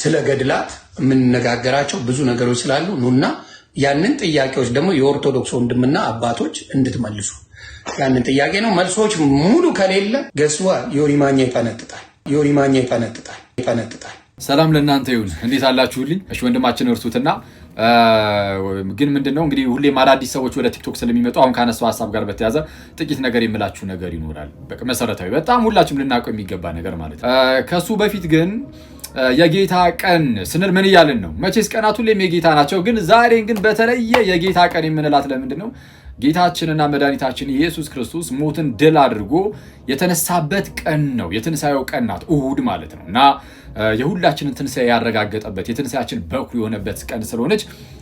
ስለ ገድላት የምንነጋገራቸው ብዙ ነገሮች ስላሉ ኑና ያንን ጥያቄዎች ደግሞ የኦርቶዶክስ ወንድምና አባቶች እንድትመልሱ ያንን ጥያቄ ነው። መልሶች ሙሉ ከሌለ ገስዋ ዮኒ ማኛ ይፈነጥጣል። ሰላም ለእናንተ ይሁን። እንዴት አላችሁልኝ? እሺ ወንድማችን እርሱትና ግን ምንድነው እንግዲህ ሁሌም አዳዲስ ሰዎች ወደ ቲክቶክ ስለሚመጡ አሁን ካነሳው ሐሳብ ጋር በተያያዘ ጥቂት ነገር የምላችሁ ነገር ይኖራል። በቃ መሰረታዊ በጣም ሁላችሁም ልናውቀው የሚገባ ነገር ማለት ነው። ከሱ በፊት ግን የጌታ ቀን ስንል ምን እያልን ነው? መቼስ ቀናት ሁሌም የጌታ ናቸው። ግን ዛሬን ግን በተለየ የጌታ ቀን የምንላት ለምንድን ነው? ጌታችንና መድኃኒታችን ኢየሱስ ክርስቶስ ሞትን ድል አድርጎ የተነሳበት ቀን ነው። የትንሳኤው ቀን ናት እሁድ ማለት ነው እና የሁላችንን ትንሳኤ ያረጋገጠበት የትንሳኤያችን በኩር የሆነበት ቀን ስለሆነች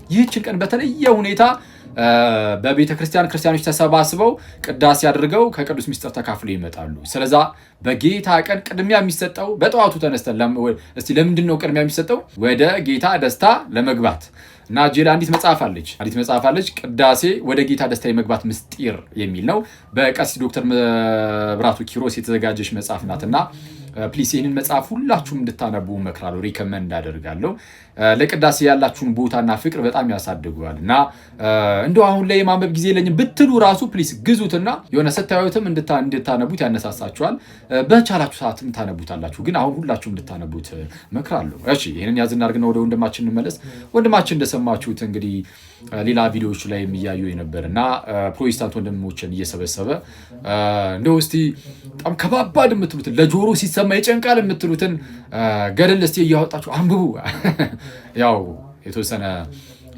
ይህችን ቀን በተለየ ሁኔታ በቤተ ክርስቲያኖች ተሰባስበው ቅዳሴ አድርገው ከቅዱስ ምስጢር ተካፍለው ይመጣሉ። ስለዛ በጌታ ቀን ቅድሚያ የሚሰጠው በጠዋቱ ተነስተን እስቲ ለምንድን ነው ቅድሚያ የሚሰጠው? ወደ ጌታ ደስታ ለመግባት እና እጄ ላይ አንዲት መጽሐፍ አለች ቅዳሴ ወደ ጌታ ደስታ የመግባት ምስጢር የሚል ነው። በቀሲስ ዶክተር መብራቱ ኪሮስ የተዘጋጀች መጽሐፍ ናትና ፕሊስ ይህንን መጽሐፍ ሁላችሁም እንድታነቡ እመክራለሁ፣ ሪከመንድ አደርጋለሁ። ለቅዳሴ ያላችሁን ቦታና ፍቅር በጣም ያሳድገዋል እና እንደው አሁን ላይ የማንበብ ጊዜ የለኝም ብትሉ ራሱ ፕሊስ ግዙትና የሆነ ስታዩትም እንድታነቡት ያነሳሳችኋል። በቻላችሁ ሰዓትም ታነቡታላችሁ፣ ግን አሁን ሁላችሁም እንድታነቡት እመክራለሁ። እሺ ይህንን ያዝ እናድርግና ወደ ወንድማችን እንመለስ። ወንድማችን እንደሰማችሁት እንግዲህ ሌላ ቪዲዮዎች ላይ የሚያዩ የነበርና ፕሮቴስታንት ወንድሞችን እየሰበሰበ እንደው እስቲ በጣም ከባባድ የምትሉትን ለጆሮ ሲሰማ ይጨንቃል የምትሉትን ገድል እስቲ እያወጣችሁ አንብቡ። ያው የተወሰነ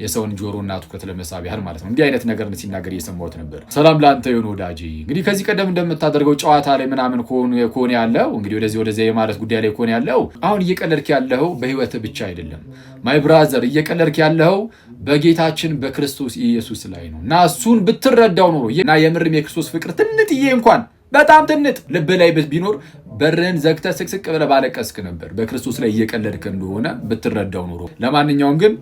የሰውን ጆሮና ትኩረት ለመሳብ ያህል ማለት ነው። እንዲህ አይነት ነገር ሲናገር እየሰማሁት ነበር። ሰላም ላንተ ይሁን ወዳጄ። እንግዲህ ከዚህ ቀደም እንደምታደርገው ጨዋታ ላይ ምናምን ከሆነ ያለው እንግዲህ ወደዚያ የማለት ጉዳይ ላይ ከሆነ ያለው አሁን እየቀለድክ ያለው በህይወት ብቻ አይደለም ማይ ብራዘር፣ እየቀለድክ ያለው በጌታችን በክርስቶስ ኢየሱስ ላይ ነው እና እሱን ብትረዳው ኖሮ እና የምርም የክርስቶስ ፍቅር ትንጥዬ እንኳን በጣም ትንጥ ልብ ላይ ቢኖር በርን ዘግተህ ስቅስቅ ብለህ ባለቀስክ ነበር። በክርስቶስ ላይ እየቀለድክ እንደሆነ ብትረዳው ኖሮ። ለማንኛውም ግን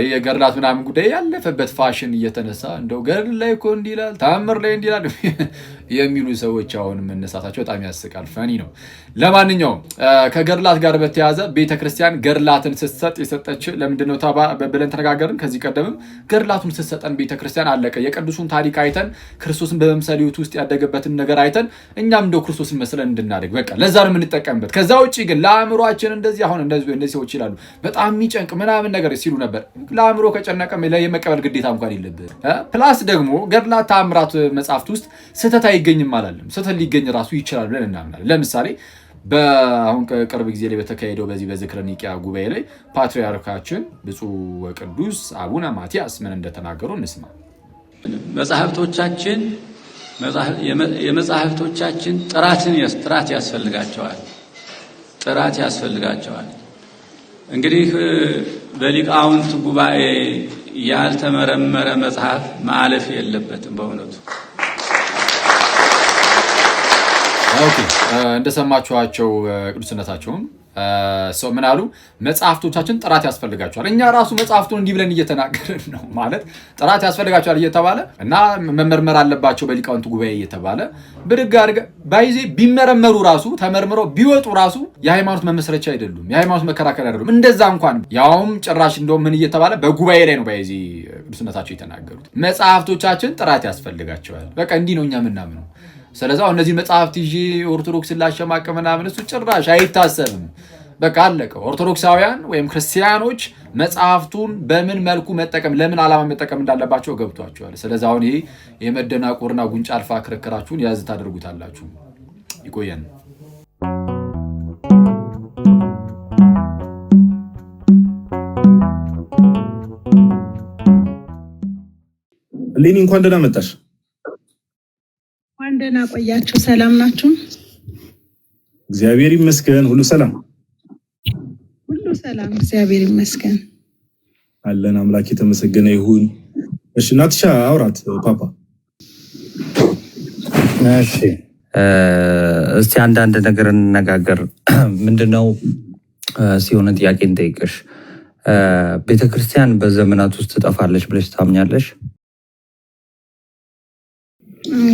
የገድላት ምናምን ጉዳይ ያለፈበት ፋሽን እየተነሳ እንደው ገድል ላይ እኮ እንዲህ ይላል ተአምር ላይ እንዲህ ይላል የሚሉ ሰዎች አሁን መነሳታቸው በጣም ያስቃል። ፈኒ ነው። ለማንኛውም ከገድላት ጋር በተያያዘ ቤተክርስቲያን ገድላትን ስትሰጥ የሰጠች ለምንድነው ብለን ተነጋገርን። ከዚህ ቀደምም ገድላቱን ስትሰጠን ቤተክርስቲያን አለቀ የቅዱሱን ታሪክ አይተን ክርስቶስን በመምሰል ሕይወት ውስጥ ያደገበትን ነገር አይተን እኛም እንደው ክርስቶስን መስለን እንድናደግ በቃ ለዛ ነው የምንጠቀምበት። ከዛ ውጪ ግን ለአእምሯችን እንደዚህ አሁን እንደዚህ ሰዎች ይላሉ በጣም የሚጨንቅ ምናምን ነገር ሲሉ ነበር። ለአእምሮ ከጨነቀ የመቀበል ግዴታ እንኳን የለብህ። ፕላስ ደግሞ ገድላት ተአምራት መጽሐፍት ውስጥ ስህተት አይገኝም አላለም። ስህተት ሊገኝ ራሱ ይችላል ብለን እናምናለን። ለምሳሌ በአሁን ቅርብ ጊዜ ላይ በተካሄደው በዚህ በዝክረ ኒቂያ ጉባኤ ላይ ፓትርያርካችን ብፁዕ ወቅዱስ አቡነ ማትያስ ምን እንደተናገሩ እንስማ። የመጽሐፍቶቻችን ጥራት ያስፈልጋቸዋል። እንግዲህ በሊቃውንት ጉባኤ ያልተመረመረ መጽሐፍ ማለፍ የለበትም በእውነቱ። ኦኬ እንደሰማችኋቸው ቅዱስነታቸውን ሰው ምን አሉ? መጽሐፍቶቻችን ጥራት ያስፈልጋቸዋል። እኛ ራሱ መጽሐፍቱን እንዲህ ብለን እየተናገርን ነው ማለት ጥራት ያስፈልጋቸዋል እየተባለ እና መመርመር አለባቸው በሊቃውንት ጉባኤ እየተባለ ብድግ አድርገህ ባይዜ ቢመረመሩ ራሱ ተመርምረው ቢወጡ ራሱ የሃይማኖት መመስረቻ አይደሉም፣ የሃይማኖት መከራከሪያ አይደሉም። እንደዛ እንኳን ያውም ጭራሽ እንደውም ምን እየተባለ በጉባኤ ላይ ነው ባይዜ ቅዱስነታቸው የተናገሩት መጽሐፍቶቻችን ጥራት ያስፈልጋቸዋል። በቃ እንዲህ ነው እኛ ምናምነው። ስለዚህ እነዚህ መጽሐፍት ይዤ ኦርቶዶክስን ላሸማቀቅ ምናምን እሱ ጭራሽ አይታሰብም። በቃ አለቀ። ኦርቶዶክሳውያን ወይም ክርስቲያኖች መጽሐፍቱን በምን መልኩ መጠቀም ለምን ዓላማ መጠቀም እንዳለባቸው ገብቷቸዋል። ስለዚህ አሁን ይሄ የመደናቆርና ጉንጫ አልፋ ክርክራችሁን ያዝ ታደርጉታላችሁ። ይቆየን። ሌኒ እንኳን ደህና መጣሽ። ደህና ቆያችሁ። ሰላም ናችሁ? እግዚአብሔር ይመስገን። ሁሉ ሰላም እግዚአብሔር ይመስገን አለን። አምላክ የተመሰገነ ይሁን። እሺ ናትሻ አውራት ፓፓ። እሺ እስቲ አንዳንድ ነገር እንነጋገር። ምንድነው ሲሆን ጥያቄ እንጠይቅሽ። ቤተክርስቲያን በዘመናት ውስጥ ትጠፋለች ብለሽ ታምኛለሽ?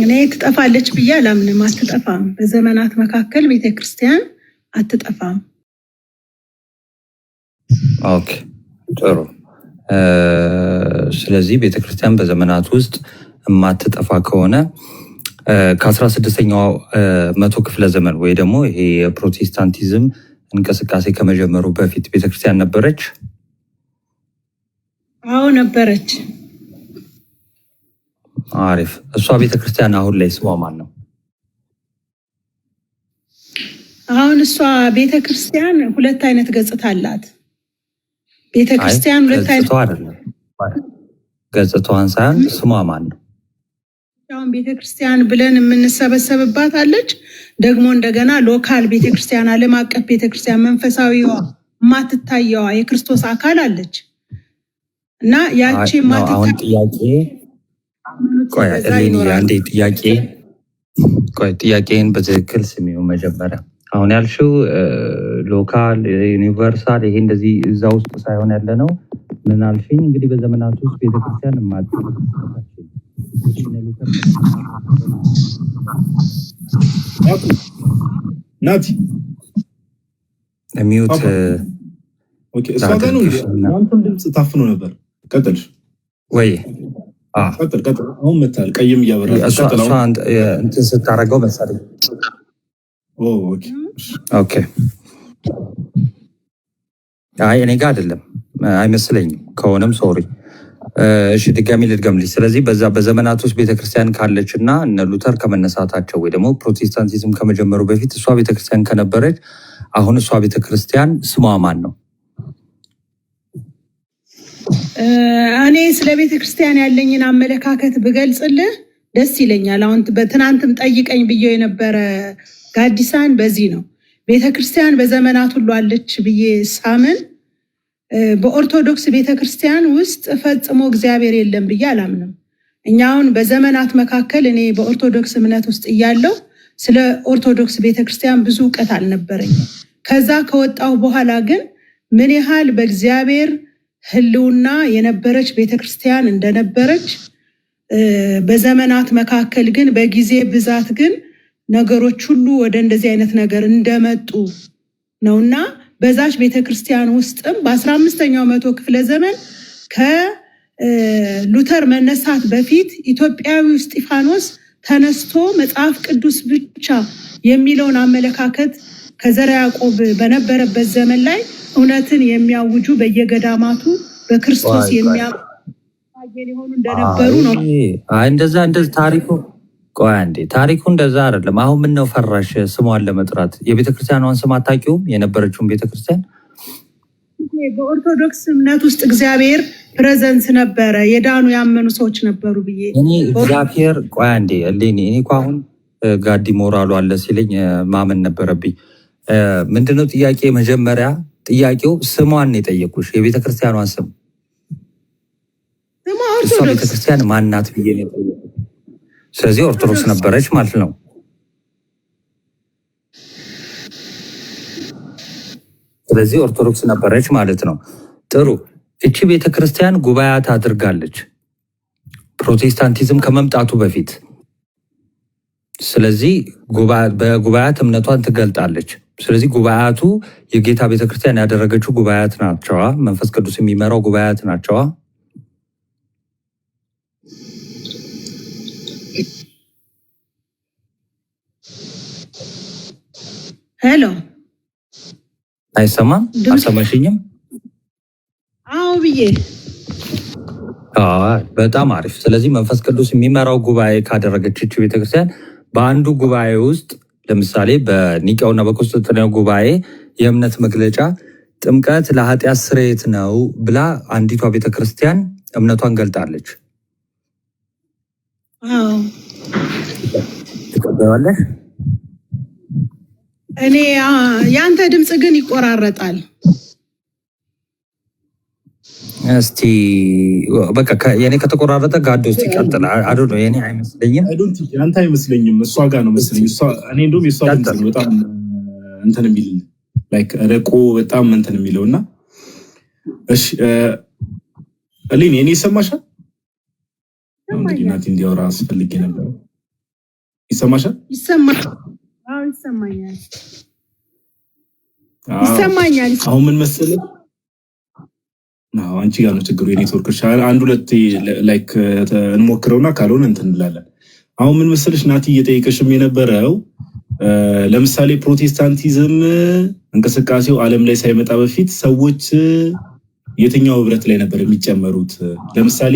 እኔ ትጠፋለች ብዬ አላምንም። አትጠፋም። በዘመናት መካከል ቤተክርስቲያን አትጠፋም። ኦኬ ጥሩ። ስለዚህ ቤተክርስቲያን በዘመናት ውስጥ የማትጠፋ ከሆነ ከ16ኛው መቶ ክፍለ ዘመን ወይ ደግሞ ይሄ የፕሮቴስታንቲዝም እንቅስቃሴ ከመጀመሩ በፊት ቤተክርስቲያን ነበረች? አዎ ነበረች። አሪፍ። እሷ ቤተክርስቲያን አሁን ላይ ስሟ ማን ነው? አሁን እሷ ቤተክርስቲያን ሁለት አይነት ገጽታ አላት። ቤተክርስቲያን ሁለት አይነት ገጽታዋን ሳይሆን ስሟ ማን ነው? አሁን ቤተክርስቲያን ብለን የምንሰበሰብባት አለች። ደግሞ እንደገና ሎካል ቤተክርስቲያን፣ ዓለም አቀፍ ቤተክርስቲያን፣ መንፈሳዊዋ የማትታየዋ የክርስቶስ አካል አለች እና ያቺ አሁን ጥያቄን በትክክል ስሚው መጀመሪያ። አሁን ያልሽው ሎካል ዩኒቨርሳል፣ ይሄ እንደዚህ እዛ ውስጥ ሳይሆን ያለ ነው። ምን አልሽኝ? እንግዲህ በዘመናት ውስጥ ቤተክርስቲያን ናቲ ሚዩት እሷ ጋር ነው። እናንተም ድምፅ ታፍኖ ነበር። ቀጥል ወይ? ቀጥል። አሁን መታል ቀይም እያበራ እንትን ስታደርገው መሰለኝ። ኦኬ አይ እኔ ጋር አይደለም አይመስለኝም። ከሆነም ሶሪ። እሺ ድጋሚ ልድገምልሽ። ስለዚህ በዘመናት ውስጥ ቤተክርስቲያን ካለች እና እነ ሉተር ከመነሳታቸው ወይ ደግሞ ፕሮቴስታንቲዝም ከመጀመሩ በፊት እሷ ቤተክርስቲያን ከነበረች አሁን እሷ ቤተክርስቲያን ስሟ ማን ነው? እኔ ስለ ቤተክርስቲያን ያለኝን አመለካከት ብገልጽልህ ደስ ይለኛል። አሁን በትናንትም ጠይቀኝ ብዬው የነበረ ጋዲሳን በዚህ ነው። ቤተክርስቲያን በዘመናት ሁሉ አለች ብዬ ሳምን በኦርቶዶክስ ቤተክርስቲያን ውስጥ ፈጽሞ እግዚአብሔር የለም ብዬ አላምንም። እኛ አሁን በዘመናት መካከል እኔ በኦርቶዶክስ እምነት ውስጥ እያለሁ ስለ ኦርቶዶክስ ቤተክርስቲያን ብዙ እውቀት አልነበረኝም። ከዛ ከወጣሁ በኋላ ግን ምን ያህል በእግዚአብሔር ሕልውና የነበረች ቤተክርስቲያን እንደነበረች በዘመናት መካከል ግን በጊዜ ብዛት ግን ነገሮች ሁሉ ወደ እንደዚህ አይነት ነገር እንደመጡ ነውና በዛች ቤተክርስቲያን ውስጥም በ15ኛው መቶ ክፍለ ዘመን ከሉተር መነሳት በፊት ኢትዮጵያዊው እስጢፋኖስ ተነስቶ መጽሐፍ ቅዱስ ብቻ የሚለውን አመለካከት ከዘርዓ ያዕቆብ በነበረበት ዘመን ላይ እውነትን የሚያውጁ በየገዳማቱ በክርስቶስ የሚያምኑ ሊሆኑ እንደነበሩ ነው። እንደዛ ታሪኩ ቆይ አንዴ፣ ታሪኩ እንደዛ አይደለም። አሁን ምን ነው ፈራሽ ስሟን ለመጥራት? የቤተክርስቲያኗን ስም አታውቂውም? የነበረችውን ቤተክርስቲያን በኦርቶዶክስ እምነት ውስጥ እግዚአብሔር ፕሬዘንስ ነበረ፣ የዳኑ ያመኑ ሰዎች ነበሩ ብዬ እኔ እግዚአብሔር ቆይ አንዴ እኔ እኮ አሁን ጋዲ ሞራሉ አለ ሲለኝ ማመን ነበረብኝ። ምንድነው ጥያቄ? መጀመሪያ ጥያቄው ስሟን ነው የጠየኩሽ፣ የቤተክርስቲያኗን ስም። እሷ ቤተክርስቲያን ማናት ብዬ ነው የጠየኩሽ። ስለዚህ ኦርቶዶክስ ነበረች ማለት ነው። ስለዚህ ኦርቶዶክስ ነበረች ማለት ነው። ጥሩ። እቺ ቤተክርስቲያን ጉባኤያት አድርጋለች ፕሮቴስታንቲዝም ከመምጣቱ በፊት። ስለዚህ በጉባኤያት እምነቷን ትገልጣለች። ስለዚህ ጉባኤያቱ የጌታ ቤተክርስቲያን ያደረገችው ጉባኤያት ናቸዋ። መንፈስ ቅዱስ የሚመራው ጉባኤያት ናቸዋ። ሄሎ፣ አይሰማም? አልሰማሽኝም? አዎ ብዬ። በጣም አሪፍ። ስለዚህ መንፈስ ቅዱስ የሚመራው ጉባኤ ካደረገች ቤተክርስቲያን በአንዱ ጉባኤ ውስጥ ለምሳሌ በኒቅያውና በቆስጠንጢኖስ ጉባኤ የእምነት መግለጫ ጥምቀት ለኃጢአት ስርየት ነው ብላ አንዲቷ ቤተክርስቲያን እምነቷን ገልጣለች። ትቀበያለሽ? እኔ ያንተ ድምፅ ግን ይቆራረጣል። እስቲ በቃ የኔ ከተቆራረጠ ጋዶ ውስጥ ይቀጥል። አዶ ነው የኔ አይመስለኝም። አንተ አይመስለኝም። እሷ ጋር ነው መስለኝ። እኔ እንደውም የሷ ድምፅ በጣም እንትን የሚል ላይክ ረቆ በጣም እንትን የሚለውና እሺ እኔ ይሰማሻል? እንግዲህ ናቲ እንዲያወራ አስፈልጌ ነበር። ይሰማሻል? ይሰማኛል። ይሰማኛል። አሁን ምን መሰለህ አንቺ ጋር ነው ችግሩ የኔትወርክ። አንድ ሁለት ላይክ እንሞክረውና ካልሆነ እንትን እንላለን። አሁን ምን መሰለሽ ናቲ እየጠየቀሽም የነበረው ለምሳሌ ፕሮቴስታንቲዝም እንቅስቃሴው ዓለም ላይ ሳይመጣ በፊት ሰዎች የትኛው ህብረት ላይ ነበር የሚጨመሩት? ለምሳሌ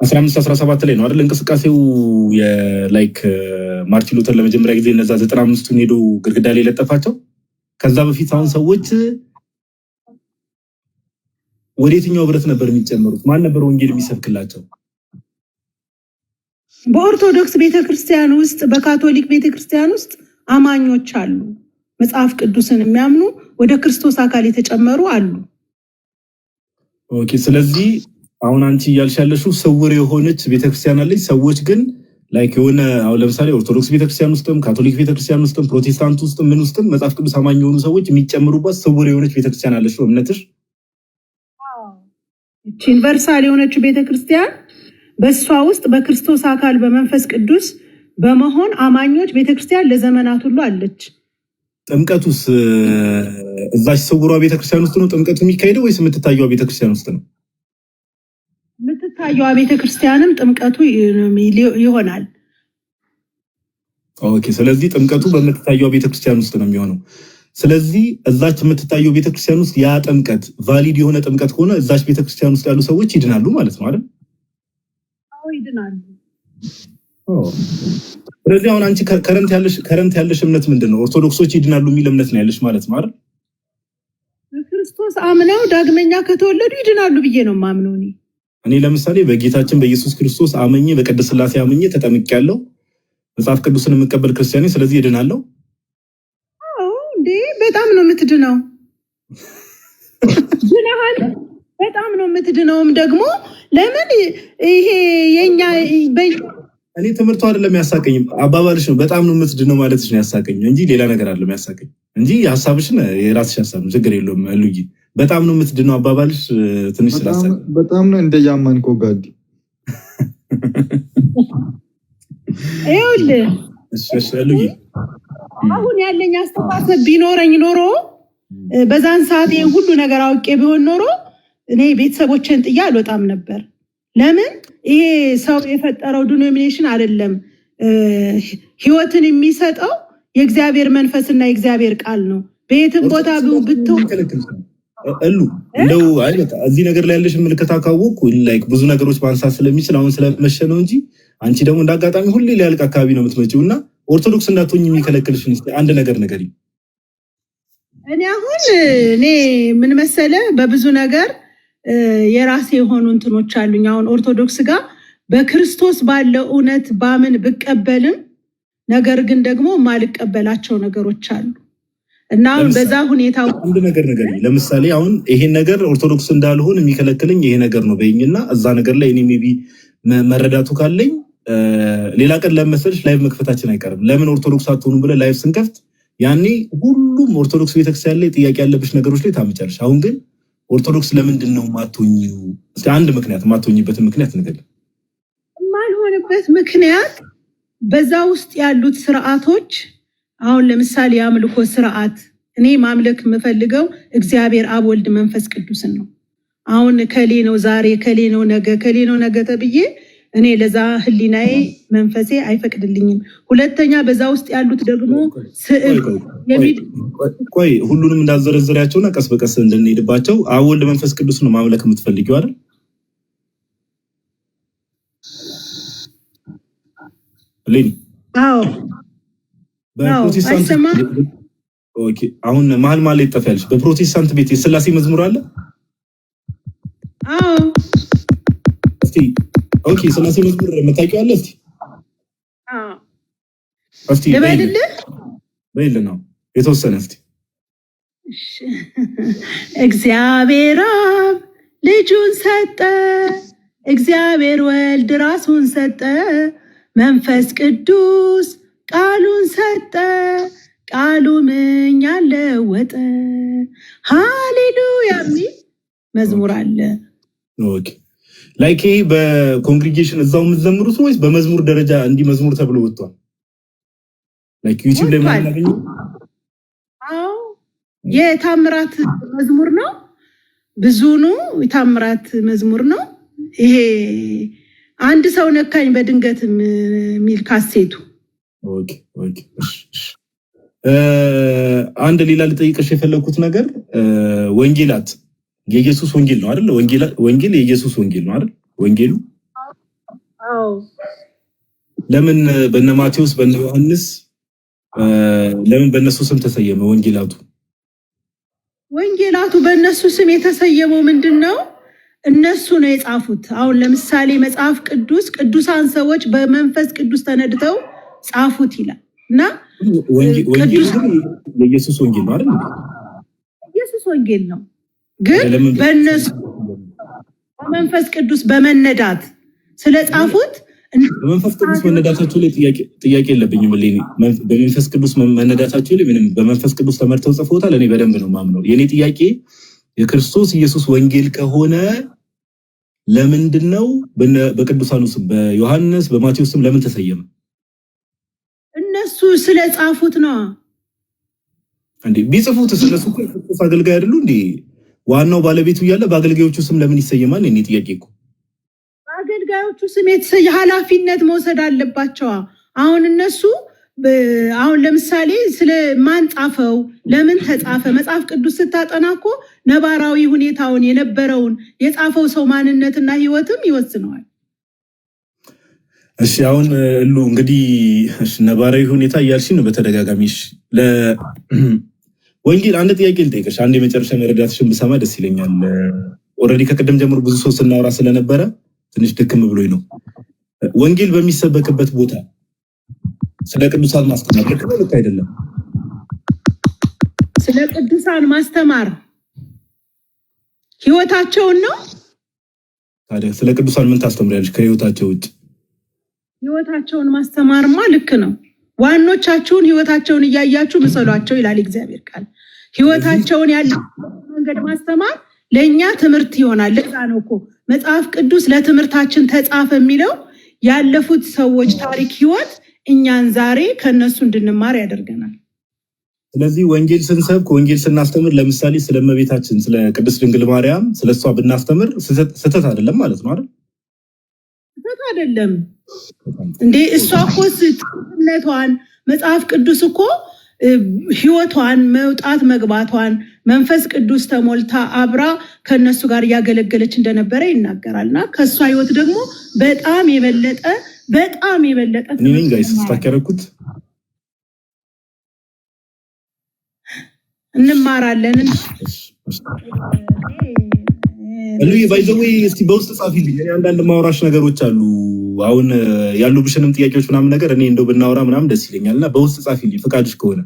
1517 ላይ ነው አይደል እንቅስቃሴው የላይክ ማርቲን ሉተር ለመጀመሪያ ጊዜ እነዛ 95ቱን ሄዶ ግድግዳ ላይ ለጠፋቸው። ከዛ በፊት አሁን ሰዎች ወደ የትኛው ህብረት ነበር የሚጨመሩት? ማን ነበር ወንጌል የሚሰብክላቸው? በኦርቶዶክስ ቤተክርስቲያን ውስጥ በካቶሊክ ቤተክርስቲያን ውስጥ አማኞች አሉ። መጽሐፍ ቅዱስን የሚያምኑ ወደ ክርስቶስ አካል የተጨመሩ አሉ። ኦኬ። ስለዚህ አሁን አንቺ እያልሽ ያለሽው ስውር የሆነች ቤተክርስቲያን አለች። ሰዎች ግን ላይክ የሆነ አሁን ለምሳሌ ኦርቶዶክስ ቤተክርስቲያን ውስጥም ካቶሊክ ቤተክርስቲያን ውስጥም ፕሮቴስታንት ውስጥም ምን ውስጥም መጽሐፍ ቅዱስ አማኝ የሆኑ ሰዎች የሚጨምሩባት ስውር የሆነች ቤተክርስቲያን አለች ነው እምነትሽ? ዩኒቨርሳል የሆነች ቤተክርስቲያን በእሷ ውስጥ በክርስቶስ አካል በመንፈስ ቅዱስ በመሆን አማኞች ቤተክርስቲያን ለዘመናት ሁሉ አለች። ጥምቀቱስ እዛች ስውሯ ቤተክርስቲያን ውስጥ ነው ጥምቀቱ የሚካሄደው ወይስ የምትታየዋ ቤተክርስቲያን ውስጥ ነው? የምትታየዋ ቤተክርስቲያንም ጥምቀቱ ይሆናል። ኦኬ። ስለዚህ ጥምቀቱ በምትታየዋ ቤተክርስቲያን ውስጥ ነው የሚሆነው። ስለዚህ እዛች የምትታየው ቤተክርስቲያን ውስጥ ያ ጥምቀት ቫሊድ የሆነ ጥምቀት ከሆነ እዛች ቤተክርስቲያን ውስጥ ያሉ ሰዎች ይድናሉ ማለት ነው አይደል? አዎ ይድናሉ። ስለዚህ አሁን አንቺ ከረንት ያለሽ እምነት ምንድን ነው? ኦርቶዶክሶች ይድናሉ የሚል እምነት ነው ያለሽ ማለት ነው አይደል? በክርስቶስ አምነው ዳግመኛ ከተወለዱ ይድናሉ ብዬ ነው የማምነው። እኔ ለምሳሌ በጌታችን በኢየሱስ ክርስቶስ አመኜ በቅድስት ሥላሴ አመኜ ተጠምቄያለሁ። መጽሐፍ ቅዱስን የምቀበል ክርስቲያን፣ ስለዚህ ይድናለሁ። አዎ እንዴ በጣም ነው የምትድነው። ድነሃል፣ በጣም ነው የምትድነውም ደግሞ ለምን ይሄ የኛ እኔ ትምህርቱ አይደለም ያሳቀኝ፣ አባባልሽ ነው በጣም ነው የምትድነው ማለትሽ ነው ያሳቀኝ እንጂ ሌላ ነገር አይደለም ያሳቀኝ እንጂ ሐሳብሽን የራስሽ ሐሳብ ነው፣ ችግር የለውም። ሉጂ በጣም ነው የምትድነው አባባልሽ ትንሽ ስላሳቀኝ በጣም ነው እንደያማንኮ ጋዲ ይኸውልህ እሺ ሉጂ አሁን ያለኝ አስተሳሰብ ቢኖረኝ ኖሮ በዛን ሰዓት ይሄን ሁሉ ነገር አውቄ ቢሆን ኖሮ እኔ ቤተሰቦቼን ጥዬ አልወጣም ነበር። ለምን ይሄ ሰው የፈጠረው ዲኖሚኔሽን አይደለም። ህይወትን የሚሰጠው የእግዚአብሔር መንፈስና የእግዚአብሔር ቃል ነው። በየትም ቦታ እሉ እንደው አይበቃ እዚህ ነገር ላይ ያለሽ ምልክታ ካወቅኩ ላይክ ብዙ ነገሮች ማንሳት ስለሚችል አሁን ስለመሸ ነው እንጂ አንቺ ደግሞ እንዳጋጣሚ ሁሌ ሊያልቅ አካባቢ ነው የምትመጪውና ኦርቶዶክስ እንዳትሆኝ የሚከለክልሽ አንድ ነገር ንገሪኝ። እኔ ምን መሰለ በብዙ ነገር የራሴ የሆኑ እንትኖች አሉኝ። አሁን ኦርቶዶክስ ጋር በክርስቶስ ባለው እውነት ባምን ብቀበልም ነገር ግን ደግሞ ማልቀበላቸው ነገሮች አሉ እና አሁን በዛ ሁኔታ አንድ ነገር ንገሪኝ። ለምሳሌ አሁን ይሄን ነገር ኦርቶዶክስ እንዳልሆን የሚከለክለኝ ይሄ ነገር ነው በይኝና እዛ ነገር ላይ እኔ ሜቢ መረዳቱ ካለኝ ሌላ ቀን ለመሰለሽ ላይቭ መክፈታችን አይቀርም። ለምን ኦርቶዶክስ አትሆኑም ብለን ላይቭ ስንከፍት ያኔ ሁሉም ኦርቶዶክስ ቤተክርስቲያን ላይ ጥያቄ ያለብሽ ነገሮች ላይ ታመጫለሽ። አሁን ግን ኦርቶዶክስ ለምንድን ነው ማትሆኚው? እስቲ አንድ ምክንያት ማትሆኚበት ምክንያት ንገሪኝ። የማልሆንበት ምክንያት በዛ ውስጥ ያሉት ስርዓቶች አሁን ለምሳሌ የአምልኮ ስርዓት እኔ ማምለክ የምፈልገው እግዚአብሔር አብ ወልድ መንፈስ ቅዱስን ነው። አሁን ከሌ ነው ዛሬ ከሌ ነው ነገ ተብዬ እኔ ለዛ ህሊናዬ መንፈሴ አይፈቅድልኝም። ሁለተኛ በዛ ውስጥ ያሉት ደግሞ ስዕል ቆይ ሁሉንም እንዳዘረዘሪያቸውና ቀስ በቀስ እንድንሄድባቸው አብ ወልድ መንፈስ ቅዱስ ነው ማምለክ የምትፈልጊው አይደል? ሌኒ አዎ በፕሮቴስታንት ኦኬ። አሁን መሀል ላይ ይጠፋልሽ። በፕሮቴስታንት ቤት የሥላሴ መዝሙር አለ? አዎ እስቲ ኦኬ ሥላሴ መዝሙር የምታውቂው አለ? እስቲ በይልና የተወሰነ እስቲ እግዚአብሔር አብ ልጁን ሰጠ፣ እግዚአብሔር ወልድ ራሱን ሰጠ፣ መንፈስ ቅዱስ ቃሉን ሰጠ፣ ቃሉ እኛን ለወጠ። ሃሌሉያ የሚል መዝሙር አለ። ኦኬ ላይክ በኮንግሪጌሽን እዛው የምትዘምሩት ወይስ በመዝሙር ደረጃ እንዲህ መዝሙር ተብሎ ወጥቷል? ላይክ ዩቲዩብ ላይ ምናምን አዎ የታምራት መዝሙር ነው። ብዙኑ የታምራት መዝሙር ነው ይሄ። አንድ ሰው ነካኝ በድንገት የሚል ካሴቱ። ኦኬ ኦኬ። አንድ ሌላ ልጠይቅሽ የፈለኩት ነገር ወንጌላት የኢየሱስ ወንጌል ነው አይደል? ወንጌል የኢየሱስ ወንጌል ነው አይደል? ወንጌሉ አዎ። ለምን በነ ማቴዎስ በነ ዮሐንስ ለምን በእነሱ ስም ተሰየመ ወንጌላቱ? ወንጌላቱ በእነሱ ስም የተሰየመው ምንድነው? እነሱ ነው የጻፉት። አሁን ለምሳሌ መጽሐፍ ቅዱስ ቅዱሳን ሰዎች በመንፈስ ቅዱስ ተነድተው ጻፉት ይላል እና ወንጌሉ የኢየሱስ ወንጌል ነው አይደል? ኢየሱስ ወንጌል ነው፣ ግን በእነሱ በመንፈስ ቅዱስ በመነዳት ስለጻፉት በመንፈስ ቅዱስ መነዳታቸው ላይ ጥያቄ የለብኝም። በመንፈስ ቅዱስ መነዳታቸው ላይ ምንም በመንፈስ ቅዱስ ተመርተው ጽፎታል። እኔ በደንብ ነው ማምነው። የኔ ጥያቄ የክርስቶስ ኢየሱስ ወንጌል ከሆነ ለምንድነው በቅዱሳኑ ስም በዮሐንስ በማቴዎስ ስም ለምን ተሰየመ? እነሱ ስለጻፉት ነው እንዴ? ቢጽፉት ስለሱ ክርስቶስ አገልጋይ አይደሉ እንዴ? ዋናው ባለቤቱ እያለ በአገልጋዮቹ ስም ለምን ይሰየማል? እኔ ጥያቄ እኮ በአገልጋዮቹ ስም ኃላፊነት መውሰድ አለባቸው። አሁን እነሱ አሁን ለምሳሌ ስለማን ጻፈው ለምን ተጻፈ መጽሐፍ ቅዱስ ስታጠና እኮ ነባራዊ ሁኔታውን የነበረውን የጻፈው ሰው ማንነትና ህይወትም ይወስነዋል። እሺ አሁን እሉ እንግዲህ ነባራዊ ሁኔታ እያልሽ ነው በተደጋጋሚ። ወንጌል አንድ ጥያቄ ልጠይቅሽ፣ አንድ የመጨረሻ መረዳትሽን ብሰማ ደስ ይለኛል። ኦልሬዲ ከቀደም ጀምሮ ብዙ ሰው ስናወራ ስለነበረ ትንሽ ድክም ብሎኝ ነው። ወንጌል በሚሰበክበት ቦታ ስለ ቅዱሳን ማስተማር ልክ አይደለም? ስለ ቅዱሳን ማስተማር ህይወታቸውን ነው። ታዲያ ስለ ቅዱሳን ምን ታስተምሪያለሽ ከህይወታቸው ውጭ? ህይወታቸውን ማስተማርማ ልክ ነው። ዋኖቻችሁን ህይወታቸውን እያያችሁ ምሰሏቸው ይላል እግዚአብሔር ቃል። ህይወታቸውን ያለ መንገድ ማስተማር ለኛ ትምህርት ይሆናል። ለዛ ነው እኮ መጽሐፍ ቅዱስ ለትምህርታችን ተጻፈ የሚለው። ያለፉት ሰዎች ታሪክ ህይወት እኛን ዛሬ ከነሱ እንድንማር ያደርገናል። ስለዚህ ወንጌል ስንሰብክ ወንጌል ስናስተምር ለምሳሌ ስለ እመቤታችን ስለ ቅድስት ድንግል ማርያም ስለሷ ብናስተምር ስህተት አይደለም ማለት ነው አይደል? ስህተት አይደለም እንዴ? እሷ እኮ ስትነቷን መጽሐፍ ቅዱስ እኮ ህይወቷን መውጣት መግባቷን መንፈስ ቅዱስ ተሞልታ አብራ ከነሱ ጋር እያገለገለች እንደነበረ ይናገራልና ከሷ ህይወት ደግሞ በጣም የበለጠ እኔን ጋይስ ስታከረኩት እንማራለን። ባይዘዌ እስቲ በውስጥ ጻፊልኝ። እኔ አንዳንድ ማውራሽ ነገሮች አሉ አሁን ያሉብሽንም ጥያቄዎች ምናምን ነገር እኔ እንደው ብናወራ ምናምን ደስ ይለኛል እና በውስጥ ጻፊልኝ ፍቃድሽ ከሆነ።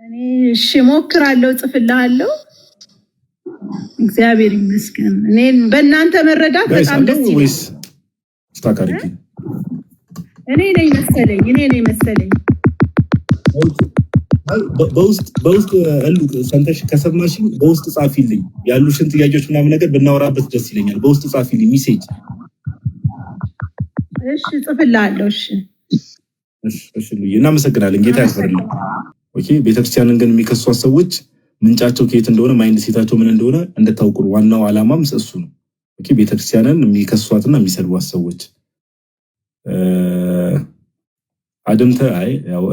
እኔ እሺ እሞክራለሁ፣ ጽፍልሃለሁ። እግዚአብሔር ይመስገን። እኔ በእናንተ መረዳት በጣም ደስ ይላል። ወይስ ስታካርኪ? እኔ ነኝ መሰለኝ በውስጥ እሉ ሰንተሽ ከሰማሽ በውስጥ ጻፊልኝ ያሉሽን ጥያቄዎች ምናምን ነገር ብናወራበት ደስ ይለኛል። በውስጥ ጻፊልኝ ሚሴጅ። እሺ ጽፍልሃለሁ። እሺ እናመሰግናለን። ጌታ ያክብርልን። ኦኬ ቤተክርስቲያንን ግን የሚከሷት ሰዎች ምንጫቸው ከየት እንደሆነ ማይንድ ሴታቸው ምን እንደሆነ እንድታውቁ ዋናው ዓላማም እሱ ነው። ኦኬ ቤተክርስቲያንን የሚከሷትና የሚሰድቧት ሰዎች አድምተ ያው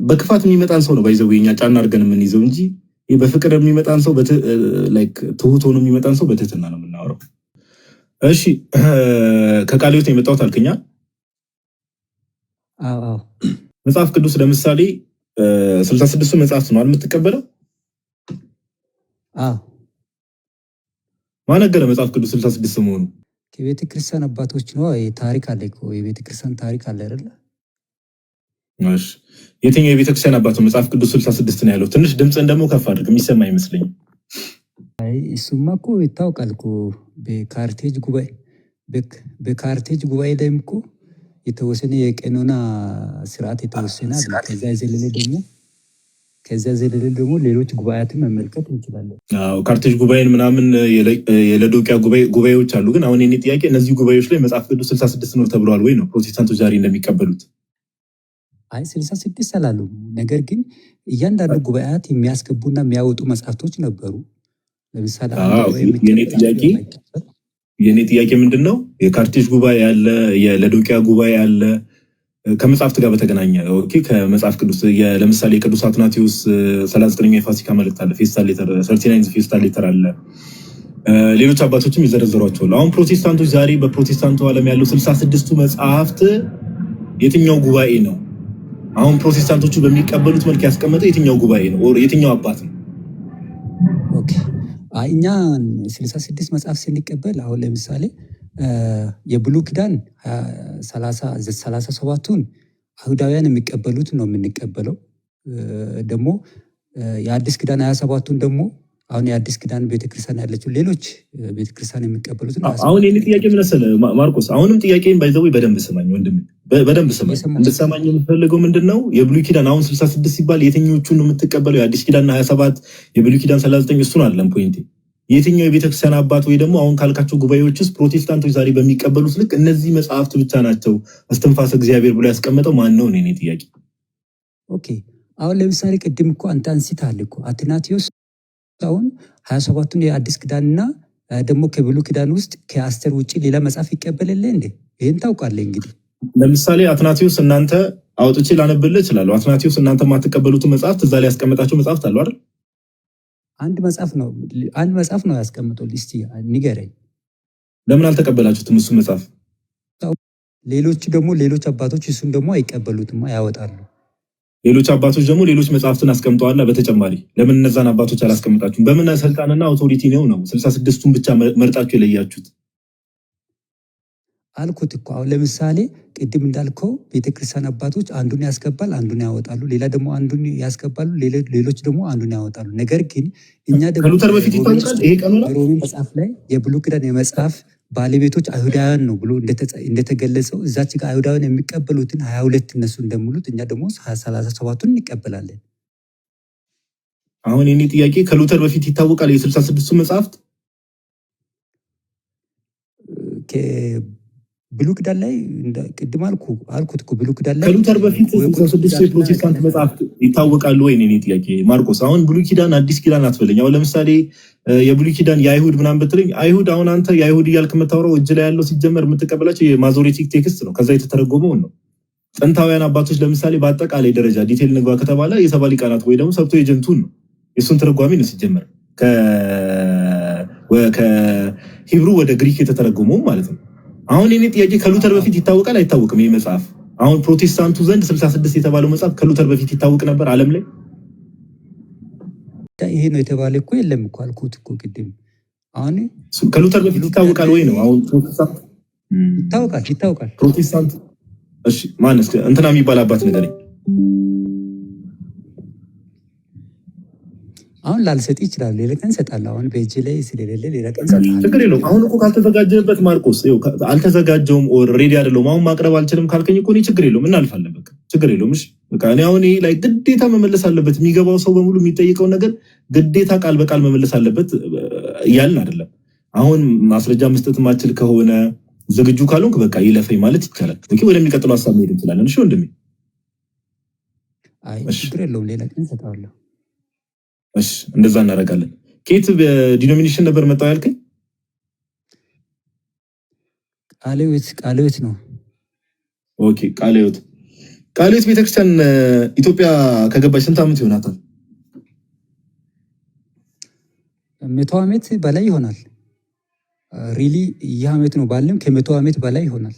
በክፋት የሚመጣን ሰው ነው ባይዘው የኛ ጫና አድርገን የምንይዘው እንጂ በፍቅር የሚመጣን ሰው ላይክ ትሁት ሆኖ የሚመጣን ሰው በትህትና ነው የምናወራው። እሺ ከቃለ ሕይወት የመጣሁት አልከኛ? አዎ መጽሐፍ ቅዱስ ለምሳሌ 66 መጽሐፍት ነው የምትቀበለው? አዎ ማን ነገረ መጽሐፍ ቅዱስ 66 መሆኑ? ከቤተ ክርስቲያን አባቶች ነው። ታሪክ አለ እኮ የቤተ ክርስቲያን ታሪክ አለ አይደል? እሺ የትኛው የቤተ ክርስቲያን አባት ነው መጽሐፍ ቅዱስ 66 ነው ያለው? ትንሽ ድምፅን ደግሞ ከፍ አድርግ፣ የሚሰማ አይመስለኝም። አይ እሱማ እኮ ይታወቃል እኮ በካርቴጅ ጉባኤ ላይም እኮ የተወሰነ የቀኖና ስርዓት የተወሰነ አለ። ከዛ ዘለለ ደግሞ ሌሎች ጉባኤያትን መመልከት እንችላለን። አዎ ካርቴጅ ጉባኤን ምናምን የለዶቂያ ጉባኤዎች አሉ። ግን አሁን የኔ ጥያቄ እነዚህ ጉባኤዎች ላይ መጽሐፍ ቅዱስ 66 ነው ተብሏል ወይ ነው ፕሮቴስታንቶች ዛሬ እንደሚቀበሉት? አይ 66 አላሉም። ነገር ግን እያንዳንዱ ጉባኤያት የሚያስገቡና የሚያወጡ መጽሐፍቶች ነበሩ። ለምሳሌ የኔ ጥያቄ ምንድነው የካርቴጅ ጉባኤ ያለ የለዶቂያ ጉባኤ ያለ ከመጽሐፍት ጋር በተገናኘ ኦኬ ከመጽሐፍ ቅዱስ ለምሳሌ ቅዱስ አትናቴዎስ 39ኛ የፋሲካ መልእክት አለ ፌስታል ሌተር 39 ፌስታል ሌተር አለ ሌሎች አባቶችም ይዘረዘሯቸው አሁን ፕሮቴስታንቶች ዛሬ በፕሮቴስታንቱ ዓለም ያለው 66ቱ መጽሐፍት የትኛው ጉባኤ ነው አሁን ፕሮቴስታንቶቹ በሚቀበሉት መልክ ያስቀመጠ የትኛው ጉባኤ ነው ኦር የትኛው አባት ነው ኦኬ እኛ 66 መጽሐፍ ስንቀበል አሁን ለምሳሌ የብሉይ ኪዳን 37ቱን አይሁዳውያን የሚቀበሉት ነው የምንቀበለው ደግሞ የአዲስ ኪዳን 27ቱን ደግሞ አሁን የአዲስ ኪዳን ቤተክርስቲያን ያለችው ሌሎች ቤተክርስቲያን የሚቀበሉት ነው አሁን የኔ ጥያቄ ምን መሰለህ ማርቆስ አሁንም ጥያቄን ባይዘው በደንብ ስማኝ ወንድሜ በደንብ ስማኝ እንድትሰማኝ የምፈልገው ምንድነው የብሉይ ኪዳን አሁን 66 ሲባል የትኞቹን ነው የምትቀበለው የአዲስ ኪዳን 27 የብሉይ ኪዳን 39 እሱን አይደለም ፖይንቴ የትኛው የቤተክርስቲያን አባት ወይ ደግሞ አሁን ካልካቸው ጉባኤዎች ውስጥ ፕሮቴስታንቶች ዛሬ በሚቀበሉት ልክ እነዚህ መጽሐፍት ብቻ ናቸው እስትንፋሰ እግዚአብሔር ብሎ ያስቀመጠው ማን ነው እኔ ጥያቄ ኦኬ አሁን ለምሳሌ ቅድም እኮ አንተ አንስታል እኮ አትናቴዎስ አሁን 27ቱን የአዲስ ኪዳንና ደግሞ ከብሉይ ኪዳን ውስጥ ከአስተር ውጪ ሌላ መጽሐፍ ይቀበልልህ እንዴ ይሄን ታውቃለህ እንግዲህ ለምሳሌ አትናቴዎስ እናንተ አውጥቼ ላነብልህ እችላለሁ አትናቴዎስ እናንተ ማትቀበሉት መጽሐፍት እዛ ላይ ያስቀመጣቸው መጽሐፍት አሉ አይደል አንድ መጽሐፍ ነው ያስቀምጠው እስቲ ንገረኝ ለምን አልተቀበላችሁትም እሱ መጽሐፍ ሌሎች አባቶች እሱን ደግሞ አይቀበሉትም ያወጣሉ ሌሎች አባቶች ደግሞ ሌሎች መጽሐፍትን አስቀምጠዋል በተጨማሪ ለምን እነዛን አባቶች አላስቀምጣችሁም በምን ስልጣንና አውቶሪቲ ነው 66ቱን ብቻ መርጣችሁ የለያችሁት አልኩት እኮ አሁን ለምሳሌ ቅድም እንዳልከው ቤተክርስቲያን አባቶች አንዱን ያስገባል አንዱን ያወጣሉ ሌላ ደግሞ አንዱን ያስገባሉ ሌሎች ደግሞ አንዱን ያወጣሉ ነገር ግን እኛ ደግሞ ከሉተር በፊት ይታወቃል ይሄ ቀኑና ሮሜ መጽሐፍ ላይ የብሉይ ኪዳን የመጽሐፍ ባለቤቶች አይሁዳውያን ነው ብሎ እንደተገለጸው እዛች ጋር አይሁዳውያን የሚቀበሉትን 22 እነሱ እንደሙሉት እኛ ደግሞ 37ቱን እንቀበላለን አሁን የኔ ጥያቄ ከሉተር በፊት ይታወቃል የ66ቱ መጽሐፍት ብሉይ ኪዳን ላይ ቅድም አልኩት እኮ ብሉይ ኪዳን ላይ ከሉተር በፊት 66ቱ የፕሮቴስታንት መጽሐፍት ይታወቃሉ ወይ እኔ ጥያቄ ማርቆስ አሁን ብሉይ ኪዳን አዲስ ኪዳን አትበለኝ አሁን ለምሳሌ የብሉይ ኪዳን የአይሁድ ምናምን ብትለኝ አይሁድ አሁን አንተ የአይሁድ እያልክ የምታወራው እጅ ላይ ያለው ሲጀመር የምትቀበላቸው የማዞሬቲክ ቴክስት ነው ከዛ የተተረጎመውን ነው ጥንታውያን አባቶች ለምሳሌ በአጠቃላይ ደረጃ ዲቴል ንግባ ከተባለ የሰባ ሊቃናት ወይ ደግሞ ሰብቶ ኤጀንቱን ነው የሱን ተረጓሚ ነው ሲጀመር ከሂብሩ ወደ ግሪክ የተተረጎመው ማለት ነው አሁን የኔ ጥያቄ ከሉተር በፊት ይታወቃል አይታወቅም ይሄ መጽሐፍ አሁን ፕሮቴስታንቱ ዘንድ 66 የተባለው መጽሐፍ ከሉተር በፊት ይታወቅ ነበር ዓለም ላይ ይሄ ነው የተባለ እኮ የለም እኮ አልኩት እኮ ቅድም አሁን ከሉተር በፊት ይታወቃል ወይ ነው አሁን ፕሮቴስታንት ይታወቃል ፕሮቴስታንት እሺ ማንስ እንትና የሚባል አባት ነገርኝ አሁን ላልሰጥ ይችላል ሌላ ቀን ሰጣለሁ አሁን በእጅ ላይ ስለሌለ ሌላ ቀን ሰጣለሁ ችግር የለውም አሁን እኮ ካልተዘጋጀበት ማርቆስ አልተዘጋጀውም ኦር ሬዲ አይደለም አሁን ማቅረብ አልችልም ካልከኝ እኮ ችግር የለውም እናልፋለን በቃ ችግር የለውም እሺ በቃ እኔ አሁን ላይ ግዴታ መመለስ አለበት የሚገባው ሰው በሙሉ የሚጠይቀው ነገር ግዴታ ቃል በቃል መመለስ አለበት እያልን አይደለም አሁን ማስረጃ መስጠት ማችል ከሆነ ዝግጁ ካልሆንክ በቃ ይለፈኝ ማለት ይቻላል ኦኬ ወደሚቀጥለው ሐሳብ መሄድ እንችላለን እሺ ወንድሜ አይ ችግር የለውም ሌላ ቀን ሰጣለሁ እሺ እንደዛ እናደርጋለን ኬት በዲኖሚኔሽን ነበር መጣው ያልከኝ ቃልዮት ነው ኦኬ ቃልዮት ቤተክርስቲያን ኢትዮጵያ ከገባች ስንት ዓመት ይሆናታል 100 ዓመት በላይ ይሆናል ሪሊ ይህ ዓመት ነው ባለም ከ100 ዓመት በላይ ይሆናል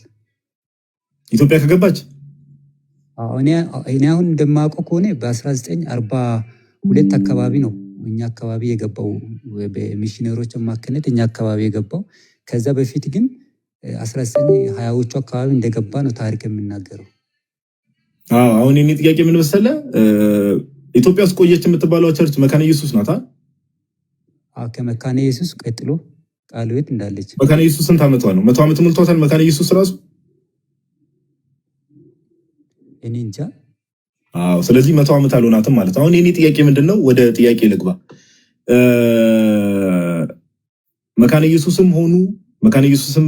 ኢትዮጵያ ከገባች እኔ አሁን እንደማውቀው ከሆነ በ1942 አካባቢ ነው እኛ አካባቢ የገባው በሚሽነሮች አማካኝነት እኛ አካባቢ የገባው ከዛ በፊት ግን 1920ዎቹ አካባቢ እንደገባ ነው ታሪክ የሚናገረው አሁን የኔ ጥያቄ ምን መሰለህ ኢትዮጵያ ውስጥ ቆየች የምትባለው ቸርች መካነ ኢየሱስ ናታ ከመካነ ኢየሱስ ቀጥሎ ቃልዮት እንዳለች መካነ ኢየሱስ ስንት ዓመቷ ነው 100 ዓመት ሞልቷታል መካነ ኢየሱስ ራሱ እኔ እንጃ ስለዚህ 100 ዓመት አልሆናትም ማለት አሁን የኔ ጥያቄ ምንድነው ወደ ጥያቄ ልግባ መካነ ኢየሱስም ሆኑ መካነ ኢየሱስም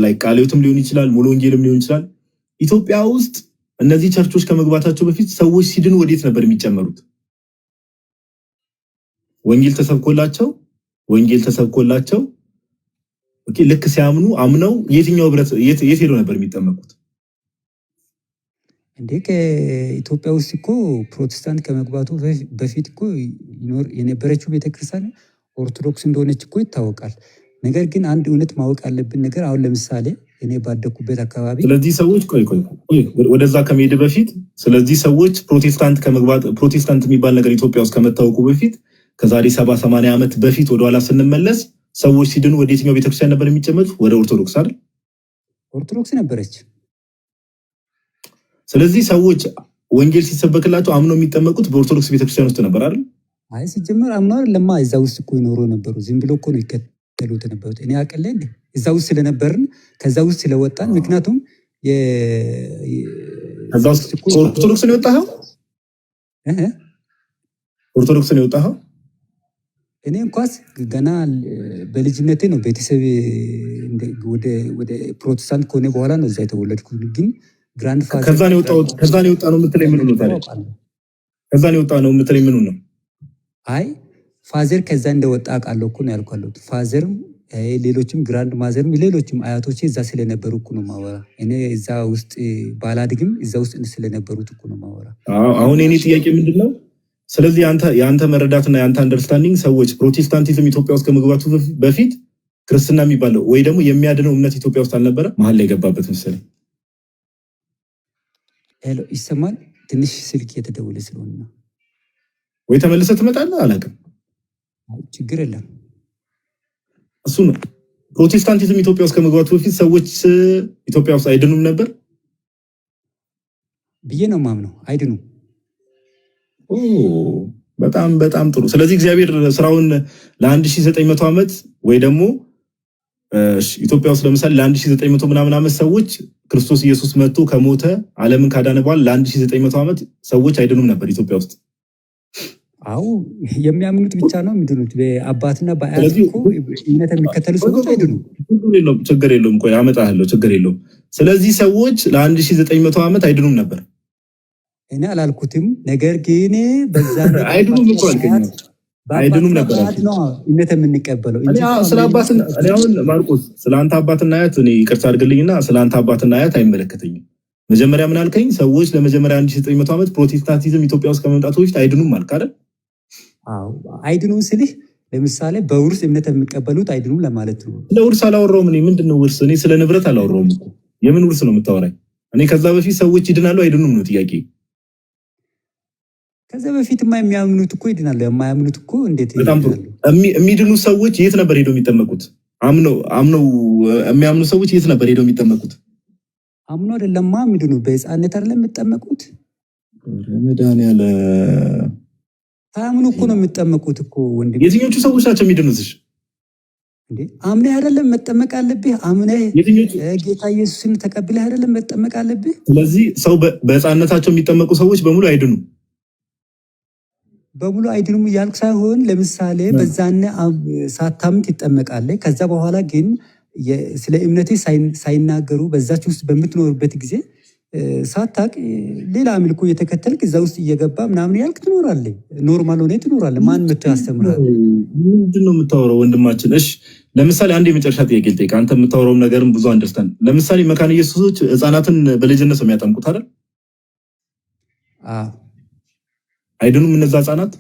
ላይ ቃልዮትም ሊሆን ይችላል ሙሉ ወንጌልም ሊሆን ይችላል ኢትዮጵያ ውስጥ እነዚህ ቸርቾች ከመግባታቸው በፊት ሰዎች ሲድኑ ወዴት ነበር የሚጨመሩት ወንጌል ተሰብኮላቸው ኦኬ ልክ ሲያምኑ አምነው የትኛው ህብረት የት ሄዶ ነበር የሚጠመቁት? እንዴ ከኢትዮጵያ ውስጥ እኮ ፕሮቴስታንት ከመግባቱ በፊት እኮ የነበረችው ቤተክርስቲያን ኦርቶዶክስ እንደሆነች እኮ ይታወቃል። ነገር ግን አንድ እውነት ማወቅ ያለብን ነገር አሁን ለምሳሌ እኔ ባደኩበት አካባቢ ስለዚህ ሰዎች ቆይ ወደዛ ከመሄድ በፊት ስለዚህ ሰዎች ፕሮቴስታንት የሚባል ነገር ኢትዮጵያ ውስጥ ከመታወቁ በፊት ከዛሬ 70-80 ዓመት በፊት ወደኋላ ስንመለስ ሰዎች ሲድኑ ወደ የትኛው ቤተክርስቲያን ነበር የሚጨመጡት? ወደ ኦርቶዶክስ አይደል? ኦርቶዶክስ ነበረች። ስለዚህ ሰዎች ወንጌል ሲሰበክላቸው አምነው የሚጠመቁት በኦርቶዶክስ ቤተክርስቲያን ውስጥ ነበር አይደል? አይ ሲጀመር አምነው ለማ እዛ ውስጥ እኮ ይኖሩ ነበሩ። ዝም ብሎ እኮ ነው ይከተሉት ነበሩት። እኔ አቀለ እንዴ እዛ ውስጥ ስለነበርን ከዛ ውስጥ ስለወጣን ምክንያቱም ከዛ ውስጥ ኦርቶዶክስ ነው የወጣኸው? ኦርቶዶክስ ነው የወጣኸው? እኔ እንኳስ ገና በልጅነቴ ነው ቤተሰብ ወደ ፕሮቴስታንት ከሆነ በኋላ ነው እዛ የተወለድኩት። ግን ግራንድ ፋዘር ከዛ ነው የወጣ ነው የምትለኝ ምኑ ነው ታዲያ? ከዛ ነው የወጣ ነው የምትለኝ ምኑ ነው? አይ ፋዘር ከዛ እንደወጣ አውቃለሁ እኮ ነው ያልኳለሁ። ፋዘርም ሌሎችም ግራንድ ማዘርም ሌሎችም አያቶቼ እዛ ስለነበሩ እኮ ነው ማወራ። እኔ እዛ ውስጥ ባላድግም እዛ ውስጥ ስለነበሩት እኮ ነው ማወራ። አሁን የኔ ጥያቄ ምንድነው? ስለዚህ የአንተ መረዳትና የአንተ አንደርስታንዲንግ ሰዎች ፕሮቴስታንቲዝም ኢትዮጵያ ውስጥ ከመግባቱ በፊት ክርስትና የሚባለው ወይ ደግሞ የሚያድነው እምነት ኢትዮጵያ ውስጥ አልነበረ? መሀል ላይ የገባበት መሰለኝ። ሄሎ ይሰማል? ትንሽ ስልክ የተደወለ ስለሆነ ነው። ወይ ተመልሰህ ትመጣለህ? አላውቅም። ችግር የለም። እሱ ነው ፕሮቴስታንቲዝም ኢትዮጵያ ውስጥ ከመግባቱ በፊት ሰዎች ኢትዮጵያ ውስጥ አይድኑም ነበር ብዬ ነው ማምነው። አይድኑም። በጣም በጣም ጥሩ። ስለዚህ እግዚአብሔር ስራውን ለ1900 ዓመት ወይ ደግሞ ኢትዮጵያ ውስጥ ለምሳሌ ለ1900 ምናምን ዓመት ሰዎች ክርስቶስ ኢየሱስ መጥቶ ከሞተ ዓለምን ካዳነ በኋላ ለ1900 ዓመት ሰዎች አይድኑም ነበር ኢትዮጵያ ውስጥ። አው የሚያምኑት ብቻ ነው የሚድኑት። በአባትና በአያት እኮ እምነት የሚከተሉ ሰዎች አይድኑም። ችግር የለውም። ቆይ አመጣለሁ። ችግር የለውም። ስለዚህ ሰዎች ለ1900 ዓመት አይድኑም ነበር። እኔ አላልኩትም። ነገር ግን በዛ አይድኑም እኮ አልከኝ። አይድኑም ነበር እምነት የምንቀበለው እንጂ ስለ አባትና እኔ አሁን ማርቆስ ስለ አንተ አባትና አያት እኔ ይቅርታ አድርግልኝና ስለ አንተ አባትና አያት አይመለከተኝም። መጀመሪያ ምን አልከኝ? ሰዎች ለመጀመሪያ 1900 ዓመት ፕሮቴስታንቲዝም ኢትዮጵያ ውስጥ ከመምጣቱ በፊት አይድኑም አልክ አይደል? አዎ አይድኑም ስልህ ለምሳሌ በውርስ እምነት የሚቀበሉት አይድኑም ለማለት ነው። ስለ ውርስ አላወራሁም። እኔ ምንድነው ውርስ? እኔ ስለ ንብረት አላወራሁም እኮ። የምን ውርስ ነው የምታወራኝ? እኔ ከዛ በፊት ሰዎች ይድናሉ አይድኑም ነው ጥያቄ። ከዛ በፊትማ የሚያምኑት እኮ ይድናሉ፣ የማያምኑት እኮ እንዴት ይድናሉ? የሚድኑ ሰዎች የት ነበር ሄደው የሚጠመቁት? አምነው የሚያምኑ ሰዎች የት ነበር ሄደው የሚጠመቁት? አምኖ አይደለማ የሚድኑ በሕፃንነት አይደለም የሚጠመቁት። መድኃኒዓለም ታምኑ እኮ ነው የሚጠመቁት እኮ ወንድም። የትኞቹ ሰዎች ናቸው የሚድኑት? እንዴ አምነህ አይደለም መጠመቅ አለብህ። አምነህ ጌታ ኢየሱስን ተቀብለህ አይደለም መጠመቅ አለብህ። ስለዚህ ሰው በሕፃንነታቸው የሚጠመቁ ሰዎች በሙሉ አይድኑም። በሙሉ አይድኑም እያልኩ ሳይሆን ለምሳሌ በዛነ ሳታምንት ይጠመቃለህ። ከዛ በኋላ ግን ስለ እምነቴ ሳይናገሩ በዛች ውስጥ በምትኖርበት ጊዜ ሳታቅ ሌላ አምልኮ እየተከተልክ እዛ ውስጥ እየገባ ምናምን ያልክ ትኖራለህ። ኖርማል ሆነ ትኖራለህ። ማን መጥቶ ያስተምራል? ምንድነው የምታወራው ወንድማችን? እሺ ለምሳሌ አንድ የመጨረሻ ጥያቄ ልጠይቅህ። አንተ የምታወራው ነገርም ብዙ አንደርስታንድ። ለምሳሌ መካነ ኢየሱሶች ህፃናትን በልጅነት ነው የሚያጠምቁት አይደል? አይድኑም እነዛ ህፃናት?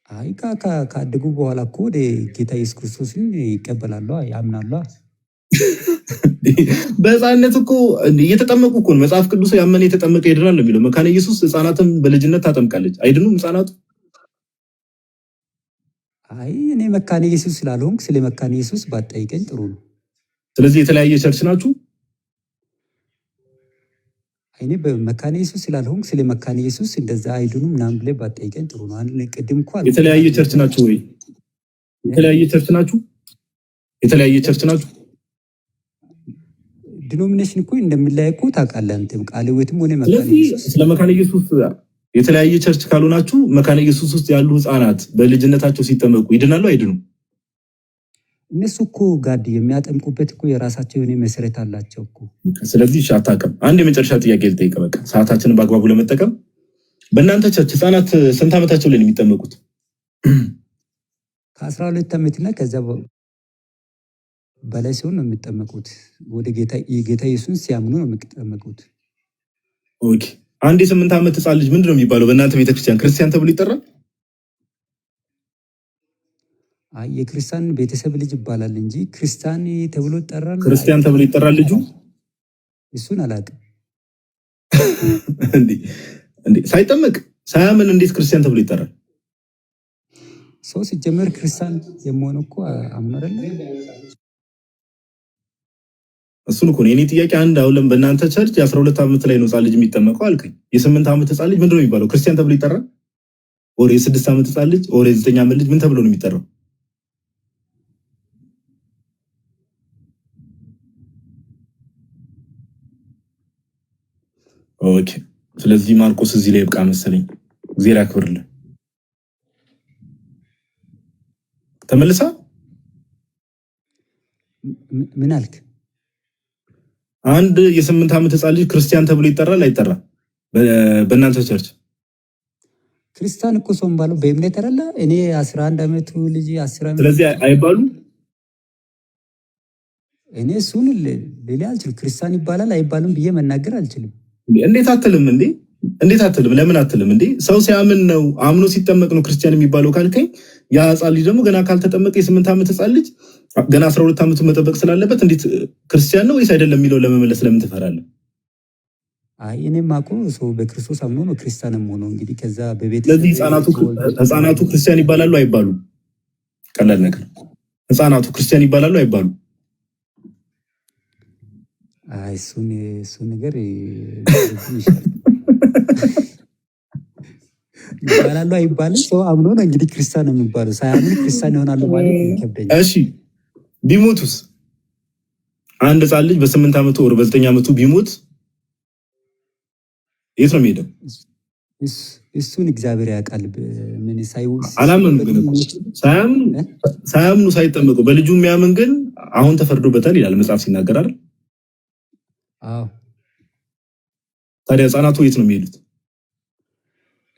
አይ ካደጉ በኋላ እኮ ወደ ጌታ ኢየሱስ ክርስቶስን ይቀበላሉ፣ ያምናሉ። በህፃንነት እኮ እየተጠመቁ እኮ ነው። መጽሐፍ ቅዱስ ያመነ የተጠመቀ ይድናል ነው የሚለው። መካነ ኢየሱስ ህፃናትን በልጅነት ታጠምቃለች። አይድኑም ህፃናቱ? አይ እኔ መካነ ኢየሱስ ስላልሆንክ ስለ መካነ ኢየሱስ ባጠይቀኝ ጥሩ ነው። ስለዚህ የተለያየ ቸርች ናችሁ? እኔ በመካነ ኢየሱስ ስላልሆንክ ስለ መካነ ኢየሱስ እንደዛ አይድኑም ምናምን ብለህ ባጠይቀኝ ጥሩ ነው። አንድ ቅድም እኮ የተለያየ ቸርች ናችሁ ወይ? የተለያየ ቸርች ናችሁ? የተለያየ ቸርች ናችሁ? ዲኖሚኔሽን እኮ እንደሚለያየው ታውቃለህ አንተም። ቃለ ሕይወትም ሆነ መካነ ኢየሱስ ስለ መካነ ኢየሱስ የተለያየ ቸርች ካልሆናችሁ መካነ ኢየሱስ ውስጥ ያሉ ህፃናት በልጅነታቸው ሲጠመቁ ይድናሉ አይድኑም? እነሱ እኮ ጋድ የሚያጠምቁበት እኮ የራሳቸው የሆነ መሰረት አላቸው እኮ። ስለዚህ አታውቅም። አንድ የመጨረሻ ጥያቄ ልጠይቅህ፣ በቃ ሰዓታችንን በአግባቡ ለመጠቀም በእናንተ ቸርች ህፃናት ስንት ዓመታቸው ላይ ነው የሚጠመቁት? ከ12 ዓመትና ከዛ በላይ ሲሆን ነው የሚጠመቁት። ወደ ጌታ ኢየሱስን ሲያምኑ ነው የሚጠመቁት። ኦኬ። አንድ የ8 ዓመት ህፃን ልጅ ምንድን ነው የሚባለው በእናንተ ቤተክርስቲያን? ክርስቲያን ተብሎ ይጠራል? የክርስቲያን ቤተሰብ ልጅ ይባላል እንጂ ክርስቲያን ተብሎ ይጠራል? ክርስቲያን ተብሎ ይጠራል ልጁ? እሱን አላውቅም። እንዴ ሳይጠመቅ ሳያምን እንዴት ክርስቲያን ተብሎ ይጠራል? ሰው ሲጀመር ክርስቲያን የመሆን እኮ አምኖ አይደለ? እሱን እኮ ነው የኔ ጥያቄ። አንድ አሁን በእናንተ ቸርች የ12 ዓመት ላይ ነው ህፃን ልጅ የሚጠመቀው አልከኝ። የ8 ዓመት ህፃን ልጅ ምንድን ነው የሚባለው? ክርስቲያን ተብሎ ይጠራል? ኦር የ6 ዓመት ህፃን ልጅ ኦር የ9 ዓመት ልጅ ምን ተብሎ ነው የሚጠራው? ኦኬ። ስለዚህ ማርቆስ እዚህ ላይ ይብቃ መሰለኝ። እግዚአብሔር ያክብርልህ። ተመልሳ ምን አልክ? አንድ የ8 ዓመት ህፃን ልጅ ክርስቲያን ተብሎ ይጠራል አይጠራም? በእናንተ ቸርች ክርስቲያን እኮ ሰው ባለው በእምነት አይደለ? እኔ 11 ዓመቱ ልጅ 10 ዓመት ስለዚህ አይባሉ? እኔ እሱን ሌላ አልችልም። ክርስቲያን ይባላል አይባልም ብዬ መናገር አልችልም። እንዴት አትልም እንዴ? እንዴት አትልም? ለምን አትልም እንዴ? ሰው ሲያምን ነው አምኖ ሲጠመቅ ነው ክርስቲያን የሚባለው ካልከኝ፣ ያ ህፃን ልጅ ደግሞ ገና ካልተጠመቀ የ8 ዓመት ህፃን ልጅ ገና 12 ዓመቱ መጠበቅ ስላለበት እንዴት ክርስቲያን ነው ወይስ አይደለም የሚለው ለመመለስ ለምን ትፈራለህ? አይ እኔም አውቆ ሰው በክርስቶስ አምኖ ነው ክርስቲያንም ሆኖ እንግዲህ ከዛ በቤት ስለዚህ ህፃናቱ ክርስቲያን ይባላሉ አይባሉ? ቀላል ነገር። ህፃናቱ ክርስቲያን ይባላሉ አይባሉ? አይ እሱ ነገር ይባላሉ አይባልም። ሰው አምኖ ነው እንግዲህ ክርስቲያን የሚባለው። ሳያምን ክርስቲያን ይሆናሉ ማለት ይከብደኛል። እሺ ቢሞቱስ? አንድ ህፃን ልጅ በ8 ዓመቱ ወር በ9 ዓመቱ ቢሞት የት ነው የሚሄደው? እሱን እግዚአብሔር ያውቃል። ምን አላመኑ ግን ሳያምኑ ሳይጠመቁ በልጁ የሚያምን ግን አሁን ተፈርዶበታል ይላል መጽሐፍ ሲናገር አይደል? አዎ። ታዲያ ህፃናቱ የት ነው የሚሄዱት?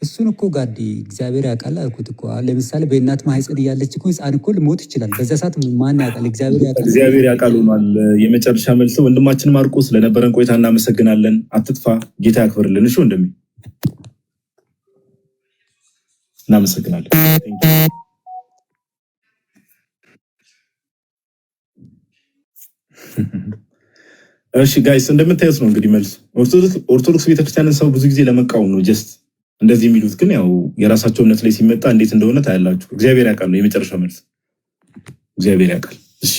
እሱን እኮ ጋዲ እግዚአብሔር ያውቃል አልኩት እኮ። ለምሳሌ በእናት ማህፀን እያለች እኮ ህፃን እኮ ልሞት ይችላል። በዛ ሰዓት ማን ያውቃል? እግዚአብሔር ያውቃል ሆኗል። የመጨረሻ መልስ ወንድማችን ማርቆስ፣ ስለነበረን ቆይታ እናመሰግናለን። አትጥፋ፣ ጌታ ያክብርልን። እሺ ወንድሜ እናመሰግናለን። እሺ ጋይስ እንደምታዩት ነው እንግዲህ መልሱ። ኦርቶዶክስ ቤተክርስቲያንን ሰው ብዙ ጊዜ ለመቃወም ነው ጀስት እንደዚህ የሚሉት፣ ግን ያው የራሳቸው እምነት ላይ ሲመጣ እንዴት እንደሆነ ታያላችሁ። እግዚአብሔር ያውቃል ነው የመጨረሻ መልስ። እግዚአብሔር ያውቃል። እሺ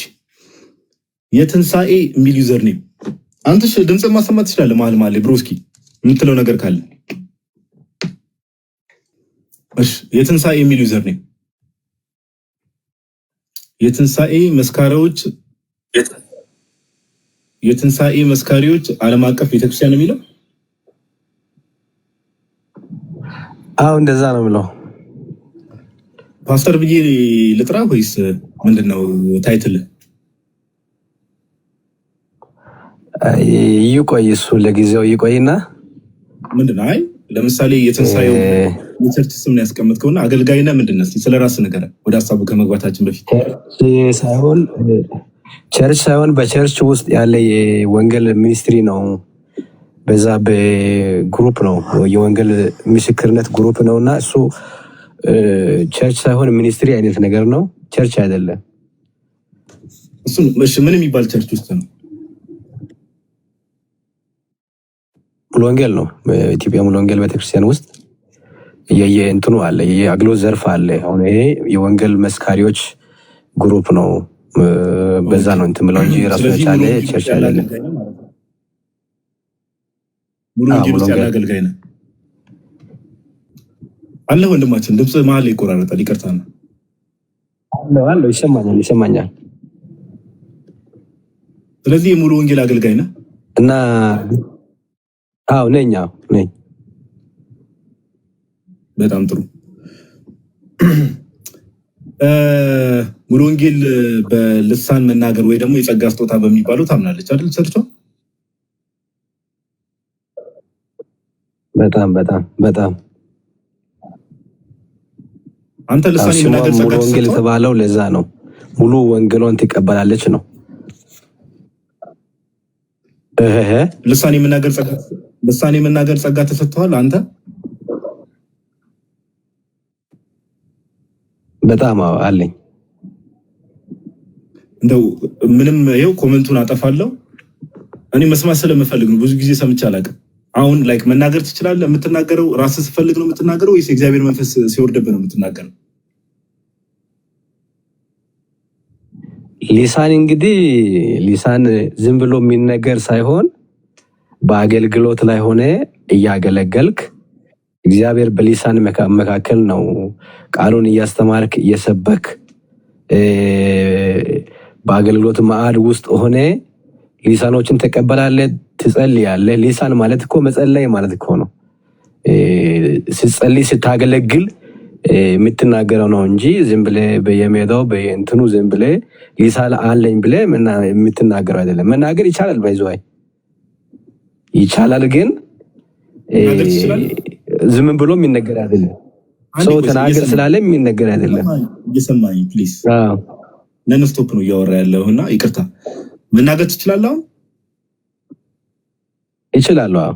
የትንሣኤ የሚል ዩዘር ኔም አንተ ድምጽ ማሰማት ትችላለህ። መሀል መሀል ላይ ብሮስኪ የምትለው ነገር ካለ እሺ። የትንሣኤ የሚል ዩዘር ኔም የትንሣኤ መስካሪዎች ዓለም አቀፍ ቤተክርስቲያን የሚለው አዎ እንደዛ ነው ብለው ፓስተር ብዬ ልጥራ ወይስ ምንድነው ታይትል? ይቆይ እሱ ለጊዜው ይቆይና ምንድነው? አይ ለምሳሌ የትንሣኤው የቸርች ስም ነው ያስቀመጥከውና አገልጋይና ምንድነው? እስኪ ስለራስ ነገር ወደ ሐሳቡ ከመግባታችን በፊት ቸርች ሳይሆን በቸርች ውስጥ ያለ የወንጌል ሚኒስትሪ ነው። በዛ በግሩፕ ነው የወንጌል ምስክርነት ግሩፕ ነው እና እሱ ቸርች ሳይሆን ሚኒስትሪ አይነት ነገር ነው። ቸርች አይደለም እሱ። ምን የሚባል ቸርች ውስጥ ነው? ሙሉ ወንጌል ነው። በኢትዮጵያ ሙሉ ወንጌል ቤተክርስቲያን ውስጥ የእንትኑ አለ፣ የአገልግሎት ዘርፍ አለ። አሁን ይሄ የወንጌል መስካሪዎች ግሩፕ ነው። በዛ ነው እንትን ብለው እንጂ ራሱ የቻለ ቸርች አይደለም። ሙሉ ወንጌል ውስጥ ያለ አገልጋይ ነው አለ። ወንድማችን ድምጽ መሀል ላይ ይቆራረጣል፣ ይቅርታ ነው አለ። ይሰማኛል። ስለዚህ የሙሉ ወንጌል አገልጋይ ነው እና አዎ ነኝ። በጣም ጥሩ። ሙሉ ወንጌል በልሳን መናገር ወይ ደግሞ የጸጋ ስጦታ በሚባለው ታምናለች አይደል ቸርቿ? በጣም አንተ ልሳን የመናገር ጸጋ ሙሉ ወንጌል የተባለው ለዛ ነው። ሙሉ ወንጌሏን ትቀበላለች ነው። ልሳን የመናገር ጸጋ ተሰጥቷል አንተ? በጣም አለኝ። እንደው ምንም ይኸው ኮሜንቱን አጠፋለሁ። እኔ መስማት ስለምፈልግ ነው። ብዙ ጊዜ ሰምቼ አላውቅም። አሁን ላይክ መናገር ትችላለህ? የምትናገረው ራስህ ስትፈልግ ነው የምትናገረው ወይስ የእግዚአብሔር መንፈስ ሲወርድብህ ነው የምትናገረው? ሊሳን እንግዲህ ሊሳን ዝም ብሎ የሚነገር ሳይሆን በአገልግሎት ላይ ሆነ እያገለገልክ እግዚአብሔር በሊሳን መካከል ነው ቃሉን እያስተማርክ እየሰበክ በአገልግሎት ማዕድ ውስጥ ሆነ ሊሳኖችን ተቀበላለህ፣ ትጸልያለህ። ሊሳን ማለት እኮ መጸለይ ማለት እኮ ነው። ስትጸልይ ስታገለግል የምትናገረው ነው እንጂ ዝም ብለህ በየሜዳው በየእንትኑ ዝም ብለህ ሊሳን አለኝ ብለህ የምትናገረው አይደለም። መናገር ይቻላል፣ ባይዘዋይ ይቻላል፣ ግን ዝም ብሎ የሚነገር አይደለም። ሰው ተናገር ስላለ የሚነገር አይደለም። እየሰማኝ ፕሊዝ፣ ነን ስቶፕ ነው እያወራ ያለውና ይቅርታ። መናገር ትችላለህ? ይችላለሁ።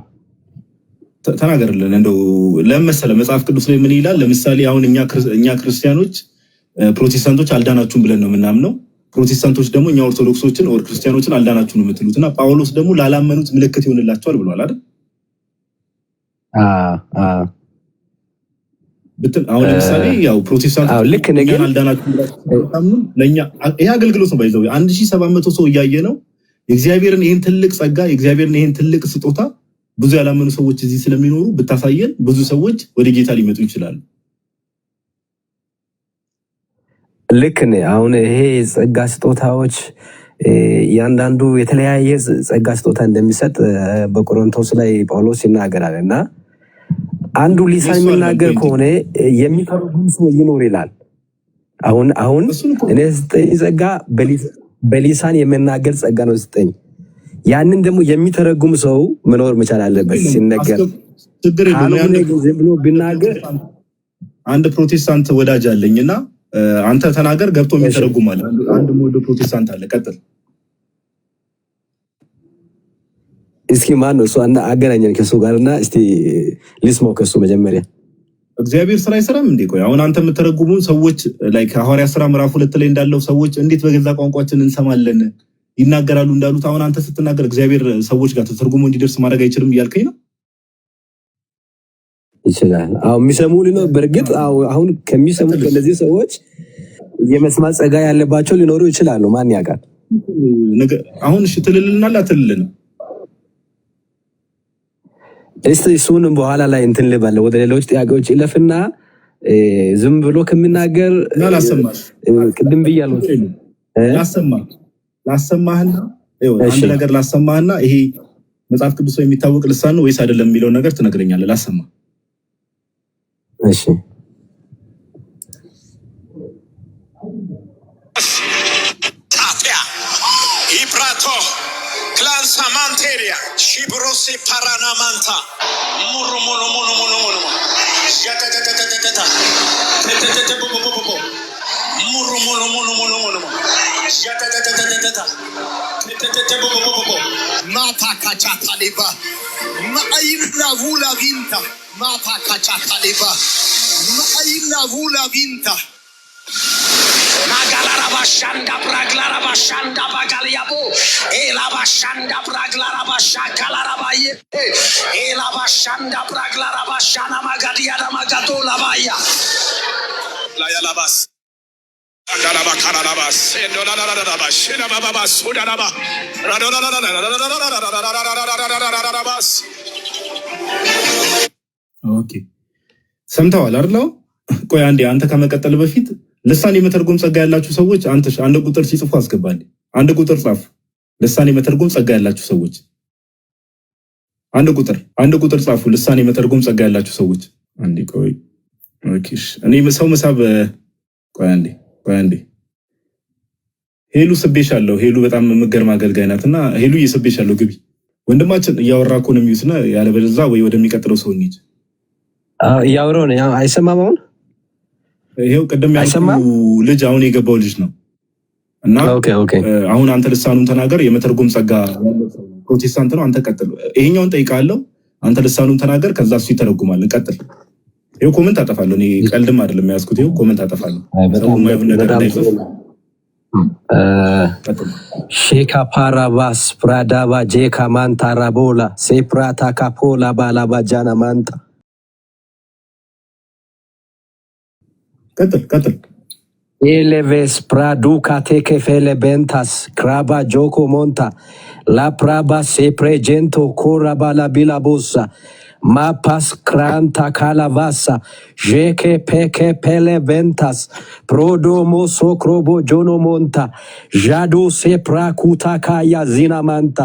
ተናገርልን። እንደው ለምን መሰለህ መጽሐፍ ቅዱስ ላይ ምን ይላል? ለምሳሌ አሁን እኛ ክርስቲያኖች ፕሮቴስታንቶች አልዳናችሁም ብለን ነው የምናምነው። ፕሮቴስታንቶች ደግሞ እኛ ኦርቶዶክሶችን ኦር ክርስቲያኖችን አልዳናችሁም ነው የምትሉትና ጳውሎስ ደግሞ ላላመኑት ምልክት ይሆንላቸዋል ብሏል አይደል? አሁን ለምሳሌ ያው ፕሮቴስታንቶች ልክ ነገር አልዳናችሁም ለኛ ይሄ አገልግሎት ነው። ባይዘው 1700 ሰው እያየ ነው የእግዚአብሔርን ይሄን ትልቅ ጸጋ የእግዚአብሔርን ይሄን ትልቅ ስጦታ ብዙ ያላመኑ ሰዎች እዚህ ስለሚኖሩ ብታሳየን ብዙ ሰዎች ወደ ጌታ ሊመጡ ይችላሉ። ልክ ነህ። አሁን ይሄ ጸጋ ስጦታዎች ያንዳንዱ የተለያየ ጸጋ ስጦታ እንደሚሰጥ በቆሮንቶስ ላይ ጳውሎስ ይናገራል እና አንዱ ሊሳን የሚናገር ከሆነ የሚተረጉም ሰው ይኖር ይላል። አሁን እኔ ስጠኝ ጸጋ በሊሳን የመናገር ጸጋ ነው ስጠኝ። ያንን ደግሞ የሚተረጉም ሰው መኖር መቻል አለበት ሲነገር። ዝም ብሎ ቢናገር አንድ ፕሮቴስታንት ወዳጅ አለኝና አንተ ተናገር ገብቶ የሚተረጉም አለ። አንድ ሞዶ ፕሮቴስታንት አለ። ቀጥል እስኪ ማን ነው እሱ? አገናኘን ከሱ ጋርና እስቲ ልስማው ከሱ መጀመሪያ። እግዚአብሔር ስራ አይሰራም እንዴ? ቆይ አሁን አንተ የምትተረጉሙ ሰዎች ላይ ሐዋርያት ሥራ ምዕራፍ 2 ላይ እንዳለው ሰዎች እንዴት በገዛ ቋንቋችን እንሰማለን ይናገራሉ እንዳሉት አሁን አንተ ስትናገር እግዚአብሔር ሰዎች ጋር ተተርጉሞ እንዲደርስ ማድረግ አይችልም እያልከኝ ነው? ይችላል። የሚሰሙ ሊኖር በእርግጥ አሁን ከሚሰሙ ከነዚህ ሰዎች የመስማት ጸጋ ያለባቸው ሊኖሩ ይችላሉ። ማን ያውቃል? አሁን እሺ ትልልናል አትልልን? እስቲ እሱን በኋላ ላይ እንትን ልበል። ወደ ሌሎች ጥያቄዎች ይለፍና ዝም ብሎ ከሚናገር ላሰማህ ቅድም ብያለሁ። ላሰማህና አንድ ነገር ላሰማህና ይሄ መጽሐፍ ቅዱስ ላይ የሚታወቅ ልሳን ነው ወይስ አይደለም የሚለው ነገር ትነግረኛለህ። ላሰማህ። እሺ ታፊያ ኢብራቶ ክላንሳ ማንቴሪያ ሺብሮሲ ፓራናማንታ ሙሩ ሙሉ ሙሉ ሙሉ ሙሉ ያተተተተተታ ተተተተቦቦቦቦ ሙሩ ሙሉ ሙሉ ሙሉ ሙሉ ያተተተተተታ ተተተተቦቦቦቦ ማታ ካቻታሊባ ማአይላ vula vinta ማታ ካቻታሊባ ማአይላ vula vinta Magalara bashanda braglara bashanda bagaliabo ela bashanda braglara bashakalara baye ela bashanda braglara bashana magadia da magato labaya la ya labas andala bakara labas endola la la la bashina baba basuda laba radola la la labas ኦኬ ሰምተዋል አይደል? ቆይ አንዴ አንተ ከመቀጠል በፊት ልሳን የመተርጎም ጸጋ ያላችሁ ሰዎች አንድ ቁጥር ሲጽፉ አስገባልኝ። አንድ ቁጥር ጻፉ። ልሳን የመተርጎም ጸጋ ያላችሁ ሰዎች አንድ ቁጥር ጻፉ። ልሳን የመተርጎም ጸጋ ያላችሁ ሰዎች አንዴ ቆይ። ኦኬ እኔ ሰው መሳብ ቆይ አንዴ ሄሉ ስቤሻለሁ። ሄሉ በጣም የምትገርም አገልጋይ ናትና ሄሉ እየሰቤሻለሁ። ግቢ ወንድማችን እያወራ እኮ ነው የሚዩትና ያለበለዚያ ወይ ወደሚቀጥለው ሰው እንሂድ። እያወራሁ ነው። አይሰማም አሁን? ይሄው ቅድም ያልኩህ ልጅ አሁን የገባው ልጅ ነው እና አሁን አንተ ልሳኑን ተናገር። የመተርጎም ጸጋ ፕሮቴስታንት ነው። አንተ ቀጥል። ይሄኛውን ጠይቃለሁ፣ አንተ ልሳኑን ተናገር፣ ከዛ እሱ ይተረጉማል። ቀጥል። ይሄው ኮሜንት አጠፋለሁ። እኔ ቀልድም አይደለም ያዝኩት። ይሄው ኮሜንት አጠፋለሁ። ሼካ ፓራባስ ፕራዳባ ጄካ ማንታራቦላ ሴፕራታ ካፖላ ባላባጃና ማንታ ቀጥል ኤሌቬስ ፕራዱካ ቴኬፌሌ ቤንታስ ክራባ ጆኮ ሞንታ ላፕራባ ሴፕሬጀንቶ ኮራባላ ቢላቦሳ ማፓስ ክራንታ ካላቫሳ ጄኬ ፔኬ ፔሌ ቬንታስ ፕሮዶሞ ሶክሮቦ ጆኖ ሞንታ ዣዶ ሴፕራ ኩታካያ ዚና ማንታ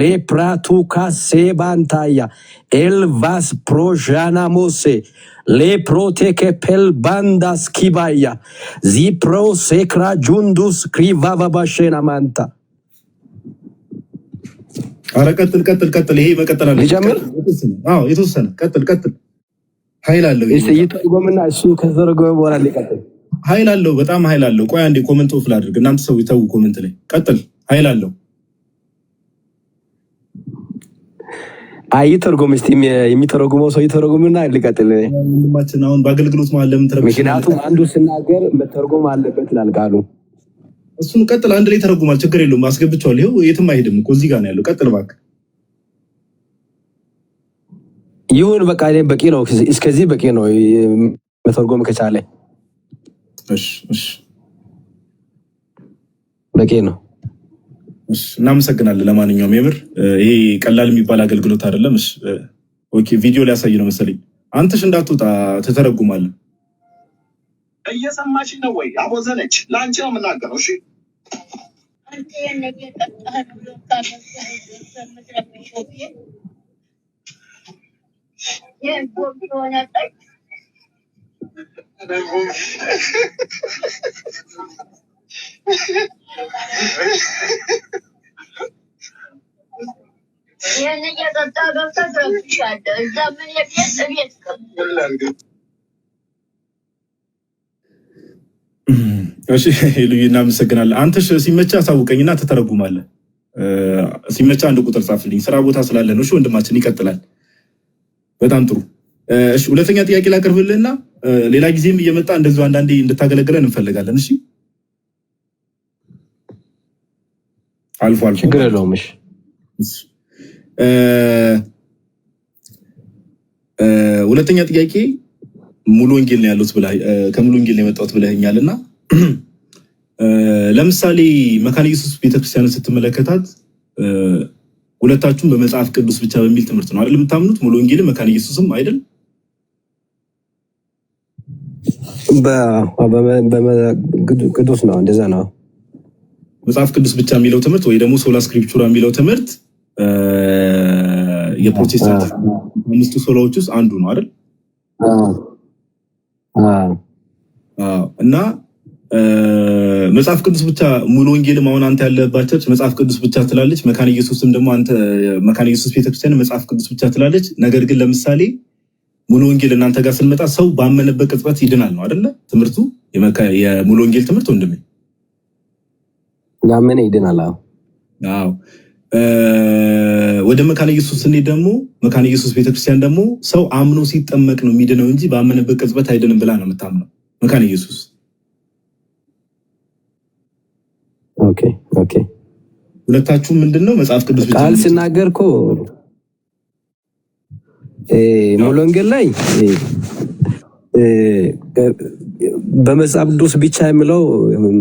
ሌፕራቱካ ሴባንታያ ኤልቫስ ፕሮዣና ሞሴ ሌፕሮቴኬ ፔል ባንዳስ ኪባያ ዚፕሮ ሴክራ ጁንዱስ ክሪቫቫባሼና ማንታ አረ ቀጥል። ይሄ መቀጠል አለ። ልጀምር? አዎ የተወሰነ ቀጥል። ኃይል አለው። ይተረጎምና እሱ ከተረጎመ በኋላ ሊቀጥል ኃይል አለው። በጣም ኃይል አለው። ቆይ አንዴ ኮሜንት ኦፍ ላድርግ። እናንተ ሰው ይተው ኮሜንት ላይ ቀጥል። ኃይል አለው። አይተርጎም። እስቲ የሚተረጉመው ሰው ይተረጉምና ሊቀጥል። ወንድማችን አሁን በአገልግሎት ማለት ለምን ተረጉም? ምክንያቱም አንዱ ሲናገር መተርጎም አለበት ይላል ቃሉ። እሱን ቀጥል። አንድ ላይ ተረጉማል። ችግር የለውም። አስገብቼዋለሁ። ይኸው የትም አይሄድም እኮ እዚህ ጋር ነው ያለው። ቀጥል እባክህ። ይሁን በቃ በቂ ነው። እስከዚህ በቂ ነው መተርጎም ከቻለ። እሺ በቂ ነው። እናመሰግናለን። ለማንኛውም የምር ይሄ ቀላል የሚባል አገልግሎት አይደለም። ኦኬ ቪዲዮ ሊያሳይ ነው መሰለኝ። አንተሽ እንዳትወጣ ተተረጉማለህ። እየሰማሽ ነው ወይ? አቦዘነች ለአንቺ ነው የምናገረው። እሺ ይህን እየጠጣ ገብተህ ትረብሻለህ። እዛ ምን የቤት እሺ ሉይ እናመሰግናለን። አንተሽ ሲመቻ አሳውቀኝና ተተረጉማለህ። ሲመቻ አንድ ቁጥር ጻፍልኝ። ስራ ቦታ ስላለ ነው። እሺ ወንድማችን ይቀጥላል። በጣም ጥሩ። እሺ ሁለተኛ ጥያቄ ላቀርብልህና ሌላ ጊዜም እየመጣ እንደዚሁ አንዳንዴ እንድታገለግለን እንፈልጋለን። እሺ አልፎ ችግር የለውም። እሺ ሁለተኛ ጥያቄ ሙሉ ወንጌል ነው ያሉት ብለህ ከሙሉ ወንጌል ነው የመጣሁት ብለህኛልና ለምሳሌ መካነ ኢየሱስ ቤተክርስቲያንን ስትመለከታት ሁለታችሁም በመጽሐፍ ቅዱስ ብቻ በሚል ትምህርት ነው አይደል የምታምኑት? ሙሉ ወንጌል መካነ ኢየሱስም አይደል? ቅዱስ ነው። እንደዛ ነው። መጽሐፍ ቅዱስ ብቻ የሚለው ትምህርት ወይ ደግሞ ሶላ ስክሪፕቹራ የሚለው ትምህርት የፕሮቴስታንት አምስቱ ሶላዎች ውስጥ አንዱ ነው አይደል? እና መጽሐፍ ቅዱስ ብቻ ሙሉ ወንጌልም አሁን አንተ ያለባቸው መጽሐፍ ቅዱስ ብቻ ትላለች። መካነ ኢየሱስም ደግሞ አንተ መካነ ኢየሱስ ቤተክርስቲያን መጽሐፍ ቅዱስ ብቻ ትላለች። ነገር ግን ለምሳሌ ሙሉ ወንጌል እናንተ ጋር ስንመጣ ሰው ባመነበት ቅጽበት ይድናል ነው አይደለ? ትምህርቱ የሙሉ ወንጌል ትምህርት ወንድሜ ያመነ ይድናል። አዎ ወደ መካነ ኢየሱስ ስንሄድ ደግሞ መካነ ኢየሱስ ቤተክርስቲያን ደግሞ ሰው አምኖ ሲጠመቅ ነው የሚድነው እንጂ ባመነበት ቅጽበት አይድንም ብላ ነው የምታምነው መካነ ኢየሱስ። ኦኬ ሁለታችሁም ምንድነው መጽሐፍ ቅዱስ ብቻ ቃል ሲናገርኮ ሙሉ ወንጌል ላይ በመጽሐፍ ቅዱስ ብቻ የሚለው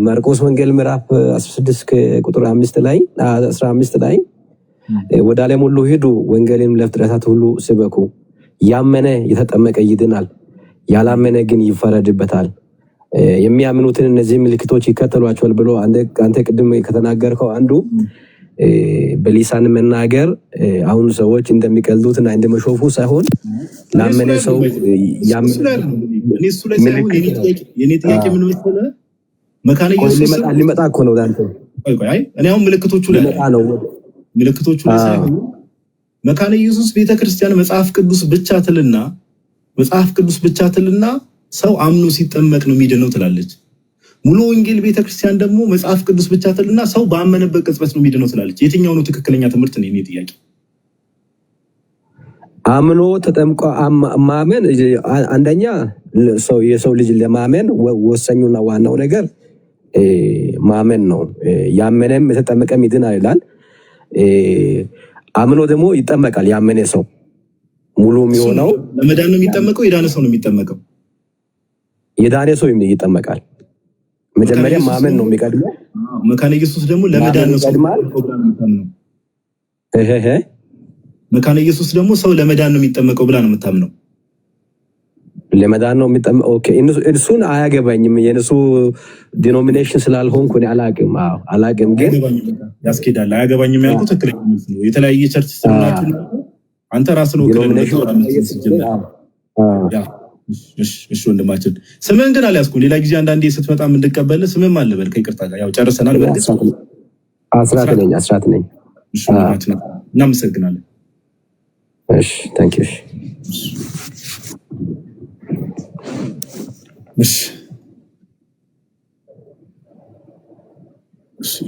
ማርቆስ ወንጌል ምዕራፍ 16 ቁጥር 15 ላይ ወደ ዓለም ሁሉ ሂዱ ወንጌልን ለፍጥረታት ሁሉ ስበኩ፣ ያመነ የተጠመቀ ይድናል፣ ያላመነ ግን ይፈረድበታል፣ የሚያምኑትን እነዚህ ምልክቶች ይከተሏቸዋል ብሎ አንተ ቅድም ከተናገርከው አንዱ በሊሳን መናገር አሁን ሰዎች እንደሚቀልዱትና እንደመሾፉ ሳይሆን ላመነ ሰው የኔ ጥያቄ ምን መሰለህ? መካነ ኢየሱስ ሊመጣ እኮ ነው ዳንተ። እኔ አሁን ምልክቶቹ ላይ ሳይሆን መካነ ኢየሱስ ቤተክርስቲያን መጽሐፍ ቅዱስ ብቻ ትልና ሰው አምኖ ሲጠመቅ ነው የሚድነው ትላለች። ሙሉ ወንጌል ቤተክርስቲያን ደግሞ መጽሐፍ ቅዱስ ብቻ ትልና ሰው ባመነበት ቅጽበት ነው የሚድነው ትላለች። የትኛው ነው ትክክለኛ ትምህርት ነው? የኔ ጥያቄ አምኖ ተጠምቆ ማመን አንደኛ የሰው ልጅ ለማመን ወሳኙና ዋናው ነገር ማመን ነው። ያመነም የተጠመቀም ይድናል ይላል። አምኖ ደግሞ ይጠመቃል። ያመነ ሰው ሙሉ የሚሆነው ለመዳን ነው የሚጠመቀው። የዳነ ሰው ነው የሚጠመቀው። የዳነ ሰው ይጠመቃል። መጀመሪያ ማመን ነው የሚቀድመው። መካነ ኢየሱስ ደግሞ ለመዳን ነው ይቀድማል። መካነ ኢየሱስ ደግሞ ሰው ለመዳን ነው የሚጠመቀው ብላ ነው የምታምነው። ለመዳን ነው የሚጠመቀው። ኦኬ እሱን አያገባኝም። የነሱ ዲኖሚኔሽን ስላልሆንኩ እኔ አላቅም ግን ያስኬዳል። አያገባኝም ያልኩት ትክክለኛ ነው። የተለያየ ቸርች ስለሆናችሁ አንተ ራስህ ነው እሺ ወንድማችን ስምህን ግን አልያዝኩም። ሌላ ጊዜ አንዳንዴ ስትመጣ የምንቀበልህ ስምህም አለ በል። ከይቅርታ ጋር ያው ጨርሰናል። አስራት ነኝ። እናመሰግናለን። እሺ ታንክ ዩ።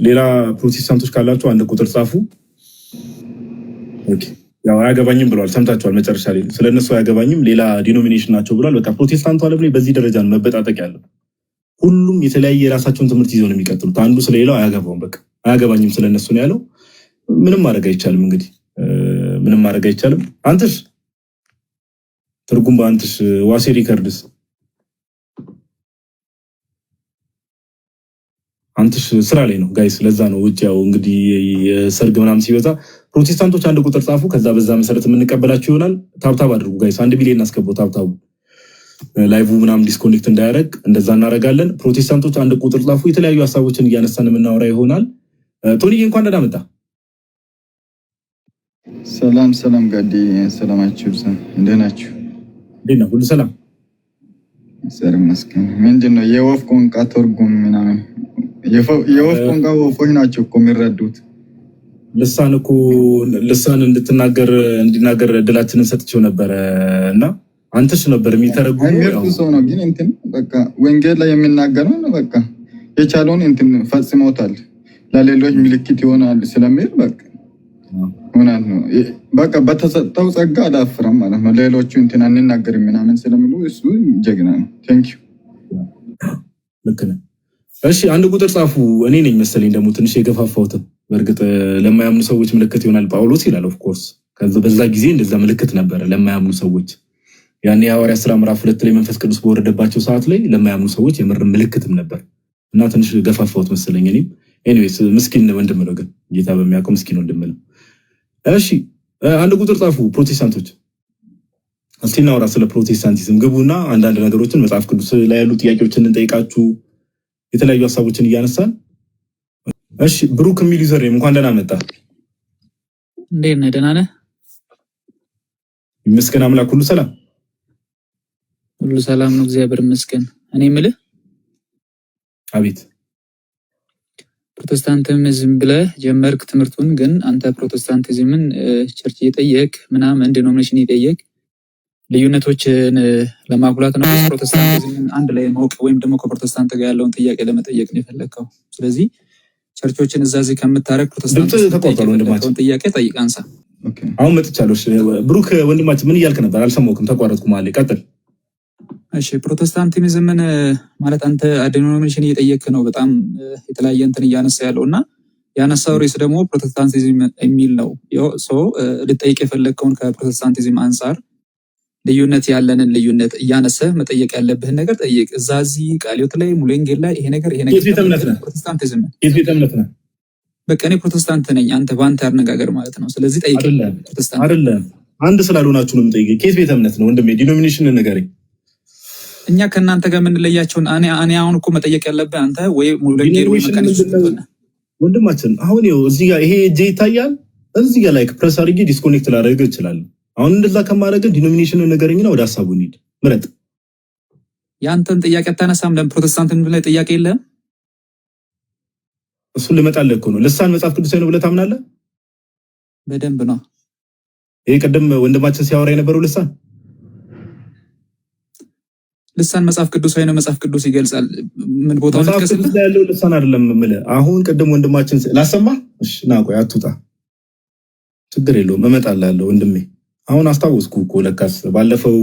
ሌላ ፕሮቴስታንቶች ካላችሁ አንድ ቁጥር ጻፉ። ኦኬ ያው አያገባኝም ብለዋል። ሰምታችኋል። መጨረሻ ላይ ስለነሱ አያገባኝም ሌላ ዲኖሚኔሽን ናቸው ብሏል። በቃ ፕሮቴስታንቱ ዓለም ላይ በዚህ ደረጃ ነው መበጣጠቅ ያለው። ሁሉም የተለያየ የራሳቸውን ትምህርት ይዘው ነው የሚቀጥሉት። አንዱ ስለሌላው አያገባውም። በቃ አያገባኝም ስለነሱ ነው ያለው። ምንም ማድረግ አይቻልም። እንግዲህ ምንም ማድረግ አይቻልም። አንተስ ትርጉም በአንተስ ዋሴ ሪከርድስ አንተስ ስራ ላይ ነው ጋይስ። ለዛ ነው ውጭ ያው እንግዲህ የሰርግ ምናምን ሲበዛ ፕሮቴስታንቶች አንድ ቁጥር ጻፉ። ከዛ በዛ መሰረት የምንቀበላችሁ ይሆናል። ታብታብ አድርጉ ጋይስ። 1 ቢሊዮን እናስገባው። ታብታቡ ላይቭ ምናምን ዲስኮኔክት እንዳያደርግ እንደዛ እናደርጋለን። ፕሮቴስታንቶች አንድ ቁጥር ጻፉ። የተለያዩ ሀሳቦችን እያነሳን የምናወራ ይሆናል። ቶኒዬ እንኳን ደህና መጣ። ሰላም ጋዲ፣ ሰላማችሁ ይብዛ። እንዴት ናችሁ? እንዴት ነው? ሁሉ ሰላም ሰር መስከን ምንድን ነው የወፍ ቋንቋ ትርጉም ምናምን? የወፍ ቋንቋ ወፎች ናቸው እኮ የሚረዱት። ልሳን እኮ ልሳን እንዲናገር እድላችንን ሰጥቼው ነበረ እና አንተስ ነበር የሚተረጉመው ሰው ነው። ግን እንትን በቃ ወንጌል ላይ የሚናገረው በቃ የቻለውን እንትን ፈጽሞታል። ለሌሎች ምልክት ይሆናል ስለሚል በቃ እውነት ነው። በቃ በተሰጠው ጸጋ አላፍረም ማለት ነው። ሌሎቹ እንትን አንናገርም ምናምን ስለሚሉ እሱ ጀግና ነው። ቴንክ ዩ። ልክ ነህ። እሺ አንድ ቁጥር ጻፉ። እኔ ነኝ መሰለኝ ደግሞ ትንሽ የገፋፋሁትም። በእርግጥ ለማያምኑ ሰዎች ምልክት ይሆናል ጳውሎስ ይላል። ኦፍ ኮርስ በዛ ጊዜ እንደዛ ምልክት ነበረ ለማያምኑ ሰዎች። ያኔ የሐዋርያት ሥራ ምዕራፍ 2 ላይ መንፈስ ቅዱስ በወረደባቸው ሰዓት ላይ ለማያምኑ ሰዎች የምር ምልክትም ነበር እና ትንሽ ገፋፋሁት መሰለኝ እኔም። ኤኒዌይስ ምስኪን ወንድም ነው፣ ግን ጌታ በሚያውቀው ምስኪን ወንድም ነው። እሺ አንድ ቁጥር ጻፉ ፕሮቴስታንቶች። እስቲ እናውራ ስለ ፕሮቴስታንቲዝም። ግቡና አንዳንድ ነገሮችን መጽሐፍ ቅዱስ ላይ ያሉ ጥያቄዎችን እንጠይቃችሁ፣ የተለያዩ ሀሳቦችን እያነሳን። እሺ ብሩክ የሚል ዩዘር እንኳን ደህና መጣ። እንዴት ነህ? ደህና ነህ? ይመስገን አምላክ። ሁሉ ሰላም ሁሉ ሰላም ነው፣ እግዚአብሔር ይመስገን። እኔ የምልህ አቤት። ፕሮቴስታንቲዝም ብለህ ጀመርክ ትምህርቱን፣ ግን አንተ ፕሮቴስታንቲዝምን ቸርች እየጠየቅ ምናምን ዲኖሚኔሽን እየጠየቅ ልዩነቶችን ለማጉላት ነው። ፕሮቴስታንቲዝምን አንድ ላይ ማወቅ ወይም ደግሞ ከፕሮቴስታንት ጋር ያለውን ጥያቄ ለመጠየቅ ነው የፈለግከው? ስለዚህ ቸርቾችን እዛዚህ ከምታረግ ፕሮቴስታንት ጥያቄ ጠይቅ፣ አንሳ። አሁን መጥቻለሁ። ብሩክ ወንድማችን ምን እያልክ ነበር? አልሰማሁም፣ ተቋረጥኩ ማለት። ቀጥል። እሺ ፕሮቴስታንቲዝምን ማለት አንተ ዲኖሚኔሽን እየጠየቅ ነው። በጣም የተለያየ እንትን እያነሳ ያለው እና ያነሳው ርዕስ ደግሞ ፕሮቴስታንቲዝም የሚል ነው። ልጠይቅ የፈለግከውን ከፕሮቴስታንቲዝም አንጻር ልዩነት ያለንን ልዩነት እያነሳህ መጠየቅ ያለብህን ነገር ጠይቅ። እዛዚህ ቃልዮት ላይ ሙሉ ወንጌል ላይ ይሄ ነገር ፕሮቴስታንቲዝም በቃ እኔ ፕሮቴስታንት ነኝ፣ አንተ በአንተ አነጋገር ማለት ነው። ስለዚህ ጠይቅ። ፕሮቴስታንት አይደለም አንድ ስላልሆናችሁ ነው የምጠይቅ። ከየት ቤተ እምነት ነው ወንድሜ? ዲኖሚኔሽን ንገረኝ። እኛ ከእናንተ ጋር የምንለያቸውን እኔ አሁን እኮ መጠየቅ ያለብህ አንተ ወይ ሙሉ ወንጌል ወይ መካኒዝም ወንድማችን። አሁን ይኸው እዚህ ጋር ይሄ እጄ ይታያል። እዚህ ጋር ላይክ ፕሬስ አድርጌ ዲስኮኔክት ላደርግ እችላለሁ። አሁን እንደዛ ከማድረግ ዲኖሚኔሽን ነገረኝና ወደ ሀሳቡ እንሂድ። ምረጥ። ያንተን ጥያቄ አታነሳም? ለምን ፕሮቴስታንት ላይ ጥያቄ የለህም? እሱን ልመጣልህ እኮ ነው። ልሳን መጽሐፍ ቅዱሳዊ ነው ብለህ ታምናለህ? በደንብ ነው። ይሄ ቅድም ወንድማችን ሲያወራ የነበረው ልሳን መጽሐፍ ቅዱሳዊ ነው፣ መጽሐፍ ቅዱስ ይገልጻል። ምን ቦታው መጽሐፍ ቅዱስ ላይ ያለው ልሳን አይደለም የምልህ። አሁን ቅድም ወንድማችን ላሰማ። እሺ ና ቆይ አትውጣ፣ ችግር የለውም እመጣላለሁ ወንድሜ። አሁን አስታወስኩ እኮ ለካስ ባለፈው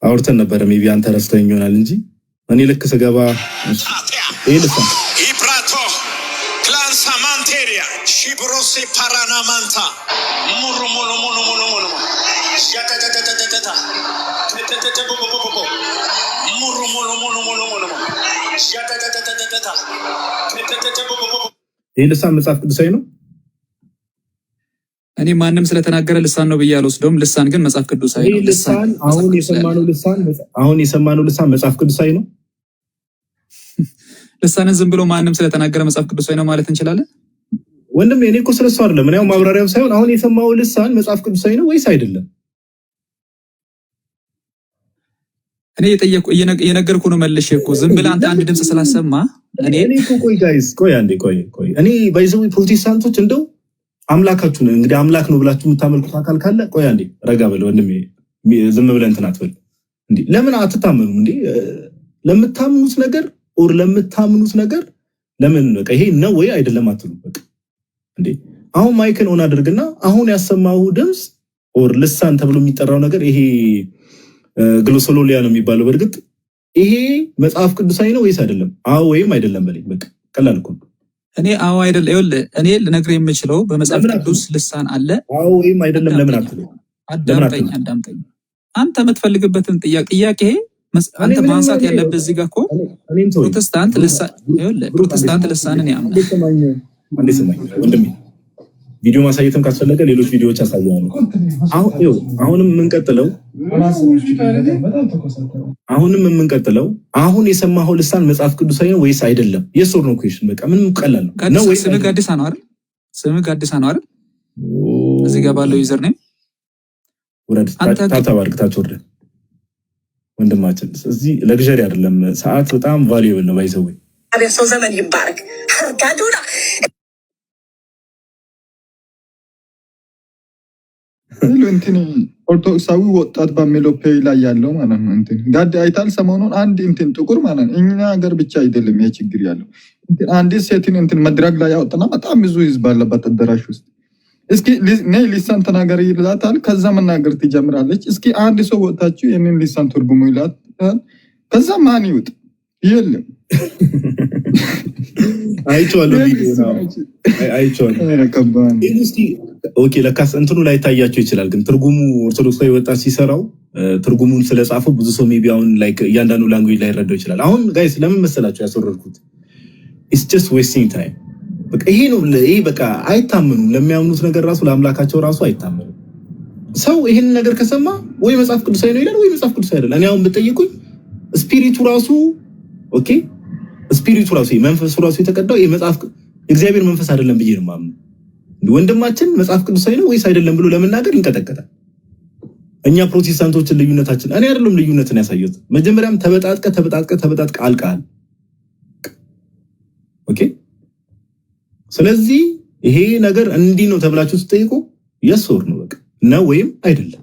አውርተን ነበር። ሜቢ አንተ ረስተኸኝ ይሆናል እንጂ እኔ ልክ ስገባ ይሄ ልሳን ኢብራቶ ክላንሳ ማንቴሪያ ሺብሮሴ ፓራና ማንታ ሙሩ ሙሉ ሙሉ ሙሉ ሙሉ ሻታታታታታ ተተተተቦቦቦቦ ሙሩ ሙሉ ሙሉ ሙሉ ሙሉ ሻታታታታታ ተተተተቦቦቦ ይሄ ልሳን መጽሐፍ ቅዱሳዊ ነው። እኔ ማንም ስለተናገረ ልሳን ነው ብዬ አልወስደውም። ልሳን ግን መጽሐፍ ቅዱሳዊ ነው። ልሳን አሁን የሰማነው ልሳን መጽሐፍ ቅዱሳዊ ነው። ልሳንን ዝም ብሎ ማንም ስለተናገረ መጽሐፍ ቅዱሳዊ ነው ማለት እንችላለን? ወንድም እኔ እኮ ስለሱ አይደለም። እኔ ማብራሪያው ሳይሆን አሁን የሰማው ልሳን መጽሐፍ ቅዱሳዊ ነው ወይስ አይደለም? እኔ የነገርኩህ ነው መልሼ እኮ ዝም ብለህ አንተ አንድ ድምጽ ስላሰማ እኔ እኮ ቆይ ጋይስ ቆይ እኔ ባይዘው ፕሮቴስታንቶች እንደው አምላካችሁ ነው እንግዲህ አምላክ ነው ብላችሁ የምታመልኩት አካል ካለ ቆይ አንዴ ረጋ በል ወንድሜ፣ ዝም ብለህ እንትን አትበል እንዴ። ለምን አትታመኑም እንዴ? ለምታምኑት ነገር ለምን በቃ ይሄ ነው ወይ አይደለም አትሉ በቃ እንዴ። አሁን ማይክን ኦን አድርግና አሁን ያሰማው ድምጽ ኦር ልሳን ተብሎ የሚጠራው ነገር ይሄ ግሎሶሎሊያ ነው የሚባለው። በእርግጥ ይሄ መጽሐፍ ቅዱሳዊ ነው ወይስ አይደለም? አዎ ወይም አይደለም በለኝ። በቃ ቀላል እኮ እኔ አዎ አይደለም። ይኸውልህ እኔ ልነግርህ የምችለው በመጽሐፍ ቅዱስ ልሳን አለ። አዎ ወይም አይደለም ለምን አትለው? አዳምጠኝ። አንተ የምትፈልግበትን ጥያቄ አንተ ማንሳት ያለብህ እዚህ ጋር እኮ ፕሮቴስታንት ልሳንን ያምናል። አንዴ ስማኝ ወንድሜ፣ ቪዲዮ ማሳየትም ካስፈለገ ሌሎች ቪዲዮዎች አሳያለሁ። አሁንም የምንቀጥለው አሁን የሰማኸው ልሳን መጽሐፍ ቅዱሳዊ ነው ወይስ አይደለም? የሶር ነው ኩዌሽን። በቃ ምንም ቀላል ነው። ስምህ ጋዲሳ ነው አይደል? እዚህ ጋር ባለው ዩዘር ኔም ወረድ ታባርክታችሁ ወረድ ወንድማችን። እዚህ ለግዠሪ አይደለም፣ ሰዓት በጣም ቫልዩብል ነው። ባይዘው ሰው ዘመን ይባረክ አርጋዶና እንትን ኦርቶዶክሳዊ ወጣት በሚለው ፔጅ ላይ ያለው ማለት ነው። እንትን ጋድ አይታል ሰሞኑን አንድ እንትን ጥቁር ማለት ነው። እኛ ሀገር ብቻ አይደለም ይሄ ችግር ያለው። አንዲት ሴትን እንትን መድረክ ላይ ያወጣና በጣም ብዙ ህዝብ አለበት አዳራሽ ውስጥ። እስኪ ነይ ሊሳን ተናገሪ ይላታል። ከዛ መናገር ትጀምራለች። እስኪ አንድ ሰው ወጣችሁ ይሄንን ሊሳን ትርጉሙ ይላታል። ከዛ ማን ይውጥ? የለም አይቼዋለሁ። ኦኬ ለካስ እንትኑ ላይ ታያቸው ይችላል። ግን ትርጉሙ ኦርቶዶክሳዊ ወጣት ሲሰራው ትርጉሙን ስለጻፈው ብዙ ሰው ሜቢ አሁን ላይክ እያንዳንዱ ላንጉዌጅ ላይ ረዳው ይችላል። አሁን ጋይስ ለምን መሰላችሁ ያስወረድኩት? ኢትስ ጀስት ዌስቲንግ ታይም። በቃ ይሄ ነው። ይሄ በቃ አይታመኑም። ለሚያምኑት ነገር ራሱ ለአምላካቸው ራሱ አይታመኑም። ሰው ይሄን ነገር ከሰማ ወይ መጽሐፍ ቅዱሳዊ ነው ይላል ወይ መጽሐፍ ቅዱሳዊ አይደለም። እኔ አሁን ብትጠይቁኝ ስፒሪቱ ራሱ ኦኬ ስፒሪቱ ራሱ መንፈሱ ራሱ የተቀዳው የመጽሐፍ እግዚአብሔር መንፈስ አይደለም ብዬ ነው ማምነው። ወንድማችን መጽሐፍ ቅዱሳዊ ነው ወይስ አይደለም ብሎ ለመናገር እንቀጠቀጣል። እኛ ፕሮቴስታንቶችን ልዩነታችን እኔ አይደለም ልዩነትን ያሳየሁት። መጀመሪያም ተበጣጥቀ አልቃል። ኦኬ ስለዚህ ይሄ ነገር እንዲህ ነው ተብላችሁ ስትጠይቁ የሶር ነው በቃ ነው ወይም አይደለም።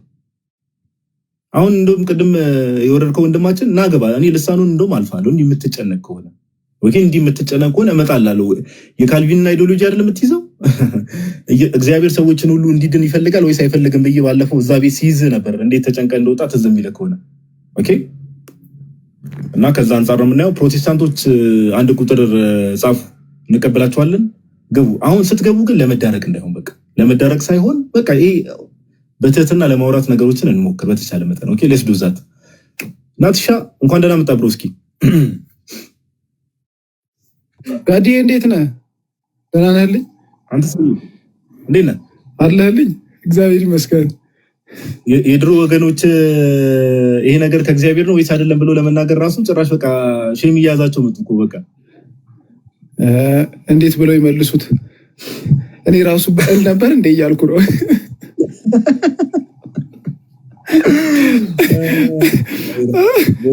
አሁን እንደውም ቅድም የወረድከው ወንድማችን ናገባ እኔ ልሳኑን እንደውም አልፋለሁ። እንዲህ የምትጨነቅ ከሆነ ኦኬ እንዲህ የምትጨነቅ ከሆነ እመጣላለሁ። የካልቪንና አይዲዮሎጂ አይደለም የምትይዘው። እግዚአብሔር ሰዎችን ሁሉ እንዲድን ይፈልጋል ወይስ አይፈልግም ብዬ ባለፈው እዛ ቤት ሲይዝ ነበር። እንዴት ተጨንቀ እንደወጣ ትዝ የሚልህ ከሆነ ኦኬ። እና ከዛ አንፃር ነው የምናየው። ፕሮቴስታንቶች አንድ ቁጥር ጻፉ፣ እንቀበላቸዋለን፣ ግቡ። አሁን ስትገቡ ግን ለመዳረቅ እንዳይሆን በቃ ለመዳረቅ ሳይሆን በቃ ይሄ በትህትና ለማውራት ነገሮችን እንሞክር በተቻለ መጠን። ኦኬ ሌትስ ዱ ዛት። ናትሻ እንኳን ደህና መጣ ብሮስኪ። ጋዲ እንዴት ነህ? ደህና ነህልኝ? አንተስ እንዴት ነህ? አለህልኝ? እግዚአብሔር ይመስገን። የድሮ ወገኖች ይሄ ነገር ከእግዚአብሔር ነው ወይስ አይደለም ብሎ ለመናገር ራሱ ጭራሽ በቃ ሼም እያያዛቸው መጡ እኮ በቃ። እንዴት ብለው ይመልሱት? እኔ ራሱ በል ነበር እንደ እያልኩ ነው።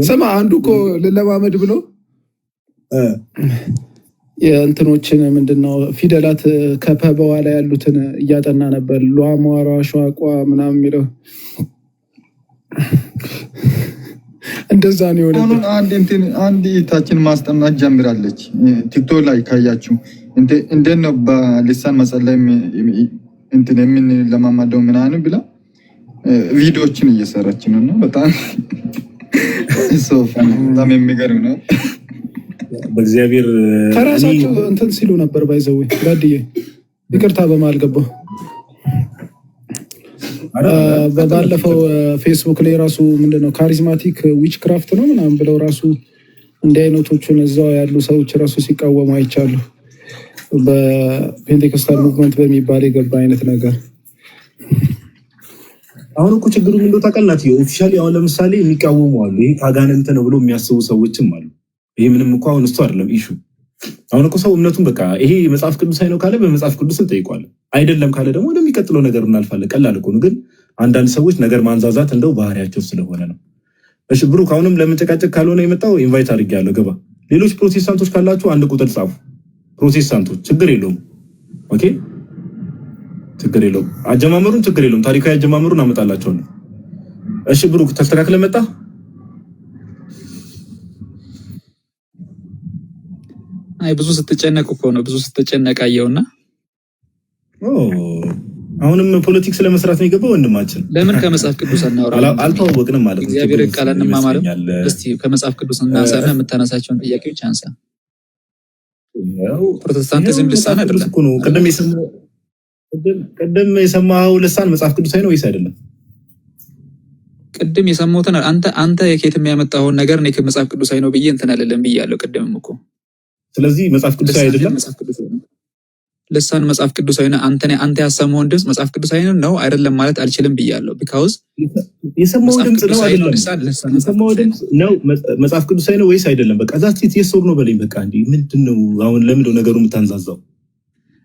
ስማ አንዱ እኮ ልለማመድ ብሎ የእንትኖችን ምንድነው ፊደላት ከፐ በኋላ ያሉትን እያጠና ነበር። ሏሟራ ሸቋ ምናምን የሚለው እንደዛ ነው የሆነ። አሁን አንድ እህታችን ማስጠናት ጀምራለች። ቲክቶክ ላይ ካያችሁ እንዴት ነው በልሳን መጸለይ የምን ለማማደው ምናምን ብላ ቪዲዮዎችን እየሰራች ነው እና በጣም በጣም የሚገርም ነው። በእግዚአብሔር ከራሳቸው እንትን ሲሉ ነበር ባይዘው ጋድዬ ይቅርታ በማልገባ ባለፈው ፌስቡክ ላይ ራሱ ምንድነው ካሪዝማቲክ ዊች ክራፍት ነው ምናምን ብለው ራሱ እንዲህ አይነቶቹን እዛው ያሉ ሰዎች ራሱ ሲቃወሙ አይቻለሁ። በፔንቴኮስታል ሙቭመንት በሚባል የገባ አይነት ነገር። አሁን እኮ ችግሩ ምን እንደው ታውቃላችሁ? ኦፊሻሊ አሁን ለምሳሌ የሚቃወሙ አሉ። ይሄ አጋንንት ነው ብሎ የሚያስቡ ሰዎችም አሉ። ይሄ ምንም እኮ አሁን እሱ አይደለም ኢሹ። አሁን እኮ ሰው እምነቱን በቃ ይሄ መጽሐፍ ቅዱሳዊ ነው ካለ በመጽሐፍ ቅዱስ እንጠይቀዋለን፣ አይደለም ካለ ደግሞ ወደሚቀጥለው ነገር እናልፋለን። ቀላል እኮ ነው። ግን አንዳንድ ሰዎች ነገር ማንዛዛት እንደው ባህሪያቸው ስለሆነ ነው። እሺ ብሩክ፣ አሁንም ለመጨቃጨቅ ካልሆነ የመጣው ኢንቫይት አድርጌያለሁ፣ ገባ። ሌሎች ፕሮቴስታንቶች ካላችሁ አንድ ቁጥር ጻፉ። ፕሮቴስታንቶች ችግር የለውም፣ ኦኬ፣ ችግር የለውም። አጀማመሩን ችግር የለውም፣ ታሪካዊ አጀማመሩን አመጣላቸዋለሁ። እሺ ብሩክ፣ ተስተካክለ መጣ። አይ ብዙ ስትጨነቅ እኮ ነው፣ ብዙ ስትጨነቅ አየውና አሁንም ፖለቲክስ ለመስራት ነው የገባው ወንድማችን። ለምን ከመጽሐፍ ቅዱስ አናወራ? አልተዋወቅንም ማለት ነው። እግዚአብሔር ቃል እንማማር። እስቲ ከመጽሐፍ ቅዱስ እናንሳና የምታነሳቸውን ጥያቄዎች አንሳ። ፕሮቴስታንቲዝም ልሳን አይደለም እኮ ነው። ቀደም የሰማኸው ልሳን መጽሐፍ ቅዱሳዊ ነው ወይስ አይደለም? ቅድም የሰማሁትን አንተ የኬት የሚያመጣውን ነገር እኔ ከመጽሐፍ ቅዱሳዊ ነው ብዬ እንትን አለለም ብያለሁ ቅድምም እኮ። ስለዚህ መጽሐፍ ቅዱሳዊ አይደለም። ልሳን መጽሐፍ ቅዱሳዊ ነው። አንተ ያሰማውን ድምፅ መጽሐፍ ቅዱሳዊ ነው አይደለም ማለት አልችልም ብያለሁ። ቢካውዝ የሰማው ድምፅ ነው አይደለም፣ የሰማው ድምፅ ነው መጽሐፍ ቅዱሳዊ ነው ወይስ አይደለም? በቃ ዛት የሶር ነው በለኝ። በቃ እንዴ ምንድነው አሁን? ለምንድነው ነገሩ የምታንዛዛው?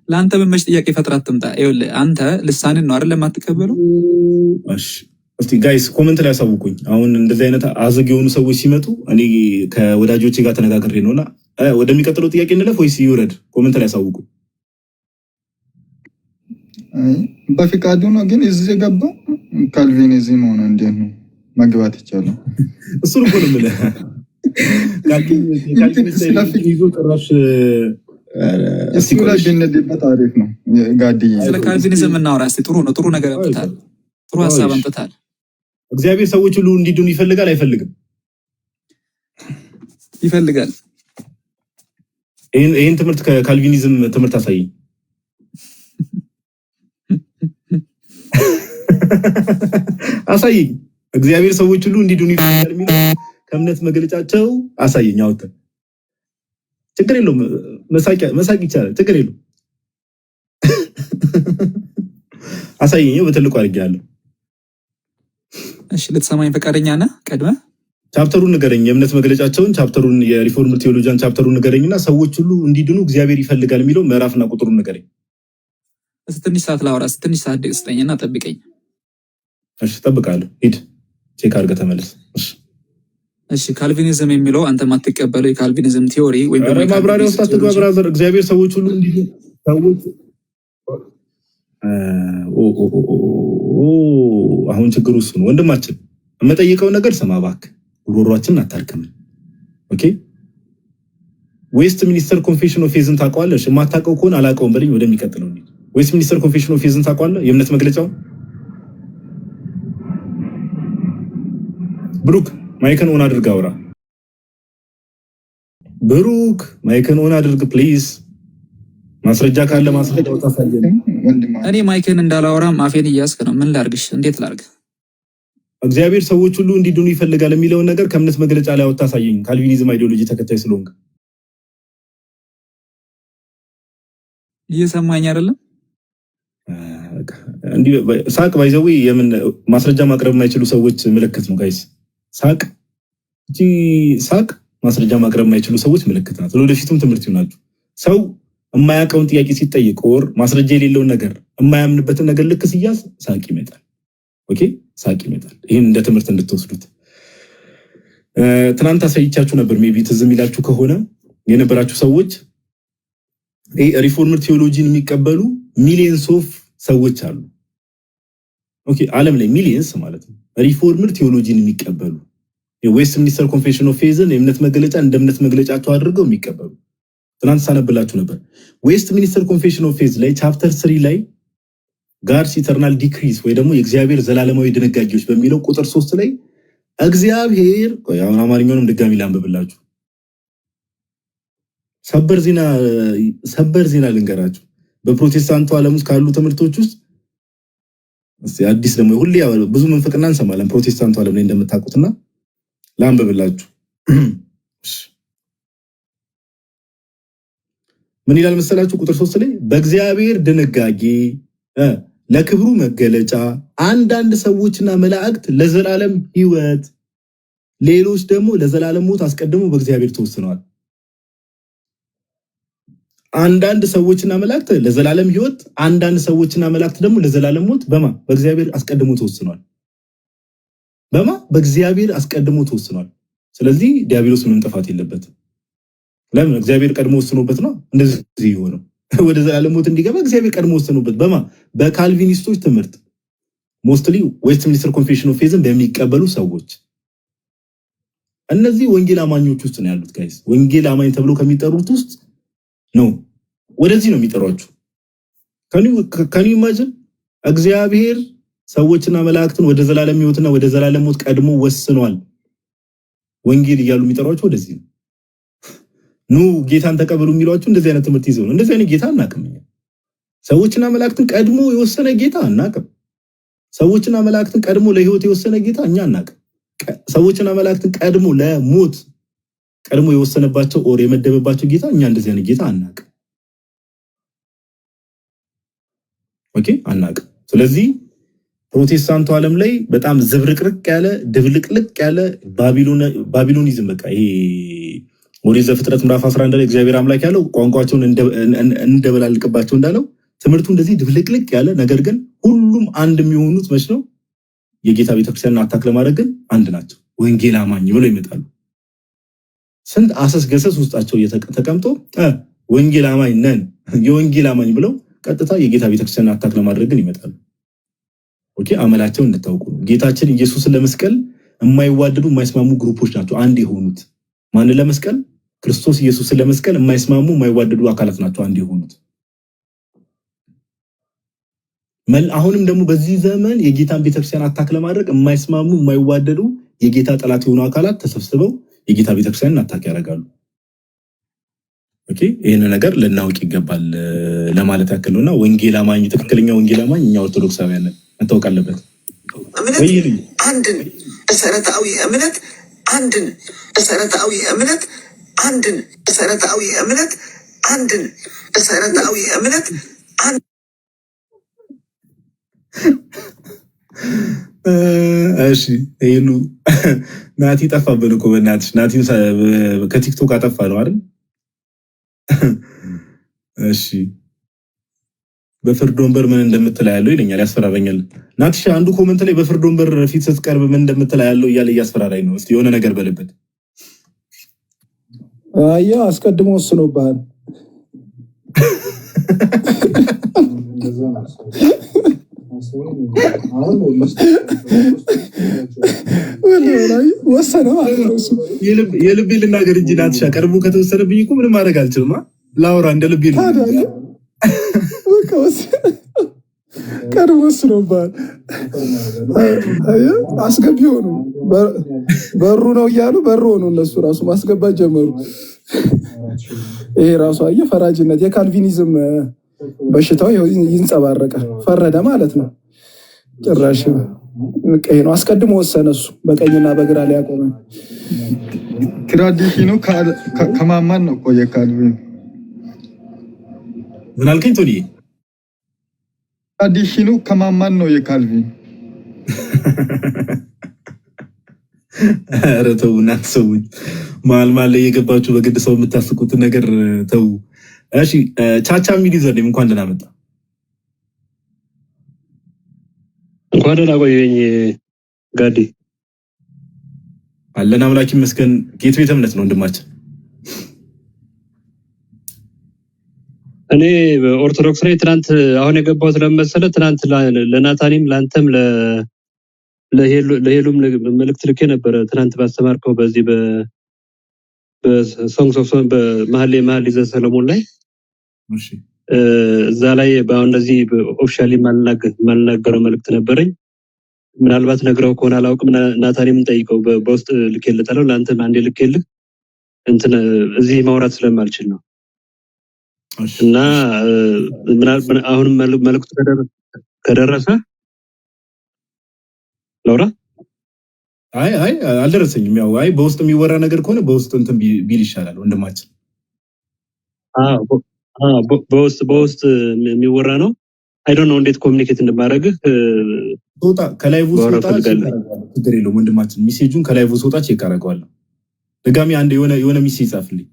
ለአንተ በመች ጥያቄ ፈጥራት ትምጣ። ይኸውልህ አንተ ልሳንን ነው አይደለም የማትቀበለው? እሺ እስቲ ጋይስ ኮሜንት ላይ ያሳውቁኝ። አሁን እንደዚህ አይነት አዘግ የሆኑ ሰዎች ሲመጡ እኔ ከወዳጆቼ ጋር ተነጋግሬ ነውና ወደሚቀጥለው ጥያቄ እንለፍ ወይስ ይውረድ? ኮሜንት ላይ ያሳውቁኝ። በፍቃዱ ነው ግን እዚህ የገባው ካልቪኒዝም ሆነ እንዴት ነው መግባት ይቻላል? እሱ ነው ብሎ ማለት እሱ ላይ ብንሄድበት አሪፍ ነው። ጋድዬ ስለ ካልቪኒዝም እናወራ እስቲ። ጥሩ ነው፣ ጥሩ ነገር አምጥታል፣ ጥሩ ሀሳብ አምጥታል። እግዚአብሔር ሰዎች ሁሉ እንዲድኑ ይፈልጋል አይፈልግም? ይፈልጋል። ይህን ትምህርት ከካልቪኒዝም ትምህርት አሳየኝ። አሳየኝ። እግዚአብሔር ሰዎች ሁሉ እንዲድኑ ይፈልጋል የሚለው ከእምነት መግለጫቸው አሳየኝ። አውጥተህ ችግር የለውም፣ መሳቅ ይቻላል፣ ችግር የለውም። አሳየኝ፣ በትልቁ አድርጌያለሁ። እሺ ልትሰማኝ ፈቃደኛ ነህ? ቀድመህ ቻፕተሩን ንገረኝ፣ የእምነት መግለጫቸውን ቻፕተሩን፣ የሪፎርም ቴዎሎጂያን ቻፕተሩን ንገረኝና ሰዎች ሁሉ እንዲድኑ እግዚአብሔር ይፈልጋል የሚለው ምዕራፍና ቁጥሩን ንገረኝ። ትንሽ ሰዓት ላውራ፣ ትንሽ ሰዓት ስጠኝና ጠብቀኝ። እሺ እጠብቃለሁ። ሂድ ቼክ አድርገህ ተመለስ። እሺ ካልቪኒዝም የሚለው አንተ ማትቀበለው የካልቪኒዝም ቲዮሪ ወይም ደግሞ ማብራሪያ ውስጥ አትግባ ብራዘር። እግዚአብሔር ሰዎች ሁሉ እንዲድኑ ሰዎች አሁን ችግሩ እሱ ነው ወንድማችን። የምጠይቀው ነገር ስማ እባክህ፣ ጉሮሯችንን አታርክም። ኦኬ ዌስት ሚኒስተር ኮንፌሽን ኦፍ ፌዝን ታውቀዋለህ? የማታውቀው ከሆነ አላውቀውም በለኝ። ወደሚቀጥለው ነው። ዌስት ሚኒስተር ኮንፌሽን ኦፍ ፌዝን ታውቀዋለህ? የእምነት መግለጫው። ብሩክ ማይክን ኦን አድርግ አውራ። ብሩክ ማይክን ኦን አድርግ ፕሊዝ። ማስረጃ ካለ ማስረጃው ታሳየን። እኔ ማይክን እንዳላወራም አፌን እያስክ ነው። ምን ላርግሽ? እንዴት ላርግ? እግዚአብሔር ሰዎች ሁሉ እንዲድኑ ይፈልጋል የሚለውን ነገር ከእምነት መግለጫ ላይ አውጥተህ አሳየኝ። ካልቪኒዝም አይዲዮሎጂ ተከታይ ስለሆንክ እየሰማኝ አይደለም። እንዲህ ሳቅ ባይዘው የምን ማስረጃ ማቅረብ የማይችሉ ሰዎች ምልክት ነው ጋይስ። ሳቅ እጂ ሳቅ ማስረጃ ማቅረብ የማይችሉ ሰዎች ምልክት ናት። ለወደፊቱም ትምህርት ይሆናችሁ። ሰው የማያውቀውን ጥያቄ ሲጠይቅ ወር ማስረጃ የሌለውን ነገር የማያምንበትን ነገር ልክ ሲያዝ ሳቅ ይመጣል። ኦኬ ሳቅ ይመጣል። ይሄን እንደ ትምህርት እንድትወስዱት ትናንት አሳይቻችሁ ነበር። ሜቢ ትዝ የሚላችሁ ከሆነ የነበራችሁ ሰዎች ሪፎርመር ቴዎሎጂን የሚቀበሉ ሚሊየንስ ኦፍ ሰዎች አሉ። ኦኬ ዓለም ላይ ሚሊየንስ ማለት ነው ሪፎርመር ቴዎሎጂን የሚቀበሉ የዌስት ሚኒስተር ኮንፌሽን ኦፍ ፌዝን የእምነት መግለጫ እንደ እምነት መግለጫቸው አድርገው የሚቀበሉ ትናንት ሳነብላችሁ ነበር። ዌስት ሚኒስተር ኮንፌሽን ኦፍ ፌዝ ላይ ቻፕተር 3 ላይ ጋድስ ኢተርናል ዲክሪስ ወይ ደግሞ የእግዚአብሔር ዘላለማዊ ድንጋጌዎች በሚለው ቁጥር 3 ላይ እግዚአብሔር አሁን አማርኛውንም ድጋሚ ላንብብላችሁ። ሰበር ዜና ልንገራችሁ። በፕሮቴስታንቱ ዓለም ውስጥ ካሉ ትምህርቶች ውስጥ አዲስ ደግሞ ሁሌ ብዙ መንፈቅና እንሰማለን ፕሮቴስታንቱ ዓለም ላይ እንደምታውቁትና ላንብብላችሁ። ምን ይላል መሰላችሁ? ቁጥር 3 ላይ በእግዚአብሔር ድንጋጌ ለክብሩ መገለጫ አንዳንድ ሰዎችና መላእክት ለዘላለም ሕይወት፣ ሌሎች ደግሞ ለዘላለም ሞት አስቀድሞ በእግዚአብሔር ተወስነዋል። አንዳንድ ሰዎችና መላእክት ለዘላለም ሕይወት፣ አንዳንድ ሰዎችና መላእክት ደግሞ ለዘላለም ሞት በእግዚአብሔር አስቀድሞ ተወስነዋል። በእግዚአብሔር አስቀድሞ ተወስኗል። ስለዚህ ዲያብሎስ ምንም ጥፋት የለበትም። ለምን? እግዚአብሔር ቀድሞ ወስኖበት ነው እንደዚህ የሆነው። ወደ ዘላለም ሞት እንዲገባ እግዚአብሔር ቀድሞ ወስኖበት በካልቪኒስቶች ትምህርት ሞስትሊ ዌስት ሚኒስተር ኮንፌሽን ኦፍ ፌዝን በሚቀበሉ ሰዎች እነዚህ ወንጌል አማኞች ውስጥ ነው ያሉት። ጋይስ ወንጌል አማኝ ተብሎ ከሚጠሩት ውስጥ ነው ወደዚህ ነው የሚጠሯቸው። ከኒ ኢማጂን እግዚአብሔር ሰዎችና መላእክትን ወደ ዘላለም ሕይወትና ወደ ዘላለም ሞት ቀድሞ ወስኗል። ወንጌል እያሉ የሚጠሯቸው ወደዚህ ነው። ኑ ጌታን ተቀበሉ የሚሏቸው እንደዚህ አይነት ትምህርት ይዘው ነው። እንደዚህ አይነት ጌታ አናውቅም። ሰዎችና መላእክትን ቀድሞ የወሰነ ጌታ አናውቅም። ሰዎችና መላእክትን ቀድሞ ለሕይወት የወሰነ ጌታ እኛ አናውቅም። ሰዎችና መላእክትን ቀድሞ ለሞት ቀድሞ የወሰነባቸው ኦር የመደበባቸው ጌታ እኛ እንደዚህ አይነት ጌታ አናውቅም። ኦኬ አናውቅም። ስለዚህ ፕሮቴስታንቱ ዓለም ላይ በጣም ዝብርቅርቅ ያለ ድብልቅልቅ ያለ ባቢሎኒዝም በቃ ይሄ ኦሪት ዘፍጥረት ምዕራፍ 11 ላይ እግዚአብሔር አምላክ ያለው ቋንቋቸውን እንደበላልቅባቸው እንዳለው ትምህርቱ እንደዚህ ድብልቅልቅ ያለ ነገር ግን ሁሉም አንድ የሚሆኑት መች ነው? የጌታ ቤተክርስቲያንን አታክ ለማድረግ ግን አንድ ናቸው። ወንጌል አማኝ ብለው ይመጣሉ። ስንት አሰስ ገሰስ ውስጣቸው ተቀምጦ ወንጌል አማኝ ነን የወንጌል አማኝ ብለው ቀጥታ የጌታ ቤተክርስቲያንን አታክ ለማድረግ ግን ይመጣሉ። ኦኬ አመላቸው እንድታውቁ ጌታችን ኢየሱስን ለመስቀል የማይዋደዱ የማይስማሙ ግሩፖች ናቸው አንድ የሆኑት። ማንን ለመስቀል? ክርስቶስ ኢየሱስን ለመስቀል የማይስማሙ የማይዋደዱ አካላት ናቸው አንድ የሆኑት። አሁንም ደግሞ በዚህ ዘመን የጌታን ቤተክርስቲያን አታክ ለማድረግ የማይስማሙ የማይዋደዱ የጌታ ጠላት የሆኑ አካላት ተሰብስበው የጌታ ቤተክርስቲያንን አታክ ያደርጋሉ። ኦኬ ይሄን ነገር ልናውቅ ይገባል ለማለት ያክል ነውና ወንጌል አማኝ ትክክለኛ ወንጌል አማኝ እኛ ኦርቶዶክሳውያን መታወቅ አለበት። አንድን መሰረታዊ እምነት አንድን መሰረታዊ እምነት አንድን መሰረታዊ እምነት አንድን መሰረታዊ እምነት እሺ ይሉ ናቲ ጠፋብን እኮ በእናትሽ ናቲ ከቲክቶክ አጠፋ ነው አይደል? እሺ በፍርድ ወንበር ምን እንደምትላ ያለው ይለኛል፣ ያስፈራራኛል። ናትሽ አንዱ ኮሜንት ላይ በፍርድ ወንበር ፊት ስትቀርብ ምን እንደምትላ ያለው እያለ እያስፈራራኝ ነው። እስቲ የሆነ ነገር በልበት። አያ አስቀድሞ ወስኖብሃል። የልቤ ልናገር እንጂ ናትሻ ቀድሞ ከተወሰነብኝ እኮ ምንም ማድረግ አልችልም። ላውራ እንደ ልቤ ቀድሞ ወስኖብሃል። አስገቢ ሆኑ በሩ ነው እያሉ በሩ ሆኑ እነሱ ራሱ ማስገባት ጀመሩ። ይሄ ራሱ አየህ ፈራጅነት የካልቪኒዝም በሽታው ይንጸባረቃል። ፈረደ ማለት ነው። ጭራሽ ቀይ ነው። አስቀድሞ ወሰነ እሱ በቀኝና በግራ ላይ ያቆመ። ትራዲሽኑ ከማማን ነው ቆየ ካልቪን ምን አልከኝ ቶኒ? ትራዲሽኑ ከማማን ነው የካልቪን። ኧረ ተው እናንተ ሰዎች መሀል መሀል ላይ የገባችሁ በግድ ሰው የምታስቁትን ነገር ተው። እሺ ቻቻ የሚል ይዘህ እንኳን ደህና መጣ። እንኳን ደህና ቆየኝ ጋዲ። አለን አምላክ ይመስገን። ጌት ቤተ እምነት ነው ወንድማችን። እኔ በኦርቶዶክስ ላይ ትናንት አሁን የገባሁት ለመሰለ ትናንት ለናታኒም ላንተም ለሄሉም መልእክት ልኬ ነበረ ትናንት ባስተማርከው በዚህ በሶንግስ ኦፍ በመኃልየ ዘሰሎሞን ላይ እዛ ላይ በአሁን እንደዚህ ኦፊሻሊ ማልናገረው መልእክት ነበረኝ። ምናልባት ነግረው ከሆነ አላውቅም። ናታኔም ጠይቀው በውስጥ ልኬልታለሁ። ለአንተም አንዴ ልኬልህ እንትን እዚህ ማውራት ስለማልችል ነው እና አሁንም መልእክቱ ከደረሰ ላውራ። አይ አልደረሰኝም። ያው በውስጥ የሚወራ ነገር ከሆነ በውስጥ እንትን ቢል ይሻላል ወንድማችን። በውስጥ የሚወራ ነው። አይ ዶንት ኖ እንዴት ኮሚኒኬት እንደማደርግህ ሶጣ ከላይቭ ሶጣ ችግር የለውም ወንድማችን። ሜሴጁን ከላይቭ ሶጣ ቼክ አደርገዋለሁ። ድጋሚ አንድ የሆነ ሜሴጅ ጻፍልኝ።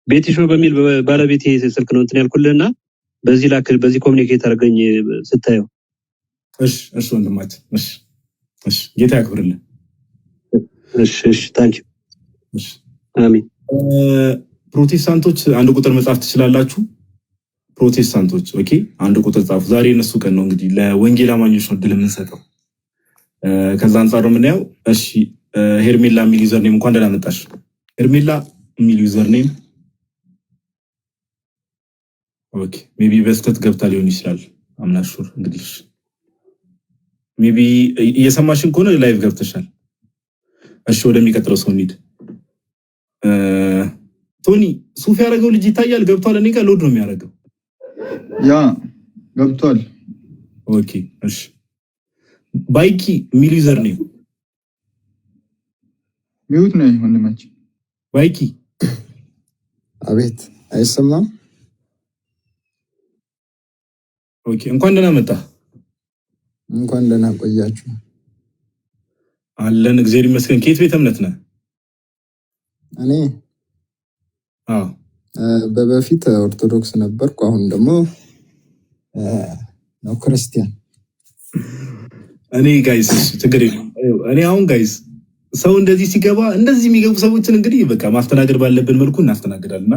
ቤቲ ሾው በሚል ባለቤቴ ስልክ ነው እንትን ያልኩልህና በዚህ ላክል በዚህ ኮሚኒኬት አድርገኝ ስታየው። እሺ ወንድማችን። እሺ ጌታ ያክብርልህ። እሺ ታንክ ዩ። አሜን። ፕሮቴስታንቶች አንድ ቁጥር መጻፍ ትችላላችሁ። ፕሮቴስታንቶች ኦኬ፣ አንድ ቁጥር ጻፉ። ዛሬ እነሱ ቀን ነው እንግዲህ ለወንጌል አማኞች ነው ድል የምንሰጠው። ከዛ አንጻር ነው የምናየው። እሺ ሄርሜላ የሚል ዩዘር ኔም እንኳን ደህና መጣሽ። ሄርሜላ የሚል ዩዘር ኔም ኦኬ፣ ሜቢ በስተት ገብታ ሊሆን ይችላል። አምና ሹር እንግዲህ ሜቢ እየሰማሽን ከሆነ ላይቭ ገብተሻል። እሺ ወደሚቀጥለው ሰው እንሂድ። ቶኒ ሱፍ ያደረገው ልጅ ይታያል። ገብቷል። እኔ ጋር ሎድ ነው የሚያደርገው። ያ ገብቷል። ኦኬ እሺ ባይኪ የሚል ዩዘር ኔም ሚውት ነው ወንድማችን። ባይኪ አቤት፣ አይሰማም? ኦኬ እንኳን ደህና መጣ። እንኳን ደህና ቆያችሁ። አለን እግዚአብሔር ይመስገን። ከየት ቤተ እምነት ነህ? እኔ በፊት ኦርቶዶክስ ነበርኩ። አሁን ደግሞ ነው ክርስቲያን። እኔ ጋይስ ችግር የለም። እኔ አሁን ጋይስ ሰው እንደዚህ ሲገባ እንደዚህ የሚገቡ ሰዎችን እንግዲህ በቃ ማስተናገድ ባለብን መልኩ እናስተናግዳልና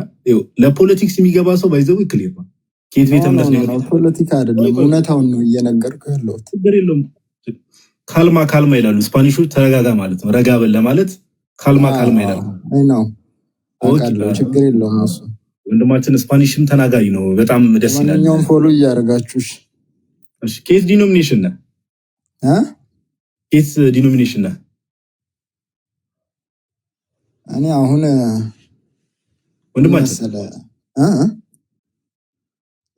ለፖለቲክስ የሚገባ ሰው ባይዘው ክሊር ነው። ከየት ቤተ እምነት ነው? ፖለቲካ አይደለም፣ እውነታውን ነው እየነገርኩህ ያለሁት። ችግር የለውም። ካልማ ይላሉ ስፓኒሾች። ተረጋጋ ማለት ነው። ረጋ በል ለማለት ካልማ ይላሉ። አይ ነው አውቃለሁ። ችግር የለውም። እሱ ወንድማችን ስፓኒሽም ተናጋሪ ነው። በጣም ደስ ይላል። ማንኛውም ፎሎ እያደረጋችሁ። እሺ ከየት ዲኖሚኔሽን ነህ? ከየት ዲኖሚኔሽን ነህ? እኔ አሁን ወንድማችን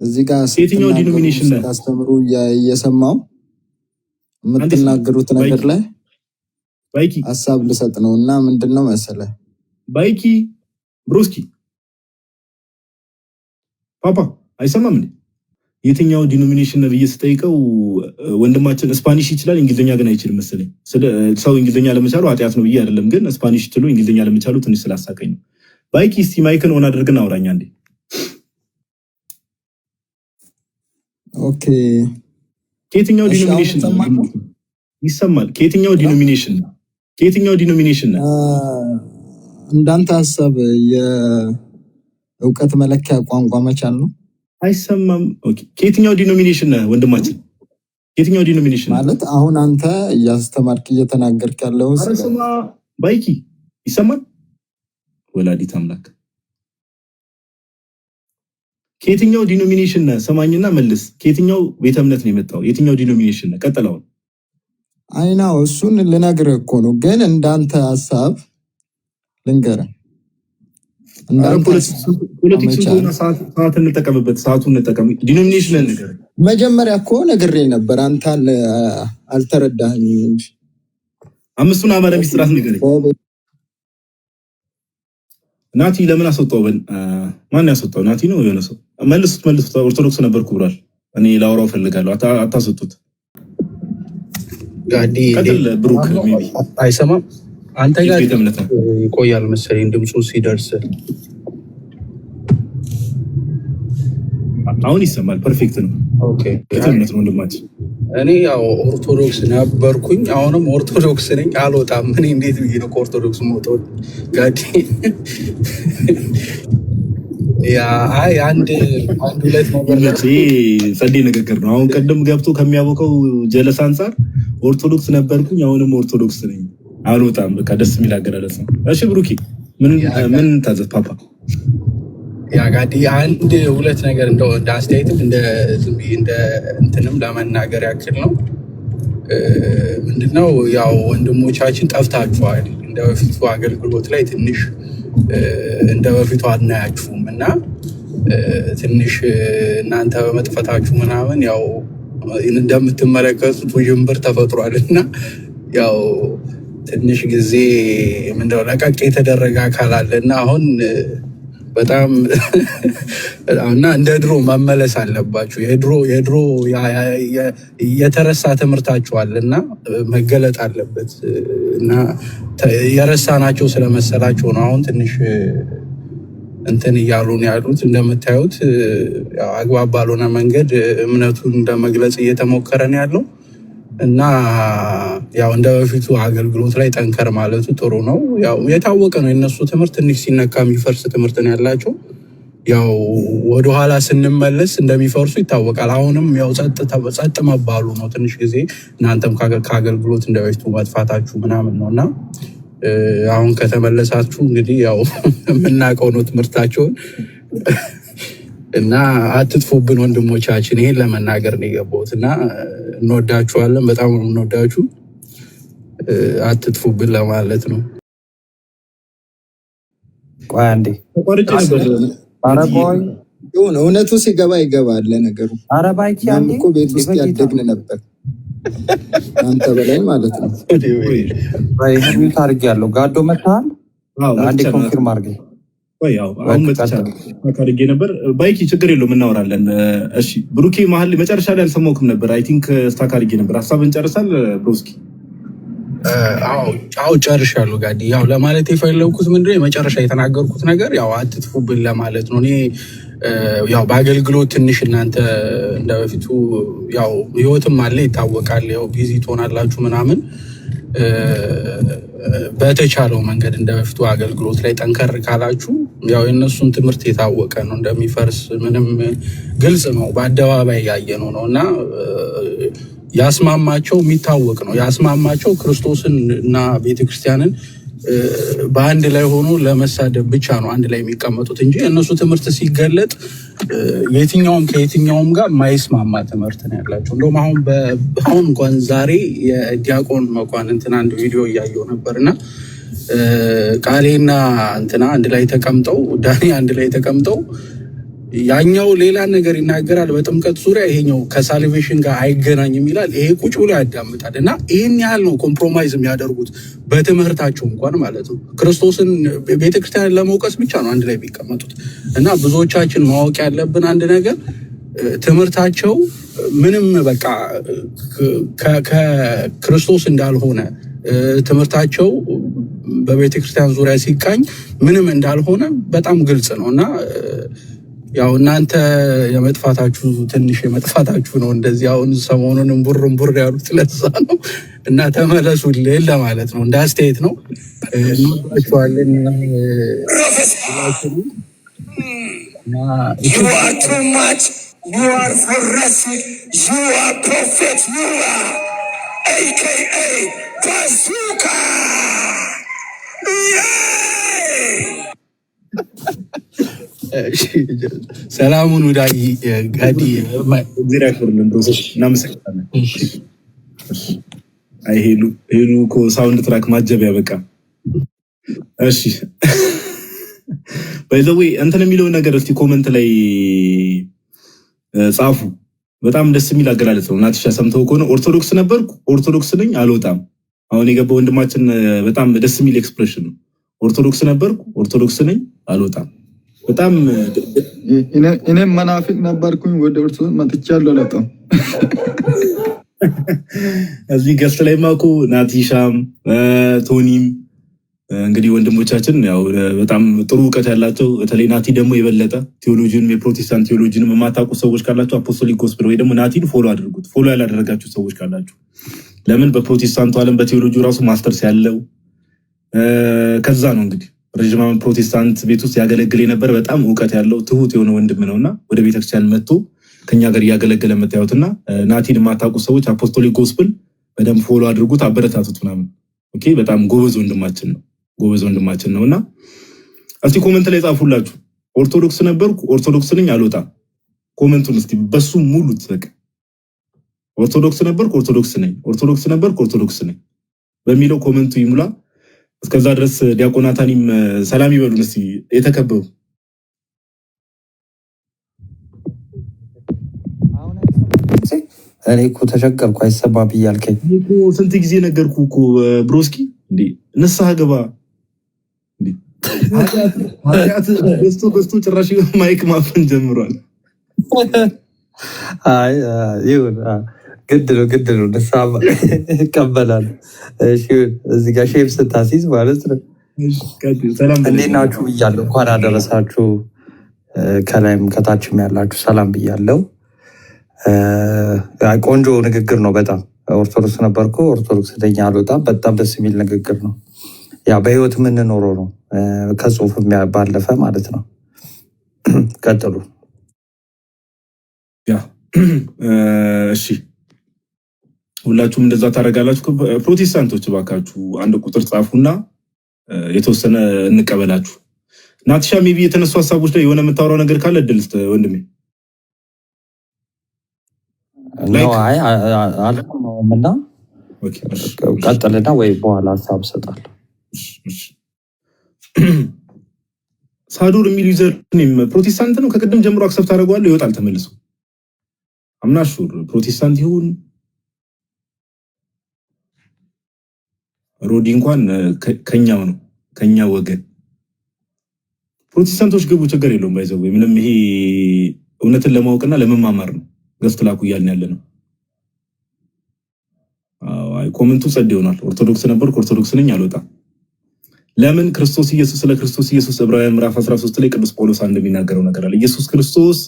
እዚህ ጋር የትኛው ዲኖሚኔሽን ነህ? ታስተምሩ እየሰማው የምትናገሩት ነገር ላይ ባይኪ ሀሳብ ልሰጥ ነው እና ምንድነው መሰለህ ባይኪ ብሮስኪ ፓፓ አይሰማም እንዴ? የትኛው ዲኖሚኔሽን ነው ብዬ ስጠይቀው ወንድማችን ስፓኒሽ ይችላል እንግሊዝኛ ግን አይችልም መሰለኝ። ሰው እንግሊዝኛ ለመቻሉ ኃጢአት ነው ብዬ አይደለም፣ ግን ስፓኒሽ ይችላል እንግሊዝኛ ለመቻሉ ትንሽ ስላሳቀኝ ነው። ባይኪ እስቲ ማይክን ኦን አድርገን አውራኛ እንዴ። ኦኬ ከየትኛው ዲኖሚኔሽን ይሰማል? ከየትኛው ዲኖሚኔሽን ነው? እንዳንተ ሀሳብ የእውቀት መለኪያ ቋንቋ መቻል ነው። አይሰማም። ኦኬ ከየትኛው ዲኖሚኔሽን ነው ወንድማችን? ከየትኛው ዲኖሚኔሽን ማለት አሁን አንተ እያስተማርክ እየተናገርክ ያለው አረሰማ ባይኪ ይሰማል? ወላዲት አምላክ ከየትኛው ዲኖሚኔሽን ነው? ሰማኝና መልስ። ከየትኛው ቤተ እምነት ነው የመጣው? የትኛው ዲኖሚኔሽን ነው? ቀጥላው። አይናው እሱን ልነግርህ እኮ ነው፣ ግን እንዳንተ ሀሳብ ልንገርህ። ፖለቲክስ ሰዓት እንጠቀምበት፣ ሰዓቱን እንጠቀም። ዲኖሚኔሽን ነገር መጀመሪያ እኮ ነግሬህ ነበር፣ አንተ አልተረዳኸኝም እንጂ። አምስቱን አማራ ሚስጥራት ንገረኝ። ናቲ ለምን አስወጣው? ማን ያስወጣው? ናቲ ነው የሆነ ሰው። መልሱት። ኦርቶዶክስ ነበርኩ ብሏል። እኔ ላወራው ፈልጋለሁ። አታስወጡት። ጋዲ ብሩክ አይሰማም። አንተ ጋር ይቆያል መሰለኝ ድምፁ ሲደርስ። አሁን ይሰማል። ፐርፌክት ነው። ኦኬ እምነት ነው ወንድማችን። እኔ ያው ኦርቶዶክስ ነበርኩኝ፣ አሁንም ኦርቶዶክስ ነኝ። አልወጣም። እኔ እንዴት ብዬ ነው ከኦርቶዶክስ የምወጣው? ጋዲ አይ አንድ ሁለት ነገር ጸዴ ንግግር ነው። አሁን ቀደም ገብቶ ከሚያቦከው ጀለስ አንፃር ኦርቶዶክስ ነበርኩኝ አሁንም ኦርቶዶክስ ነኝ አልወጣም። በቃ ደስ የሚል አገላለጽ ነው። እሺ ብሩኪ ምን ታዘዝ ፓፓ? ያጋዲ አንድ ሁለት ነገር እንደው እንደ አስተያየትም እንደ እንትንም ለመናገር ያክል ነው። ምንድነው ያው ወንድሞቻችን ጠፍታችኋል። እንደ በፊቱ አገልግሎት ላይ ትንሽ እንደ በፊቱ አናያችሁም እና ትንሽ እናንተ በመጥፈታችሁ ምናምን ያው እንደምትመለከቱት ውዥንብር ተፈጥሯል እና ያው ትንሽ ጊዜ ምንድነው ለቀቅ የተደረገ አካል አለ እና አሁን በጣም እና እንደ ድሮ መመለስ አለባችሁ። የድሮ የተረሳ ትምህርታችኋል እና መገለጥ አለበት እና የረሳናቸው ስለመሰላቸው ነው አሁን ትንሽ እንትን እያሉ ነው ያሉት። እንደምታዩት አግባብ ባልሆነ መንገድ እምነቱን እንደመግለጽ እየተሞከረ ነው ያለው እና ያው እንደ በፊቱ አገልግሎት ላይ ጠንከር ማለቱ ጥሩ ነው። ያው የታወቀ ነው የነሱ ትምህርት ትንሽ ሲነካ የሚፈርስ ትምህርት ነው ያላቸው። ያው ወደኋላ ስንመለስ እንደሚፈርሱ ይታወቃል። አሁንም ያው ጸጥ መባሉ ነው ትንሽ ጊዜ እናንተም ከአገልግሎት እንደ በፊቱ መጥፋታችሁ ምናምን ነው እና አሁን ከተመለሳችሁ እንግዲህ ያው የምናውቀው ነው ትምህርታቸውን እና አትጥፉብን ወንድሞቻችን። ይሄን ለመናገር ነው የገባሁት እና እንወዳችኋለን፣ በጣም እንወዳችሁ፣ አትጥፉብን ለማለት ነው። ቆይ አንዴ እውነቱ ሲገባ ይገባል ለነገሩ። ኧረ ባይኪ አንዴ እኮ ቤት ውስጥ ያደግን ነበር አንተ በላይ ማለት ነው። ወይ ሚዩት አድርጌያለሁ። ጋዶ መጥተሃል? አንዴ ኮንፊርም አድርገኝ። ያው አሁን መጥቻለሁ ነበር። ባይኪ ችግር የለውም እናወራለን። እሺ ብሩኬ መሀል መጨረሻ ላይ አልሰማሁህም ነበር። አይ ቲንክ ስታክ አድርጌ ነበር። ሀሳብን ጨርሳል ብሮስኪ? አዎ ጨርሻለሁ ጋዲ። ያው ለማለት የፈለኩት ምንድነው የመጨረሻ የተናገርኩት ነገር ያው አትጥፉብን ለማለት ነው። እኔ ያው በአገልግሎት ትንሽ እናንተ እንደበፊቱ ያው ህይወትም አለ ይታወቃል። ያው ቢዚ ትሆናላችሁ ምናምን በተቻለው መንገድ እንደበፊቱ አገልግሎት ላይ ጠንከር ካላችሁ ያው የነሱን ትምህርት የታወቀ ነው እንደሚፈርስ ምንም ግልጽ ነው፣ በአደባባይ ያየነው ነው እና ያስማማቸው የሚታወቅ ነው። ያስማማቸው ክርስቶስን እና ቤተክርስቲያንን በአንድ ላይ ሆኖ ለመሳደብ ብቻ ነው አንድ ላይ የሚቀመጡት እንጂ እነሱ ትምህርት ሲገለጥ የትኛውም ከየትኛውም ጋር ማይስማማ ትምህርት ነው ያላቸው። እንደውም አሁን እንኳን ዛሬ የዲያቆን መኳንንትን አንድ ቪዲዮ እያየው ነበርና ቃሌና እንትና አንድ ላይ ተቀምጠው ዳኒ አንድ ላይ ተቀምጠው ያኛው ሌላ ነገር ይናገራል በጥምቀት ዙሪያ፣ ይሄኛው ከሳልቬሽን ጋር አይገናኝም ይላል። ይሄ ቁጭ ብሎ ያዳምጣል እና ይህን ያህል ነው ኮምፕሮማይዝ የሚያደርጉት በትምህርታቸው እንኳን ማለት ነው። ክርስቶስን ቤተክርስቲያንን ለመውቀስ ብቻ ነው አንድ ላይ የሚቀመጡት እና ብዙዎቻችን ማወቅ ያለብን አንድ ነገር ትምህርታቸው ምንም በቃ ከክርስቶስ እንዳልሆነ ትምህርታቸው በቤተክርስቲያን ዙሪያ ሲቃኝ ምንም እንዳልሆነ በጣም ግልጽ ነው እና ያው እናንተ የመጥፋታችሁ ትንሽ የመጥፋታችሁ ነው እንደዚህ አሁን ሰሞኑን እምቡር ያሉት ለዛ ነው እና ተመለሱልን ለማለት ነው። እንደ አስተያየት ነው። እንወዳችኋለን። ሰላሙን ወዳይ ጋዲ እናመሰግናለን። አይ ሄሉ እኮ ሳውንድ ትራክ ማጀቢያ በቃ እሺ። ባይዘዌ እንትን የሚለው ነገር እስቲ ኮመንት ላይ ጻፉ። በጣም ደስ የሚል አገላለጽ ነው። እናትሻ ሰምተው ከሆነ ኦርቶዶክስ ነበርኩ ኦርቶዶክስ ነኝ አልወጣም። አሁን የገባው ወንድማችን በጣም ደስ የሚል ኤክስፕሬሽን ነው። ኦርቶዶክስ ነበርኩ ኦርቶዶክስ ነኝ አልወጣም። በጣም እኔም መናፍቅ ነበርኩኝ ወደ ኦርቶዶክስ መጥቻለሁ አልወጣም። እዚህ ገስት ላይ ማኮ ናቲሻም ቶኒም እንግዲህ ወንድሞቻችን ያው በጣም ጥሩ እውቀት ያላቸው፣ በተለይ ናቲ ደግሞ የበለጠ ቴዎሎጂንም የፕሮቴስታንት ቴዎሎጂንም የማታውቁ ሰዎች ካላችሁ አፖስቶሊክ ጎስፔል ወይ ደግሞ ናቲን ፎሎ አድርጉት። ፎሎ ያላደረጋችሁ ሰዎች ካላችሁ ለምን በፕሮቴስታንቱ ዓለም በቴዎሎጂ ራሱ ማስተርስ ያለው ከዛ ነው እንግዲህ ረጅም ዓመት ፕሮቴስታንት ቤት ውስጥ ያገለግል የነበረ በጣም እውቀት ያለው ትሁት የሆነ ወንድም ነውና ወደ ቤተክርስቲያን መጥቶ ከኛ ጋር እያገለገለ መታየትና ናቲን የማታውቁ ሰዎች አፖስቶሊክ ጎስፕል በደንብ ፎሎ አድርጉት፣ አበረታቱት ምናምን። ኦኬ በጣም ጎበዝ ወንድማችን ነውና እስቲ ኮሜንት ላይ ጻፉላችሁ። ኦርቶዶክስ ነበርኩ ኦርቶዶክስ ነኝ አልወጣም። ኮሜንቱን እስቲ በሱ ሙሉት። በቃ ኦርቶዶክስ ነበርኩ ኦርቶዶክስ ነበርኩ ኦርቶዶክስ ነኝ በሚለው ኮሜንቱ ይሙላ። እስከዛ ድረስ ዲያቆናታኒም ሰላም ይበሉን እስቲ የተከበሩ። እኔ እኮ ተቸገርኩ አይሰማም እያልከኝ እኮ ስንት ጊዜ ነገርኩ እኮ ብሮስኪ። እንዴ ንስሐ ገባ እንዴ ኃጢአት በስቶ ጭራሽ ማይክ ማፈን ጀምሯል። አይ ይሁን ግድ ነው ንስሐ ይቀበላል። እሺ እዚህ ጋር ሼፍ ስታሲዝ ማለት ነው። እንዴት ናችሁ ብያለሁ። እንኳን አደረሳችሁ። ከላይም ከታችም ያላችሁ ሰላም ብያለሁ። ቆንጆ ንግግር ነው በጣም። ኦርቶዶክስ ነበርኩ ኦርቶዶክስ ነኝ አልወጣም። በጣም ደስ የሚል ንግግር ነው። ያ በህይወት የምንኖረው ነው ከጽሁፍ ባለፈ ማለት ነው። ቀጥሉ። ያ እሺ ሁላችሁም እንደዛ ታደርጋላችሁ። ፕሮቴስታንቶች እባካችሁ አንድ ቁጥር ጻፉና የተወሰነ እንቀበላችሁ። ናትሻ ሜቢ የተነሱ ሀሳቦች ላይ የሆነ የምታወራው ነገር ካለ እድል ስጥ ወንድሜ። አይ አልኩምና ቀጥልና ወይ በኋላ ሀሳብ እሰጣለሁ። ሳዶር የሚል ዩዘር ፕሮቴስታንት ነው። ከቅድም ጀምሮ አክሰፕት አደርገዋለሁ። ይወጣል ተመልሶ። አምናሹር ፕሮቴስታንት ይሁን ሮዲ እንኳን ከኛው ነው ከኛ ወገን። ፕሮቴስታንቶች ግቡ ችግር የለውም። ባይዘው ምንም ይሄ እውነትን ለማወቅና ለመማማር ነው። ገፍት ላኩ እያልን ያለ ነው። አይ ኮሜንቱ ጸድ ይሆናል። ኦርቶዶክስ ነበርኩ ኦርቶዶክስ ነኝ አልወጣም። ለምን ክርስቶስ ኢየሱስ ስለ ክርስቶስ ኢየሱስ ዕብራውያን ምዕራፍ 13 ላይ ቅዱስ ጳውሎስ እንደሚናገረው ነገር አለ። ኢየሱስ ክርስቶስ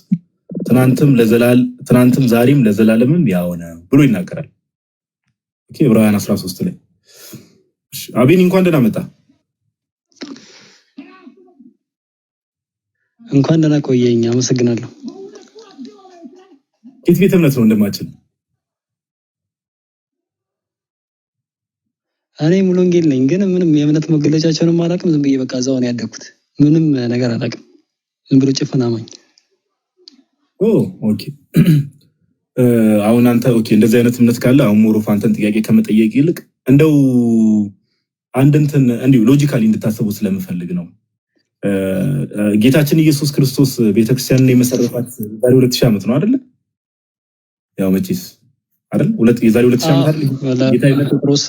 ትናንትም ዛሬም ለዘላለምም ያው ነው ብሎ ይናገራል። ኦኬ ዕብራውያን 13 ላይ አቤን እንኳን ደህና መጣ። እንኳን ደህና ቆየኝ። አመሰግናለሁ። የት ቤተ እምነት ነው እንደማችን? እኔ ሙሉ ወንጌል ነኝ፣ ግን ምንም የእምነት መገለጫቸውንም አላውቅም። ዝም ብዬ በቃ እዛው ነው ያደግኩት። ምንም ነገር አላውቅም። ዝም ብሎ ጭፍን አማኝ። ኦኬ አሁን አንተ ኦኬ እንደዚህ አይነት እምነት ካለ አሁን ሞሮፍ አንተን ጥያቄ ከመጠየቅ ይልቅ እንደው አንድ እንትን እንዲሁ ሎጂካሊ እንድታስቡ ስለምፈልግ ነው። ጌታችን ኢየሱስ ክርስቶስ ቤተክርስቲያንን የመሰረታት ዛሬ 2000 ዓመት ነው አይደል? ያው መቼስ አይደል የዛሬ 2000 ዓመት አይደል? ጌታ ጴጥሮስ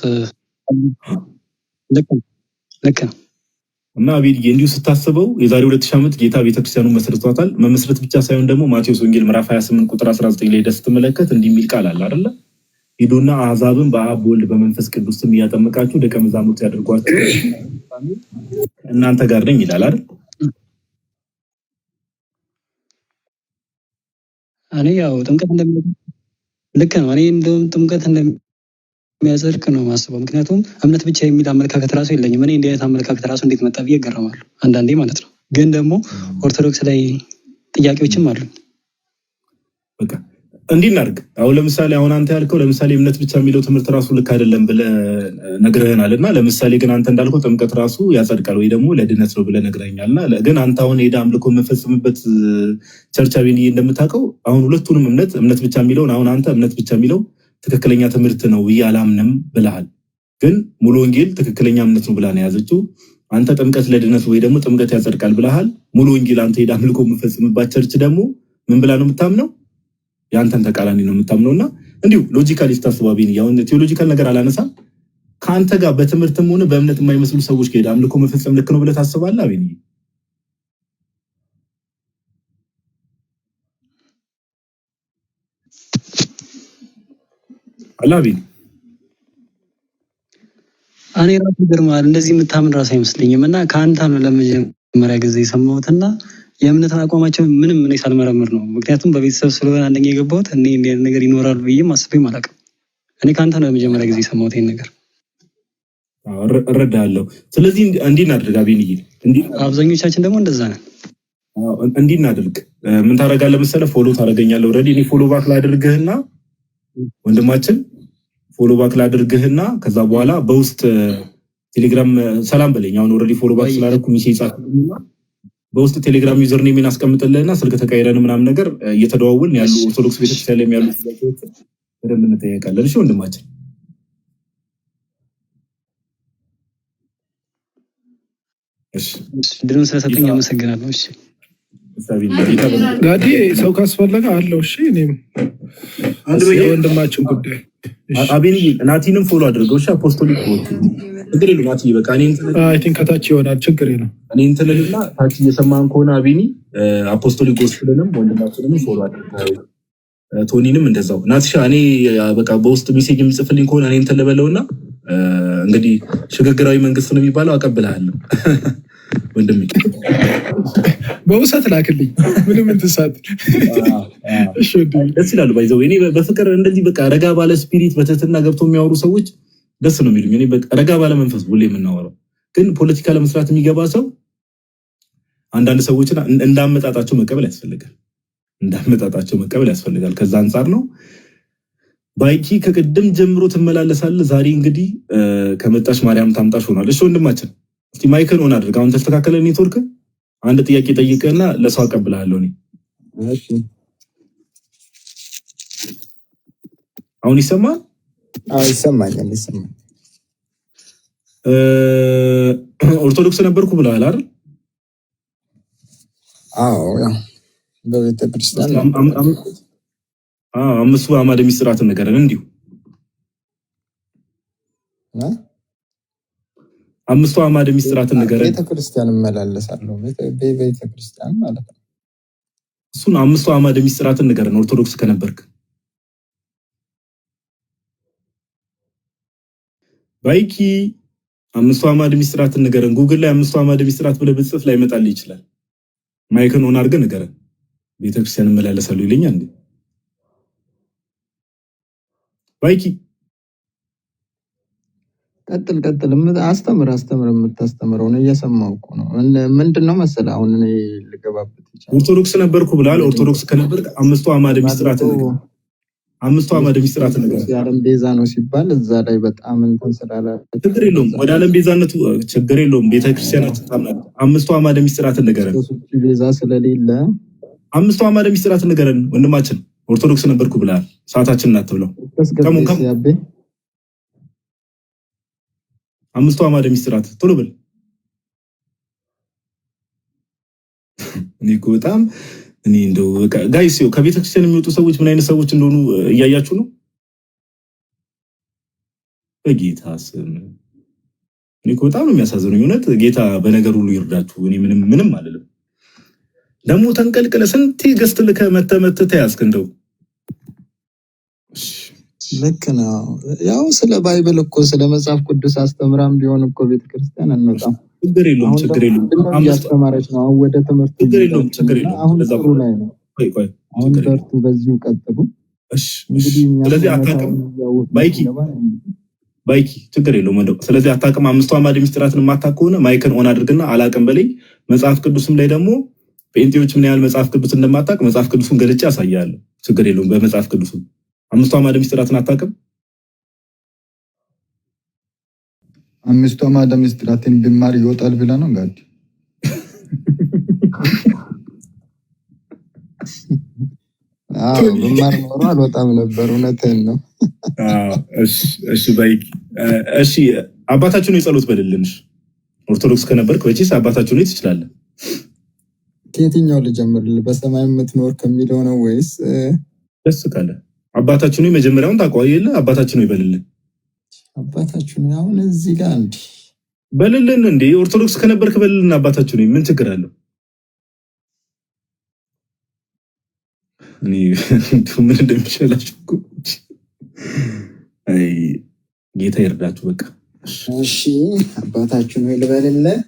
ልክ ነው። እና አቤልዬ እንዲሁ ስታስበው የዛሬ 2000 ዓመት ጌታ ቤተክርስቲያኑን መስርቷታል። መመስረት ብቻ ሳይሆን ደግሞ ማቴዎስ ወንጌል ምዕራፍ 28 ቁጥር 19 ላይ ደስ ትመለከት እንዲህ የሚል ቃል አለ አይደል? ሂዱና አሕዛብን በአብ በወልድ በመንፈስ ቅዱስ ስም እያጠመቃችሁ ደቀ መዛሙርት ያድርጓቸው እናንተ ጋር ነኝ ይላል አይደል? እኔ ያው ጥምቀት ልክ ነው። እኔ እንደውም ጥምቀት እንደሚያጸድቅ ነው ማስበው። ምክንያቱም እምነት ብቻ የሚል አመለካከት ራሱ የለኝም። እኔ እንዲህ አይነት አመለካከት ራሱ እንዴት መጣ ብዬ እገረማለሁ አንዳንዴ ማለት ነው። ግን ደግሞ ኦርቶዶክስ ላይ ጥያቄዎችም አሉ። በቃ እንዲህ እናድርግ። አሁን ለምሳሌ አሁን አንተ ያልከው ለምሳሌ እምነት ብቻ የሚለው ትምህርት ራሱ ልክ አይደለም ብለህ ነግረህናልና፣ ለምሳሌ ግን አንተ እንዳልከው ጥምቀት ራሱ ያጸድቃል ወይ ደግሞ ለድነት ነው ብለህ ነግረኸኛልና፣ ግን አንተ አሁን ሄደህ አምልኮ የምፈጽምበት ቸርች አቤንዬ እንደምታውቀው አሁን ሁለቱንም እምነት ብቻ የሚለውን አሁን አንተ እምነት ብቻ የሚለው ትክክለኛ ትምህርት ነው ብዬ አላምንም ብለሃል። ግን ሙሉ ወንጌል ትክክለኛ እምነት ነው ብላ ነው የያዘችው። አንተ ጥምቀት ለድነት ወይ ደግሞ ጥምቀት ያጸድቃል ብለሃል። ሙሉ ወንጌል አንተ ሄደህ አምልኮ የምፈጽምባት ቸርች ደግሞ ምን ብላ ነው የምታምነው? ያንተን ተቃራኒ ነው የምታምነውና እንዲሁ ሎጂካሊ ስታስበው አቤንዬ አሁን ቴዎሎጂካል ነገር አላነሳም። ከአንተ ጋር በትምህርትም ሆነ በእምነት የማይመስሉ ሰዎች ከሄደ አምልኮ መፈጸም ልክ ነው ብለህ ታስባለህ አቤንዬ? አላቢን እኔ ራሱ ይገርማል። እንደዚህ የምታምን ራሱ አይመስለኝም። እና ከአንተ ነው ለመጀመሪያ ጊዜ የሰማሁትና የእምነትን አቋማቸው ምንም እኔ ሳልመረምር ነው። ምክንያቱም በቤተሰብ ስለሆነ አንደኛ የገባሁት እኔ እንዲህ አይነት ነገር ይኖራል ብዬም አስቤም አላውቅም። እኔ ከአንተ ነው ለመጀመሪያ ጊዜ የሰማሁት ይሄን ነገር። እረዳለሁ። ስለዚህ እንዲህ እናድርግ አቤንዬ፣ አብዛኞቻችን ደግሞ እንደዛ ነን። እንዲህ እናድርግ። ምን ታደርጋለህ መሰለህ? ፎሎ ታደርገኛለህ። ኦልሬዲ እኔ ፎሎ ባክ ላድርግህና ወንድማችን ፎሎ ባክ ላድርግህና ከዛ በኋላ በውስጥ ቴሌግራም ሰላም በለኝ። አሁን ኦልሬዲ ፎሎ ባክ ስላደረኩ ሚሴጅ ጻፍልኝና በውስጥ ቴሌግራም ዩዘር ኔም እናስቀምጥልህና ስልክ ተቀይረን ምናምን ነገር እየተደዋወልን ያሉ ኦርቶዶክስ ቤተክርስቲያን ላይ ያሉ ጥያቄዎች በደንብ እንጠያየቃለን። እሺ ወንድማችን። እሺ ድሩን ስለሰጠኝ አመሰግናለሁ። እሺ ጋዲ ሰው ካስፈለገ አለው። እሺ እኔም አንድ ወንድማችን ጉዳይ አቤኒ ናቲንም ፎሎ አድርገው። እሺ አፖስቶሊክ ችግር የለውም። ናቲ በቃ እኔ አይ ቲንክ ከታች ይሆናል። ችግር የለውም። እኔ እንትልልና ታች እየሰማን ከሆነ አቤኒ አፖስቶሊክ ጎስፕልንም ወንድማችንንም ፎሎ አድርገው። ቶኒንም እንደዛው። ናትሻ እኔ በቃ በውስጥ ሜሴጅ የምጽፍልኝ ከሆነ እኔ እንትን ልበለውና እንግዲህ ሽግግራዊ መንግስት ነው የሚባለው አቀብልሃለሁ ወንድሜ። በውሰት ላክልኝ ምንም እንትሳት። እሺ ደስ ይላሉ። ባይዘው እኔ በፍቅር እንደዚህ በቃ ረጋ ባለ ስፒሪት በትህትና ገብቶ የሚያወሩ ሰዎች ደስ ነው የሚሉኝ። እኔ በቃ ረጋ ባለ መንፈስ ሁሌ የምናወራው። ግን ፖለቲካ ለመስራት የሚገባ ሰው አንዳንድ ሰዎችን እንዳመጣጣቸው መቀበል ያስፈልጋል። ከዛ አንፃር ነው። ባይኪ ከቅድም ጀምሮ ትመላለሳለህ። ዛሬ እንግዲህ ከመጣሽ ማርያም ታምጣሽ ሆኗል። እሺ ወንድማችን እስቲ ማይክን ኦን አድርግ። አሁን ተስተካከለ ኔትወርክ። አንድ ጥያቄ ጠይቀና ለሰው አቀብላለሁ እኔ። እሺ አሁን ይሰማል? አዎ ይሰማኛል። ኦርቶዶክስ ነበርኩ ብለሃል አይደል? አዎ ያው በቤተክርስቲያን አምስቱ አዕማደ ምስጢራትን ንገረን። እንዲሁ አምስቱ አዕማደ ምስጢራትን ንገረን። ቤተክርስቲያን እመላለሳለሁ። ቤተክርስቲያን ማለት ነው። እሱን አምስቱ አዕማደ ምስጢራትን ንገረን ኦርቶዶክስ ከነበርክ። ባይኪ አምስቱ አዕማደ ምስጢራትን ንገረን። ጉግል ላይ አምስቱ አዕማደ ምስጢራት ብለህ ብትጽፍ ላይ ይመጣልህ ይችላል። ማይክን ኦን አድርገህ ንገረን። ቤተክርስቲያን እመላለሳለሁ ይለኛል እንዴ? ባይኪ ቀጥል አስተምር የምታስተምረው ነው እየሰማሁ እኮ ነው። ምንድነው መሰለህ አሁን እኔ ልገባበት ይችላል። ኦርቶዶክስ ነበርኩ ብለሃል። ኦርቶዶክስ ከነበርክ አምስቱ አዕማደ ምስጢራትን ንገረን። የዓለም ቤዛ ነው ሲባል እዛ ላይ በጣም እንትን ስላለ ችግር የለውም። ወደ ዓለም ቤዛነቱ ችግር የለውም። ቤተክርስቲያናችን ታምናለች። አምስቱ አዕማደ ምስጢራትን ንገረን። ቤዛ ስለሌለ አምስቱ አዕማደ ምስጢራትን ንገረን ወንድማችን። ኦርቶዶክስ ነበርኩ ብለሃል። ሰዓታችን እናትብለው። አምስቱ አዕማደ ምስጢራት ቶሎ በል። እኔ እኮ በጣም እንደው ጋይስ ከቤተክርስቲያን የሚወጡ ሰዎች ምን አይነት ሰዎች እንደሆኑ እያያችሁ ነው። በጌታ ስም እኔ እኮ በጣም ነው የሚያሳዝነው። እውነት ጌታ በነገር ሁሉ ይርዳችሁ። እኔ ምንም አልልም። ደግሞ ተንቀልቅለ ስንት ገስት ልከ መተመተ ተያዝክ። እንደው ልክ ነው። ያው ስለ ባይብል እኮ ስለ መጽሐፍ ቅዱስ አስተምራም ቢሆን እኮ ቤተክርስቲያን አንወጣም። ችግር የለውም። እያስተማረች ነው። አሁን ወደ ትምህርት ችግር የለውም። አሁን ጥሩ ላይ ነው። አሁን በርቱ፣ በዚሁ ቀጥሉ። እንግዲህ ስለዚህ አታውቅም ባይኪ ችግር የለውም። ስለዚህ አታውቅም። አምስቱ አዕማደ ምስጢራትን የማታውቅ ከሆነ ማይክን ኦን አድርግና አላውቅም በለኝ። መጽሐፍ ቅዱስም ላይ ደግሞ ጴንጤዎች ምን ያህል መጽሐፍ ቅዱስ እንደማታውቅ መጽሐፍ ቅዱሱን ገልጬ ያሳያለሁ። ችግር የለውም። በመጽሐፍ ቅዱሱ አምስቱ አዕማደ ምስጢራትን አታውቅም። አምስቱ አዕማደ ምስጢራትን ቢማር ይወጣል ብለህ ነው ጋር ብማር ኖሮ አልወጣም ነበር። እውነትህን ነው። እሺ ባይክ እሺ አባታችሁ ነው የጸሎት በልልንሽ። ኦርቶዶክስ ከነበርክ ወጪስ አባታችሁ ነው ትችላለህ። ከየትኛው ልጀምርልህ? በሰማይ የምትኖር ከሚለው ነው ወይስ ደስ ካለ አባታችሁ ነው መጀመሪያውን ታውቀው የለ አባታችሁ ነው ይበልልን። አባታችሁ ነው አሁን እዚህ ጋር እንዴ በልልን እንዴ? ኦርቶዶክስ ከነበርክ በልልን አባታችሁ ነው። ምን ችግር አለው? እኔ ምን እንደሚሻላችሁ እኮ አይ ጌታ ይርዳችሁ። በቃ እሺ አባታችሁ ነው ልበልልህ።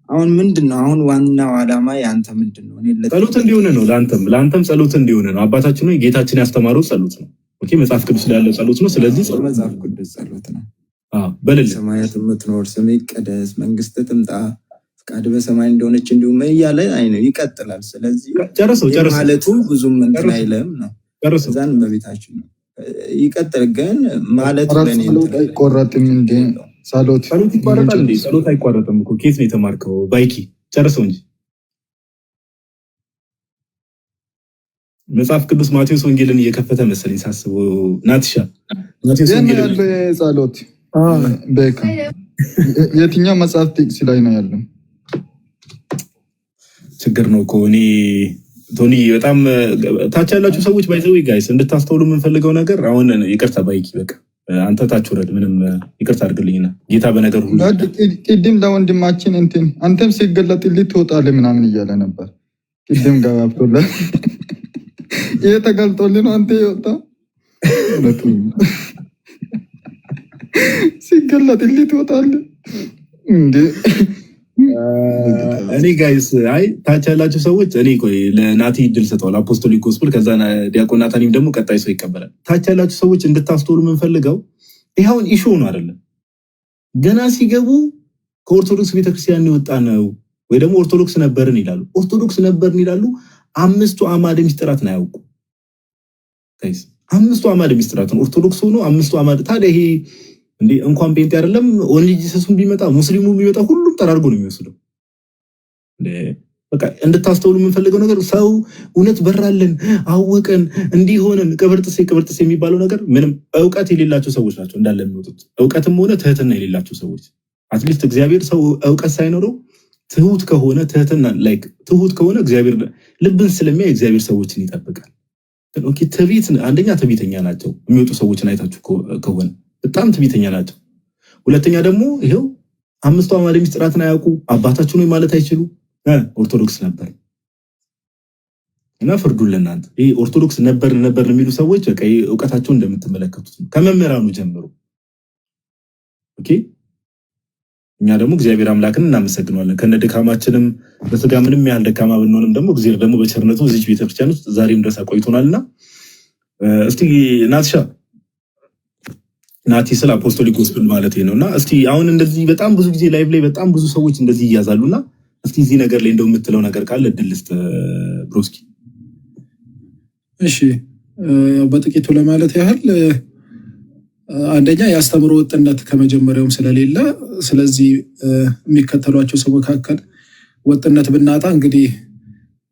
አሁን ምንድነው አሁን ዋናው ዓላማ ያንተ ምንድነው? እኔ ጸሎት እንዲሆነ ነው። ለአንተም ጸሎት እንዲሆነ ነው። አባታችን ነው ጌታችን ያስተማረው ጸሎት ነው። ኦኬ መጽሐፍ ቅዱስ ላይ ያለው ጸሎት ነው። ስለዚህ መጽሐፍ ቅዱስ ጸሎት ነው። በልል ሰማያት የምትኖር ስምህ ይቀደስ፣ መንግስት ትምጣ፣ ፍቃድ በሰማይ እንደሆነች እንዲሁም እያለ ይቀጥላል። ስለዚህ ጨርሰው ማለቱ ብዙም እንትን አይለም ነው። እዛን በቤታችን ነው ይቀጥል። ግን ማለቱ ለኔ አይቆረጥም እንዴ? ጸሎት ይቋረጣል እንዴ? ጸሎት አይቋረጥም እኮ። ኬት ነው የተማርከው? ባይኪ ጨርሰው እንጂ መጽሐፍ ቅዱስ ማቴዎስ ወንጌልን እየከፈተ መሰለኝ ሳስበው። ናትሻ ማቴዎስ ወንጌልን ጸሎት በቃ የትኛው መጽሐፍ ጥቅስ ላይ ነው ያለው? ችግር ነው እኮ እኔ ቶኒ በጣም ታች ያላችሁ ሰዎች ባይዘው ጋይስ እንድታስተውሉ የምንፈልገው ነገር አሁን ይቅርታ ባይኪ በቃ አንተ ታች ወረድ ምንም ይቅርታ አድርግልኝና ጌታ በነገር ሁሉ ቅድም ለወንድማችን እንትን አንተም ሲገለጥልህ ትወጣለህ ምናምን እያለ ነበር። ቅድም ጋብቶልህ ይሄ ተገልጦልህ ነው አንተ ይወጣ ሲገለጥልህ ትወጣለህ እንዴ? እኔ ጋይስ አይ ታች ያላችሁ ሰዎች እኔ ቆይ ለናቲ ድል ሰጠዋል አፖስቶሊክ ጎስፔል ከዛ ዲያቆን ናታኒም ደግሞ ቀጣይ ሰው ይቀበላል። ታች ያላችሁ ሰዎች እንድታስተውሉ የምንፈልገው ይሄውን ኢሹ ነው አይደለም። ገና ሲገቡ ከኦርቶዶክስ ቤተክርስቲያን የወጣ ነው ወይ ደግሞ ኦርቶዶክስ ነበርን ይላሉ። ኦርቶዶክስ ነበርን ይላሉ። አምስቱ አዕማደ ምስጢራት ነው ያውቁ ጋይስ። አምስቱ አዕማደ ምስጢራት ነው ኦርቶዶክስ ሆኖ አምስቱ አዕማደ ታዲያ ይሄ እንዴ እንኳን ጴንጤ አይደለም ኦንሊ ጂሰስም ቢመጣ ሙስሊሙ ቢመጣ ሁሉም ተራርጎ ነው የሚወስደው። በቃ እንድታስተውሉ የምንፈልገው ነገር ሰው እውነት በራለን አወቀን እንዲሆነን ቅብርጥሴ የሚባለው ነገር ምንም ዕውቀት የሌላቸው ሰዎች ናቸው እንዳለ የሚወጡት። ዕውቀትም ሆነ ትህትና የሌላቸው ሰዎች አትሊስት እግዚአብሔር ሰው ዕውቀት ሳይኖረው ትሁት ከሆነ ትህትና ላይክ ትሁት ከሆነ እግዚአብሔር ልብን ስለሚያይ እግዚአብሔር ሰዎችን ይጠብቃል። ኦኬ ትዕቢት አንደኛ ትዕቢተኛ ናቸው የሚወጡ ሰዎችን አይታችሁ ከሆነ በጣም ትዕቢተኛ ናቸው። ሁለተኛ ደግሞ ይሄው አምስቱ አዕማደ ምስጢራትን አያውቁ አባታችሁ ነው ማለት አይችሉ ኦርቶዶክስ ነበር እና ፍርዱን ለእናንተ። ይሄ ኦርቶዶክስ ነበር የሚሉ ሰዎች በቃ ዕውቀታቸውን እንደምትመለከቱት ነው ከመምህራኑ ጀምሮ። ኦኬ እኛ ደግሞ እግዚአብሔር አምላክን እናመሰግናለን ከነ ድካማችንም በስጋ ምንም ያህል ደካማ ብንሆንም ደግሞ እግዚአብሔር ደግሞ በቸርነቱ እዚህ ቤተክርስቲያን ውስጥ ዛሬም ድረስ አቆይቶናልና እስቲ ናትሻ ናቲ ስለ አፖስቶሊክ ጎስፔል ማለት ነውና እስቲ አሁን እንደዚህ በጣም ብዙ ጊዜ ላይቭ ላይ በጣም ብዙ ሰዎች እንደዚህ ይያዛሉና እስቲ እዚህ ነገር ላይ እንደው የምትለው ነገር ካለ ድልስት ብሮስኪ። እሺ በጥቂቱ ለማለት ያህል አንደኛ የአስተምሮ ወጥነት ከመጀመሪያውም ስለሌለ ስለዚህ የሚከተሏቸው ሰው መካከል ወጥነት ብናጣ እንግዲህ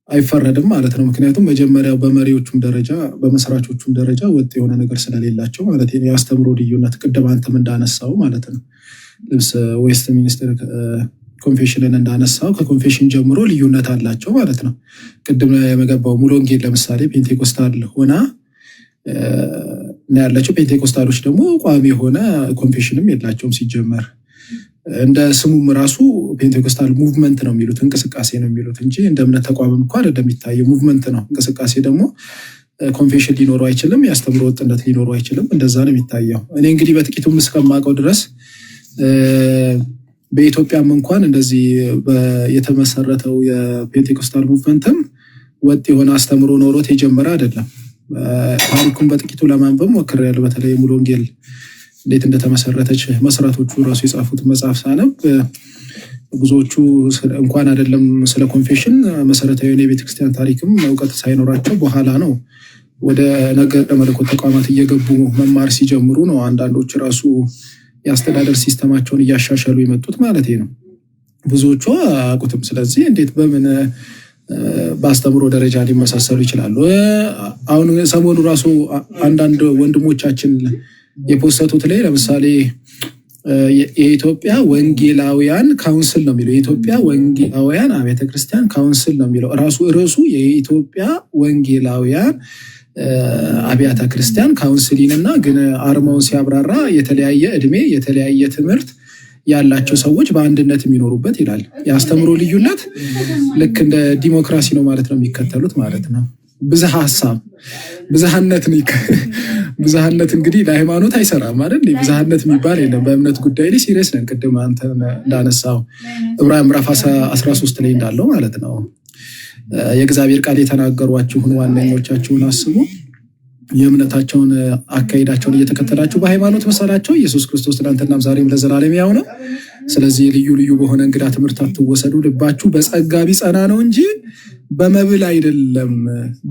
አይፈረድም ማለት ነው። ምክንያቱም መጀመሪያው በመሪዎቹም ደረጃ በመስራቾቹም ደረጃ ወጥ የሆነ ነገር ስለሌላቸው ማለት ነው። የአስተምሮ ልዩነት ቅድም አንተም እንዳነሳው ማለት ነው ልብስ ዌስት ሚኒስትር ኮንፌሽንን እንዳነሳው ከኮንፌሽን ጀምሮ ልዩነት አላቸው ማለት ነው። ቅድም የመገባው ሙሉ ወንጌል ለምሳሌ ፔንቴኮስታል ሆና ያለችው፣ ፔንቴኮስታሎች ደግሞ ቋሚ የሆነ ኮንፌሽንም የላቸውም ሲጀመር። እንደ ስሙም ራሱ ፔንቴኮስታል ሙቭመንት ነው የሚሉት እንቅስቃሴ ነው የሚሉት እንጂ እንደ እምነት ተቋምም እንኳን እንደሚታየው ሙቭመንት ነው። እንቅስቃሴ ደግሞ ኮንፌሽን ሊኖረው አይችልም፣ የአስተምሮ ወጥነት ሊኖረው አይችልም። እንደዛ ነው የሚታየው። እኔ እንግዲህ በጥቂቱም እስከማውቀው ድረስ በኢትዮጵያም እንኳን እንደዚህ የተመሰረተው የፔንቴኮስታል ሙቭመንትም ወጥ የሆነ አስተምሮ ኖሮት የጀመረ አይደለም። ታሪኩን በጥቂቱ ለማንበብ ሞክሬያለሁ። በተለይ ሙሉ ወንጌል እንዴት እንደተመሰረተች መስራቶቹ ራሱ የጻፉት መጽሐፍ ሳነብ ብዙዎቹ እንኳን አይደለም ስለ ኮንፌሽን መሰረታዊ የቤተክርስቲያን ታሪክም እውቀት ሳይኖራቸው በኋላ ነው ወደ ነገረ መለኮት ተቋማት እየገቡ መማር ሲጀምሩ ነው አንዳንዶች ራሱ የአስተዳደር ሲስተማቸውን እያሻሻሉ የመጡት ማለት ነው። ብዙዎቹ አያውቁትም። ስለዚህ እንዴት በምን በአስተምሮ ደረጃ ሊመሳሰሉ ይችላሉ? አሁን ሰሞኑ ራሱ አንዳንድ ወንድሞቻችን የፖስተቱት ላይ ለምሳሌ የኢትዮጵያ ወንጌላውያን ካውንስል ነው የሚለው። የኢትዮጵያ ወንጌላውያን አብያተ ክርስቲያን ካውንስል ነው የሚለው ራሱ ርዕሱ የኢትዮጵያ ወንጌላውያን አብያተ ክርስቲያን ካውንስሊን እና ግን አርማውን ሲያብራራ የተለያየ እድሜ የተለያየ ትምህርት ያላቸው ሰዎች በአንድነት የሚኖሩበት ይላል። የአስተምሮ ልዩነት ልክ እንደ ዲሞክራሲ ነው ማለት ነው የሚከተሉት ማለት ነው። ብዝሃ ሀሳብ ብዝሃነት እንግዲህ ለሃይማኖት አይሰራም አይደል? ብዝሃነት የሚባል የለም። በእምነት ጉዳይ ላይ ሲሪየስ ነን። ቅድም አንተ እንዳነሳው ዕብራውያን ምዕራፍ 13 ላይ እንዳለው ማለት ነው የእግዚአብሔር ቃል የተናገሯችሁን ዋነኞቻችሁን አስቡ፣ የእምነታቸውን አካሄዳቸውን እየተከተላችሁ በሃይማኖት መሰላቸው ኢየሱስ ክርስቶስ ትናንትናም ዛሬም ለዘላለም ያው ነው። ስለዚህ ልዩ ልዩ በሆነ እንግዳ ትምህርት አትወሰዱ። ልባችሁ በጸጋ ቢጸና ነው እንጂ በመብል አይደለም።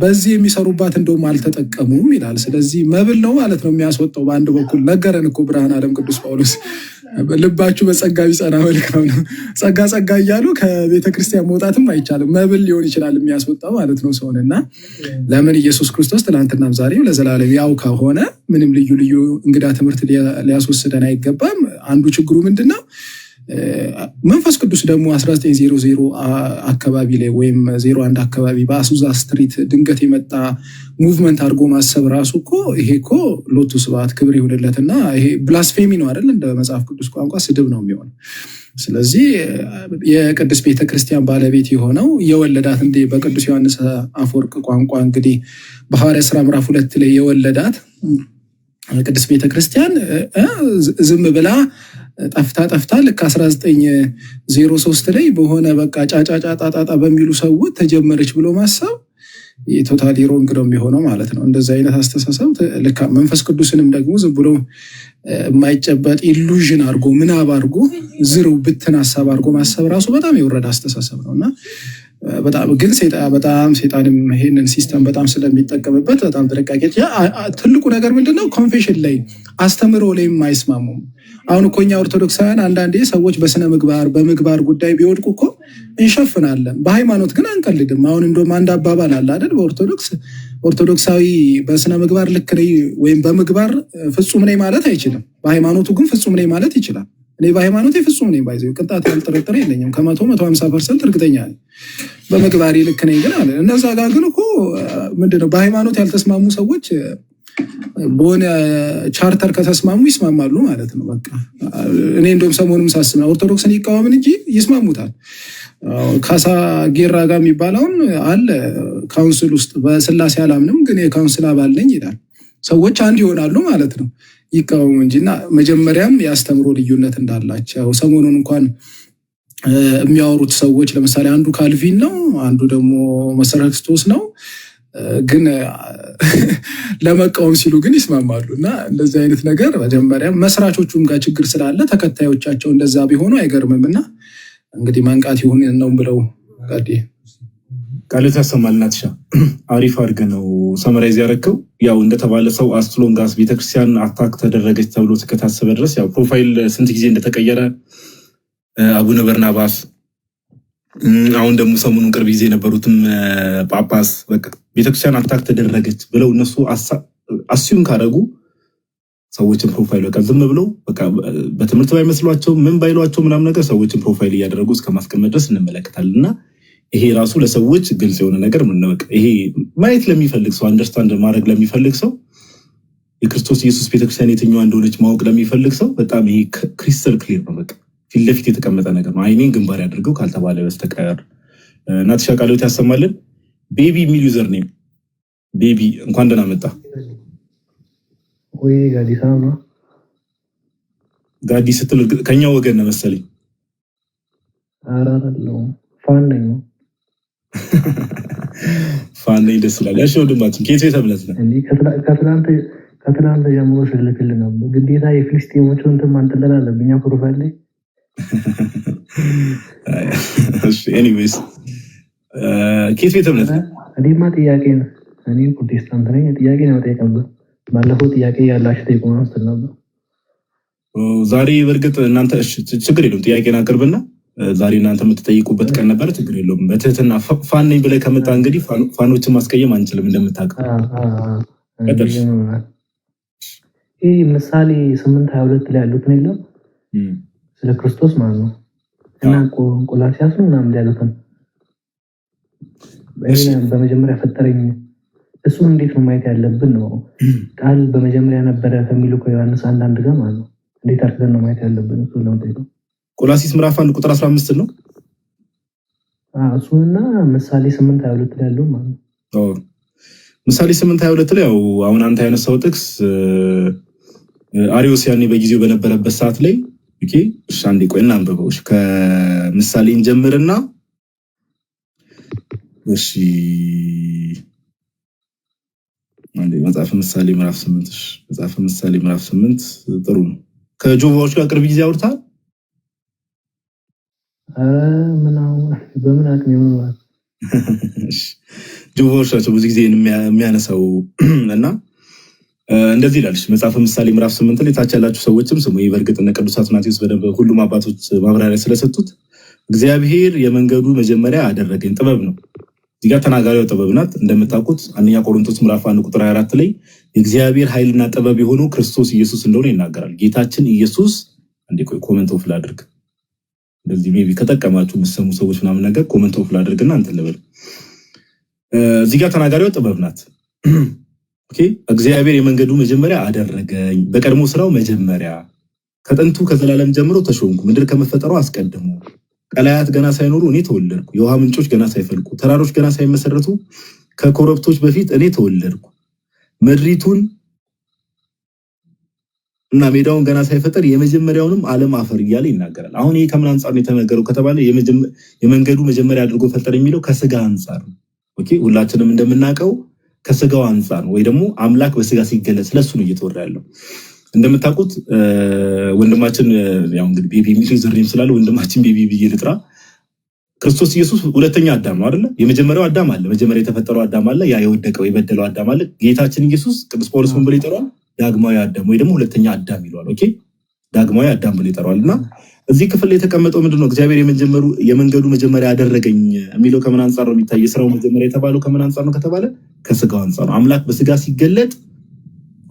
በዚህ የሚሰሩባት እንደውም አልተጠቀሙም ይላል። ስለዚህ መብል ነው ማለት ነው የሚያስወጣው። በአንድ በኩል ነገረን እኮ ብርሃነ ዓለም ቅዱስ ጳውሎስ ልባችሁ በጸጋ ቢጸና መልካም ነው። ጸጋ ጸጋ እያሉ ከቤተክርስቲያን መውጣትም አይቻልም። መብል ሊሆን ይችላል የሚያስወጣው ማለት ነው ሰውን። እና ለምን ኢየሱስ ክርስቶስ ትናንትናም ዛሬም ለዘላለም ያው ከሆነ ምንም ልዩ ልዩ እንግዳ ትምህርት ሊያስወስደን አይገባም። አንዱ ችግሩ ምንድነው? መንፈስ ቅዱስ ደግሞ 1900 አካባቢ ላይ ወይም 01 አካባቢ በአሱዛ ስትሪት ድንገት የመጣ ሙቭመንት አድርጎ ማሰብ ራሱ እኮ ይሄ እኮ ሎቱ ስብሐት ክብር ይሁንለትና ይሄ ብላስፌሚ ነው አይደል? እንደ መጽሐፍ ቅዱስ ቋንቋ ስድብ ነው የሚሆነው። ስለዚህ የቅድስት ቤተክርስቲያን ባለቤት የሆነው የወለዳት እንደ በቅዱስ ዮሐንስ አፈወርቅ ቋንቋ እንግዲህ በሐዋርያት ሥራ ምዕራፍ 2 ላይ የወለዳት ቅድስት ቤተክርስቲያን ዝም ብላ ጠፍታ ልክ 1903 ላይ በሆነ በቃ ጫጫጫጣጣ በሚሉ ሰዎች ተጀመረች ብሎ ማሰብ የቶታሊ ሮንግ ነው የሚሆነው ማለት ነው። እንደዚህ አይነት አስተሳሰብ ልክ መንፈስ ቅዱስንም ደግሞ ዝም ብሎ የማይጨበጥ ኢሉዥን አድርጎ ምናብ አድርጎ ዝርው ብትን ሀሳብ አድርጎ ማሰብ ራሱ በጣም የወረደ አስተሳሰብ ነው እና በጣም ግን ሴጣንም ይሄንን ሲስተም በጣም ስለሚጠቀምበት በጣም ጥንቃቄ። ትልቁ ነገር ምንድነው? ኮንፌሽን ላይ አስተምሮ ላይ የማይስማሙም። አሁን እኮ እኛ ኦርቶዶክሳውያን አንዳንዴ ሰዎች በስነ ምግባር በምግባር ጉዳይ ቢወድቁ እኮ እንሸፍናለን፣ በሃይማኖት ግን አንቀልድም። አሁን እንደውም አንድ አባባል አለ አይደል? ኦርቶዶክሳዊ በስነ ምግባር ልክ ነኝ ወይም በምግባር ፍጹም ነኝ ማለት አይችልም። በሃይማኖቱ ግን ፍጹም ነኝ ማለት ይችላል። እኔ በሃይማኖቴ ፍጹም ነኝ፣ ባይዘው ቅንጣት ያልጠረጠረ የለኝም። ከ150% እርግጠኛ ነኝ። በምግባሬ ልክ ነኝ ግን አለ። እነዛ ጋር ግን እኮ ምንድነው በሃይማኖት ያልተስማሙ ሰዎች በሆነ ቻርተር ከተስማሙ ይስማማሉ ማለት ነው። በቃ እኔ እንደውም ሰሞኑን ሳስብ ኦርቶዶክስን ይቃወምን እንጂ ይስማሙታል። ካሳ ጌራ ጋር የሚባለውን አለ ካውንስል ውስጥ በስላሴ አላምንም ግን የካውንስል አባል ነኝ ይላል። ሰዎች አንድ ይሆናሉ ማለት ነው ይቃወሙ እንጂ። እና መጀመሪያም ያስተምሮ ልዩነት እንዳላቸው ሰሞኑን እንኳን የሚያወሩት ሰዎች ለምሳሌ አንዱ ካልቪን ነው፣ አንዱ ደግሞ መሰረተ ክርስቶስ ነው። ግን ለመቃወም ሲሉ ግን ይስማማሉ። እና እንደዚህ አይነት ነገር መጀመሪያ መስራቾቹም ጋር ችግር ስላለ ተከታዮቻቸው እንደዛ ቢሆኑ አይገርምም። እና እንግዲህ መንቃት ይሁን ነው ብለው ቃልት ያሰማል። ናትሻ አሪፍ አድርገህ ነው ሰመራይዝ ያደረግከው። ያው እንደተባለ ሰው አስትሎንጋስ ቤተክርስቲያን አታክ ተደረገች ተብሎ ከታሰበ ድረስ ያው ፕሮፋይል ስንት ጊዜ እንደተቀየረ አቡነ በርናባስ አሁን ደግሞ ሰሞኑን ቅርብ ጊዜ የነበሩትም ጳጳስ በቃ ቤተክርስቲያን አታክ ተደረገች ብለው እነሱ አስዩም ካደረጉ ሰዎችን ፕሮፋይል በቃ ዝም ብለው በቃ በትምህርት ባይመስሏቸው ምን ባይሏቸው ምናምን ነገር ሰዎችን ፕሮፋይል እያደረጉ እስከማስቀመጥ ድረስ እንመለከታለን። እና ይሄ ራሱ ለሰዎች ግልጽ የሆነ ነገር ምን ነው። ይሄ ማየት ለሚፈልግ ሰው አንደርስታንድ ማድረግ ለሚፈልግ ሰው የክርስቶስ ኢየሱስ ቤተክርስቲያን የትኛዋ እንደሆነች ማወቅ ለሚፈልግ ሰው በጣም ይሄ ክሪስታል ክሊር ነው። በቃ ፊት ለፊት የተቀመጠ ነገር ነው። አይኔን ግንባር ያድርገው ካልተባለ በስተቀር ናትሻ ቃልዎት ያሰማልን። ቤቢ የሚል ዩዘር ኔም ቤቢ እንኳን ደህና መጣ። ወይ ጋዲሳ ነው ጋዲ ስትል ከኛ ወገን ነው መሰለኝ። አራራለው ፋን ነኝ ፋን ነኝ ደስ ይላል። እሺ ወንድማችን ከየት የተብለት ነው እንዴ? ከትላንት ጀምሮ ስልክልህ ነው ግዴታ የፍልስጤሞቹን እንትን ማንጠለል አለብኝ ፕሮፋይል ላይ። እሺ ኤኒዌይስ ከየት የተብለት ነው? እኔማ ጥያቄ ነው። እኔ ፕሮቴስታንት ነኝ። ጥያቄ ነው የምጠይቀው። ባለፈው ጥያቄ ያላችሁ ጠይቁ ነው ስትል ነበር። ዛሬ በእርግጥ እናንተ ችግር የለውም ጥያቄን አቅርብና ዛሬ እናንተ የምትጠይቁበት ቀን ነበር። ችግር የለውም። በትህትና ፋን ነኝ ብለህ ከመጣ እንግዲህ ፋኖችን ማስቀየም አንችልም እንደምታውቀው። ይህ ምሳሌ 8:22 ላይ ያሉትን የለም ስለ ክርስቶስ ማለት ነው እና ቆላሲያስ ነው ምናምን ያሉትን በመጀመሪያ ፈጠረኝ እሱን እንዴት ነው ማየት ያለብን ነው። ቃል በመጀመሪያ ነበረ ከሚሉ ከዮሐንስ 1:1 ጋር ማለት ነው። እንዴት አድርገን ነው ማየት ያለብን? እሱ ለምጠይቀው ቆላሲስ ምዕራፍ 1 ቁጥር 15 ነው። እሱና ምሳሌ 8:22 ላይ ያለው ማለት ነው። ምሳሌ 8:22 ላይ ያው አሁን አንተ ያነሳው ጥቅስ አሪዮስ ያኔ በጊዜው በነበረበት ሰዓት ላይ ኦኬ፣ እሺ አንዴ ቆይ እናንብበው። እሺ ከምሳሌ እንጀምርና እሺ አንዴ መጽሐፈ ምሳሌ ምዕራፍ 8 መጽሐፈ ምሳሌ ምዕራፍ 8 ጥሩ ነው። ከጆቫዎች ጋር ቅርብ ጊዜ አውርታል። በምን አቅም ይሆናል? ጆቫዎች ናቸው ብዙ ጊዜ የሚያነሳው እና እንደዚህ ይላልሽ መጽሐፈ ምሳሌ ምዕራፍ 8 ላይ ታች ያላችሁ ሰዎችም ስሙ። በእርግጥ እነ ቅዱስ አትናቴዎስ በደንብ ሁሉም አባቶች ማብራሪያ ስለሰጡት እግዚአብሔር የመንገዱ መጀመሪያ አደረገኝ ጥበብ ነው። እዚህ ጋር ተናጋሪው ጥበብ ናት። እንደምታውቁት አንደኛ ቆሮንቶስ ምዕራፍ 1 ቁጥር 24 ላይ የእግዚአብሔር ኃይልና ጥበብ የሆነው ክርስቶስ ኢየሱስ እንደሆነ ይናገራል። ጌታችን ኢየሱስ አንዴ ቆይ ኮሜንት ኦፍ ላድርግ። እንደዚህ ሜቢ ከጠቀማችሁ የምትሰሙ ሰዎች ምናምን ነገር ኮሜንት ኦፍ ላድርግና እንትን ልበል። እዚህ ጋር ተናጋሪው ጥበብ ናት። ኦኬ እግዚአብሔር የመንገዱ መጀመሪያ አደረገኝ በቀድሞ ስራው መጀመሪያ ከጥንቱ ከዘላለም ጀምሮ ተሾምኩ ምድር ከመፈጠሩ አስቀድሞ ቀላያት ገና ሳይኖሩ እኔ ተወለድኩ የውሃ ምንጮች ገና ሳይፈልቁ ተራሮች ገና ሳይመሰረቱ ከኮረብቶች በፊት እኔ ተወለድኩ ምድሪቱን እና ሜዳውን ገና ሳይፈጠር የመጀመሪያውንም ዓለም አፈር እያለ ይናገራል። አሁን ይሄ ከምን አንፃር ነው የተነገረው ከተባለ የመንገዱ መጀመሪያ አድርጎ ፈጠረ የሚለው ከስጋ አንፃር ነው። ኦኬ ሁላችንም እንደምናውቀው ከስጋው አንፃር ወይ ደግሞ አምላክ በስጋ ሲገለጽ ስለሱ ነው እየተወራ ያለው። እንደምታውቁት ወንድማችን ያው እንግዲህ ቤቢ ሚል ዝርም ስላለ ወንድማችን ቤቢ ብዬ ልጥራ። ክርስቶስ ኢየሱስ ሁለተኛ አዳም ነው አይደለ? የመጀመሪያው አዳም አለ፣ መጀመሪያ የተፈጠረው አዳም አለ፣ ያ የወደቀው የበደለው አዳም አለ። ጌታችን ኢየሱስ ቅዱስ ጳውሎስ ምን ብሎ ይጠራዋል? ዳግማዊ አዳም ወይ ደግሞ ሁለተኛ አዳም ይለዋል። ኦኬ ዳግማዊ አዳም ብሎ ይጠራዋልና እዚህ ክፍል ላይ የተቀመጠው ምንድነው? እግዚአብሔር የመንገዱ መጀመሪያ አደረገኝ የሚለው ከምን አንፃር ነው የሚታይ? የሥራው መጀመሪያ የተባለው ከምን አንፃር ነው ከተባለ ከስጋው አንፃር ነው። አምላክ በስጋ ሲገለጥ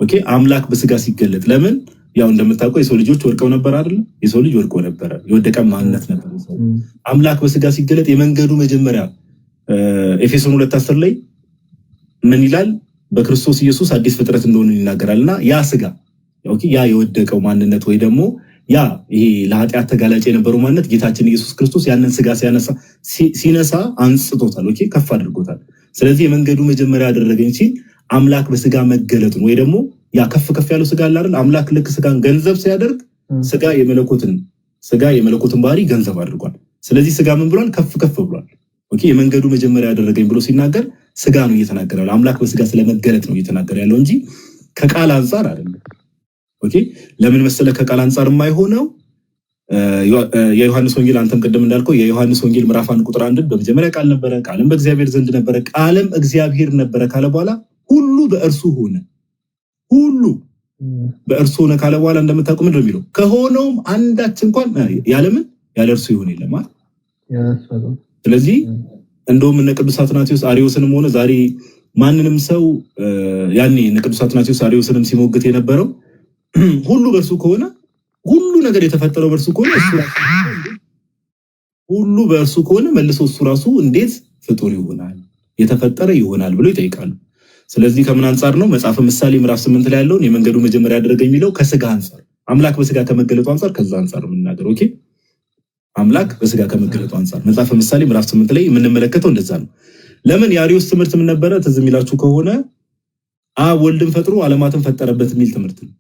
ኦኬ አምላክ በስጋ ሲገለጥ ለምን? ያው እንደምታውቀው የሰው ልጆች ወድቀው ነበር አይደል? የሰው ልጅ ወድቆ ነበር፣ የወደቀ ማንነት ነበር። አምላክ በስጋ ሲገለጥ የመንገዱ መጀመሪያ ኤፌሶን 2:10 ላይ ምን ይላል? በክርስቶስ ኢየሱስ አዲስ ፍጥረት እንደሆነ ይናገራልና ያ ስጋ ኦኬ ያ የወደቀው ማንነት ወይ ደግሞ ያ ይሄ ለኃጢአት ተጋላጭ የነበረው ማንነት ጌታችን ኢየሱስ ክርስቶስ ያንን ስጋ ሲነሳ አንጽቶታል። ኦኬ ከፍ አድርጎታል። ስለዚህ የመንገዱ መጀመሪያ አደረገኝ ሲል አምላክ በስጋ መገለጡን ወይ ደግሞ ያ ከፍ ያለው ስጋ አለ አይደል? አምላክ ልክ ስጋን ገንዘብ ሲያደርግ ስጋ የመለኮትን ባህሪ ገንዘብ አድርጓል። ስለዚህ ስጋ ምን ብሏል? ከፍ ብሏል። ኦኬ የመንገዱ መጀመሪያ አደረገኝ ብሎ ሲናገር ስጋ ነው እየተናገረ ያለው። አምላክ በስጋ ስለመገለጥ ነው እየተናገረ ያለው እንጂ ከቃል አንፃር አይደለም። ኦኬ ለምን መሰለ ከቃል አንፃር የማይሆነው የዮሐንስ ወንጌል አንተም ቀደም እንዳልከው የዮሐንስ ወንጌል ምዕራፍ 1 ቁጥር 1 በመጀመሪያ ቃል ነበረ፣ ቃልም በእግዚአብሔር ዘንድ ነበረ፣ ቃልም እግዚአብሔር ነበረ ካለ በኋላ ሁሉ በእርሱ ሆነ፣ ሁሉ በእርሱ ሆነ ካለ በኋላ እንደምታውቁ ምንድነው የሚለው? ከሆነውም አንዳች እንኳን ያለ እርሱ ይሆን የለም ማለት። ስለዚህ እንደውም እነ ቅዱስ አትናቴዎስ አሪዮስንም ሆነ ዛሬ ማንንም ሰው ያኔ እነ ቅዱስ አትናቴዎስ አሪዮስንም ሲሞግት የነበረው ሁሉ በእርሱ ከሆነ ሁሉ ነገር የተፈጠረው በእርሱ ከሆነ ሁሉ በእርሱ ከሆነ መልሶ እሱ ራሱ እንዴት ፍጡር ይሆናል የተፈጠረ ይሆናል ብሎ ይጠይቃሉ። ስለዚህ ከምን አንፃር ነው? መጽሐፈ ምሳሌ ምዕራፍ 8 ላይ ያለውን የመንገዱ መጀመሪያ ያደረገ የሚለው ከስጋ አንፃር አምላክ በስጋ ከመገለጡ አንፃር ከዛ አንፃር ነው የምናገረው። ኦኬ አምላክ በስጋ ከመገለጡ አንፃር መጽሐፈ ምሳሌ ምዕራፍ 8 ላይ የምንመለከተው እንደዛ ነው። ለምን የአሪዮስ ትምህርት ምን ነበረ? ትዝ የሚላችሁ ከሆነ አብ ወልድን ፈጥሮ ዓለማትን ፈጠረበት የሚል ትምህርት ነው።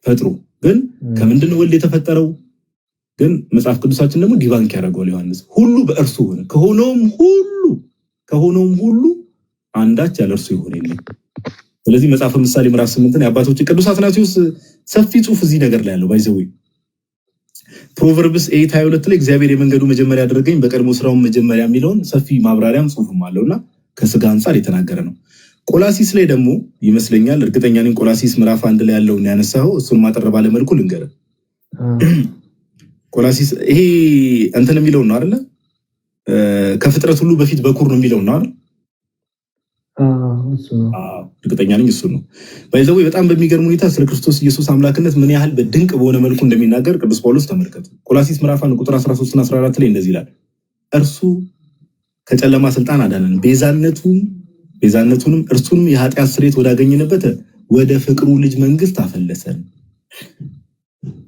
ፈጥሮ ግን ከምንድን ነው ወልድ የተፈጠረው? ግን መጽሐፍ ቅዱሳችን ደግሞ ዲባንክ ያደርገዋል ዮሐንስ። ሁሉ በእርሱ ሆነ፣ ከሆነውም ሁሉ አንዳች ያለ እርሱ ይሆን የለም። ስለዚህ መጽሐፈ ምሳሌ ምዕራፍ 8 የአባቶች ቅዱስ አትናቴዎስ ሰፊ ጽሑፍ እዚህ ነገር ላይ ያለው ባይዘው ፕሮቨርብስ 8:22 ላይ እግዚአብሔር የመንገዱ መጀመሪያ ያደረገኝ በቀድሞ ስራውን መጀመሪያ የሚለውን ሰፊ ማብራሪያም ጽሑፍም አለውና ከስጋ አንፃር የተናገረ ነው። ቆላሲስ ላይ ደግሞ ይመስለኛል እርግጠኛ ነኝ ቆላሲስ ምዕራፍ 1 ላይ ያለውን ያነሳው እሱን ማጠር ባለ መልኩ ልንገር። ቆላሲስ ይሄ እንትን የሚለው ነው አይደል? ከፍጥረት ሁሉ በፊት በኩር ነው የሚለው ነው አይደል? እርግጠኛ ነኝ እሱ ነው። ባይዘው በጣም በሚገርም ሁኔታ ስለ ክርስቶስ ኢየሱስ አምላክነት ምን ያህል በድንቅ በሆነ መልኩ እንደሚናገር ቅዱስ ጳውሎስ ተመልከቱ። ቆላሲስ ምዕራፍ 1 ቁጥር 13 እና 14 ላይ እንደዚህ ይላል፣ እርሱ ከጨለማ ስልጣን አዳነን ቤዛነቱንም እርሱንም የኃጢአት ስርየት ወዳገኘንበት ወደ ፍቅሩ ልጅ መንግስት አፈለሰን።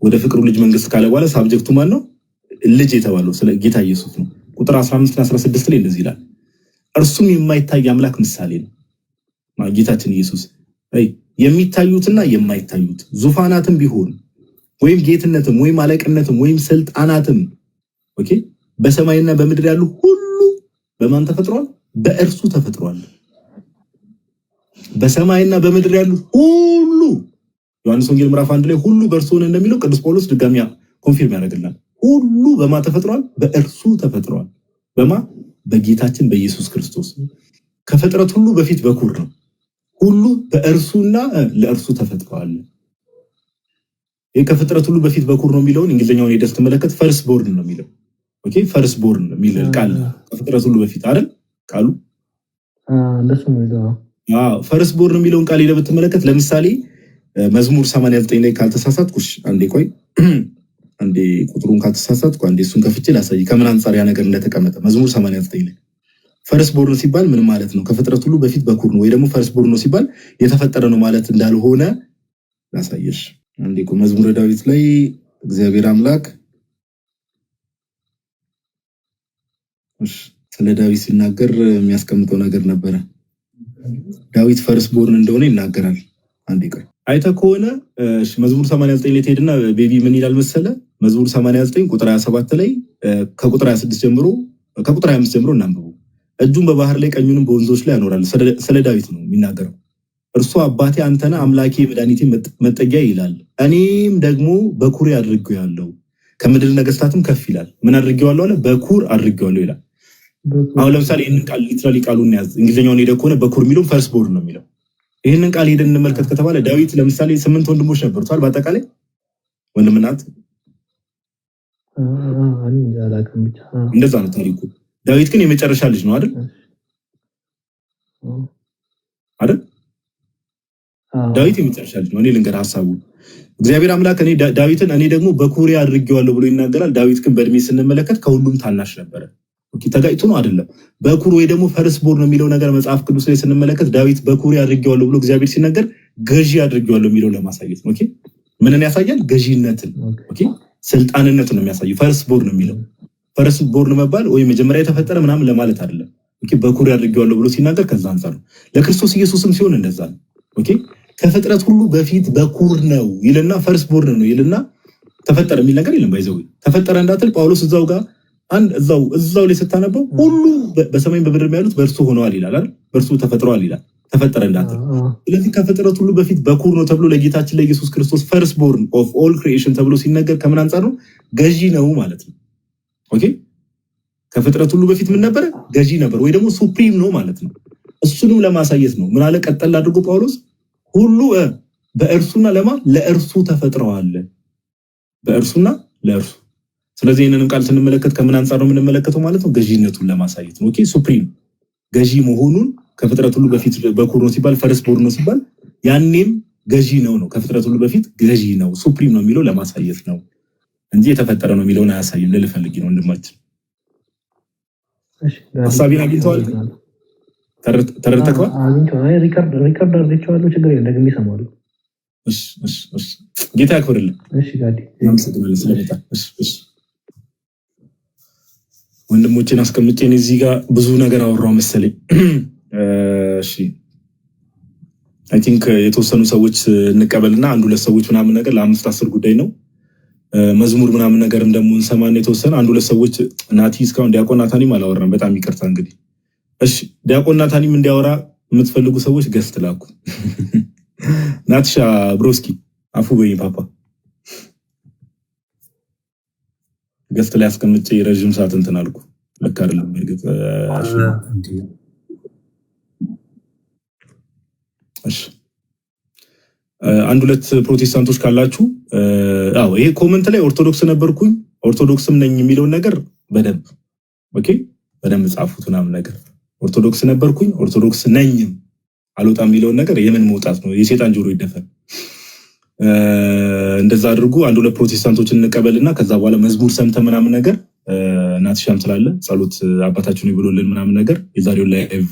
ወደ ፍቅሩ ልጅ መንግስት ካለ በኋላ ሳብጀክቱ ማን ነው? ልጅ የተባለው ስለ ጌታ ኢየሱስ ነው። ቁጥር 15 እና 16 ላይ እንደዚህ ይላል፣ እርሱም የማይታይ አምላክ ምሳሌ ነው። ጌታችን ኢየሱስ የሚታዩትና የማይታዩት ዙፋናትም ቢሆን ወይም ጌትነትም ወይም አለቅነትም ወይም ስልጣናትም ኦኬ በሰማይና በምድር ያሉ ሁሉ በማን ተፈጥሯል? በእርሱ ተፈጥሯል። በሰማይና በምድር ያሉት ሁሉ ዮሐንስ ወንጌል ምዕራፍ 1 ላይ ሁሉ በእርሱ ሆነ እንደሚለው ቅዱስ ጳውሎስ ድጋሚ ኮንፊርም ያደርግልናል። ሁሉ በማ ተፈጥሯል? በእርሱ ተፈጥሯል። በማ በጌታችን በኢየሱስ ክርስቶስ። ከፍጥረት ሁሉ በፊት በኩር ነው። ሁሉ በእርሱና ለእርሱ ተፈጥሯል። ይሄ ከፍጥረት ሁሉ በፊት በኩር ነው የሚለውን እንግሊዝኛውን ሄደህ ስትመለከት ፈርስት ቦርን ነው የሚለው። ኦኬ ፈርስት ቦርን የሚል ቃል ከፍጥረት ሁሉ በፊት አይደል ቃሉ? እንደሱ ነው። ፈርስት ቦርን የሚለውን ቃል ሄደህ ብትመለከት ለምሳሌ መዝሙር 89 ላይ ካልተሳሳትኩሽ አንዴ ቁጥሩን ካልተሳሳትኩ አንዴ እሱን ከፍቼ ላሳይ ከምን አንፃር ያ ነገር እንደተቀመጠ። መዝሙር 89 ላይ ፈርስት ቦርን ሲባል ምን ማለት ነው? ከፍጥረት ሁሉ በፊት በኩር ነው ወይ ደግሞ ፈርስት ቦርን ነው ሲባል የተፈጠረ ነው ማለት እንዳልሆነ ላሳየሽ። አንዴ መዝሙረ ዳዊት ላይ እግዚአብሔር አምላክ ስለ ዳዊት ሲናገር የሚያስቀምጠው ነገር ነበረ። ዳዊት ፈርስት ቦርን እንደሆነ ይናገራል። አንዴ ቆይ አይተህ ከሆነ መዝሙር 89 ላይ ትሄድና ቤቢ ምን ይላል መሰለ? መዝሙር 89 ቁጥር 27 ላይ ከቁጥር 26 ጀምሮ ከቁጥር 25 ጀምሮ እናንብቡ። እጁን በባህር ላይ ቀኙንም በወንዞች ላይ ያኖራል። ስለ ዳዊት ነው የሚናገረው። እርሱ አባቴ አንተና አምላኬ መድኃኒቴ መጠጊያ ይላል። እኔም ደግሞ በኩሬ አድርጌዋለሁ፣ ከምድር ነገስታትም ከፍ ይላል። ምን አድርጌዋለሁ አለ? በኩር አድርጌዋለሁ ይላል። አሁን ለምሳሌ ይህንን ቃል ሊትራሊ ቃሉን ያዝ። እንግሊዝኛውን ሄደህ ከሆነ በኩር የሚለው ፈርስት ቦርን ነው የሚለው። ይህንን ቃል ሄደን እንመልከት ከተባለ ዳዊት ለምሳሌ 8 ወንድሞች ነበሩት በአጠቃላይ ወንድምናት እንደዛ ነው ታሪኩ። ዳዊት ግን የመጨረሻ ልጅ ነው አይደል? ዳዊት የመጨረሻ ልጅ ነው። እኔ ልንገርህ ሐሳቡን። እግዚአብሔር አምላክ ዳዊትን እኔ ደግሞ በኩሬ አድርጌዋለሁ ብሎ ይናገራል። ዳዊት ግን በእድሜ ስንመለከት ከሁሉም ታናሽ ነበረ። ተጋጭቶ ነው አይደለም። በኩር ወይ ደግሞ ፈርስት ቦርን የሚለው ነገር መጽሐፍ ቅዱስ ላይ ስንመለከት ዳዊት በኩሬ አድርጌዋለሁ ብሎ እግዚአብሔር ሲናገር ገዢ አድርጌዋለሁ የሚለው ለማሳየት ነው። ኦኬ ምንን ያሳያል? ገዢነትን፣ ኦኬ ስልጣንነትን ነው የሚያሳየው። ፈርስት ቦርን የሚለው ፈርስት ቦርን መባል ወይ መጀመሪያ የተፈጠረ ምናምን ለማለት አይደለም። ኦኬ በኩሬ አድርጌዋለሁ ብሎ ሲናገር ከዛ አንፃር ነው። ለክርስቶስ ኢየሱስም ሲሆን እንደዛ ነው። ኦኬ ከፍጥረት ሁሉ በፊት በኩር ነው ይልና ፈርስት ቦርን ነው ይልና ተፈጠረ የሚል ነገር የለም። ባይዘው ተፈጠረ እንዳትል ጳውሎስ እዛው ጋር እዛው ላይ ስታነበው ሁሉ በሰማይ በምድር ያሉት በእርሱ ሆነዋል ይላል አይደል? በእርሱ ተፈጥረዋል ይላል። ተፈጠረ እንዳትል። ስለዚህ ከፍጥረት ሁሉ በፊት በኩር ነው ተብሎ ለጌታችን ለኢየሱስ ክርስቶስ ፈርስት ቦርን ኦፍ ኦል ክሪኤሽን ተብሎ ሲነገር ከምን አንፃር ነው? ገዢ ነው ማለት ነው። ኦኬ ከፍጥረት ሁሉ በፊት ምን ነበረ? ገዢ ነበር ወይ ደግሞ ሱፕሪም ነው ማለት ነው። እሱንም ለማሳየት ነው። ምን አለ ቀጠል አድርጎ ጳውሎስ ሁሉ በእርሱና ለእርሱ ተፈጥረዋል። በእርሱና ለእርሱ። ስለዚህ ይህንንም ቃል ስንመለከት ከምን አንፃር ነው የምንመለከተው ማለት ነው? ገዢነቱን ለማሳየት ነው። ኦኬ ሱፕሪም ገዢ መሆኑን ከፍጥረት ሁሉ በፊት በኩር ነው ሲባል ፈርስት ቦርን ነው ሲባል ያኔም ገዢ ነው። ከፍጥረት ሁሉ በፊት ገዢ ነው ሱፕሪም ነው የሚለው ለማሳየት ነው እንጂ የተፈጠረ ነው የሚለውን አያሳይም ልል ፈልጌ ነው። ወንድማችን ሐሳቤን አግኝተዋል? ተረድተከዋል? ሪከርድ አድርጌዋለሁ። ችግር የለም ደግሜ እሰማዋለሁ። ጌታ ያክብርልን። ወንድሞቼን አስቀምጬ እዚህ ጋር ብዙ ነገር አወራው መሰለኝ። እሺ አይ ቲንክ የተወሰኑ ሰዎች እንቀበልና አንድ ሁለት ሰዎች ምናምን ነገር ለ5-10 ጉዳይ ነው መዝሙር ምናምን ነገርም ደግሞ እንሰማና የተወሰነ አንድ ሁለት ሰዎች ናቲ እስካሁን ዲያቆን ናታኒም አላወራም። በጣም ይቅርታ እንግዲህ። እሺ ዲያቆን ናታኒም እንዲያወራ የምትፈልጉ ሰዎች ገስት ላኩ። ናትሻ ብሮስኪ አፉ በይ ፓፓ ገስት ላይ አስቀምጬ ረጅም ሰዓት እንትን አልኩ። ለካ አይደለም በእርግጥ እሺ አንድ ሁለት ፕሮቴስታንቶች ካላችሁ ይሄ ኮመንት ላይ ኦርቶዶክስ ነበርኩኝ ኦርቶዶክስም ነኝ የሚለውን ነገር በደንብ በደንብ ጻፉት ምናምን ነገር። ኦርቶዶክስ ነበርኩኝ ኦርቶዶክስ ነኝም አልወጣም የሚለውን ነገር የምን መውጣት ነው? የሴጣን ጆሮ ይደፈን። እንደዛ አድርጉ። አንድ ሁለት ፕሮቴስታንቶችን እንቀበልና ከዛ በኋላ መዝሙር ሰምተን ምናምን ነገር ናትሻም ስላለ ጸሎት አባታችን ይብሎልን ምናምን ነገር የዛሬው ላይቭ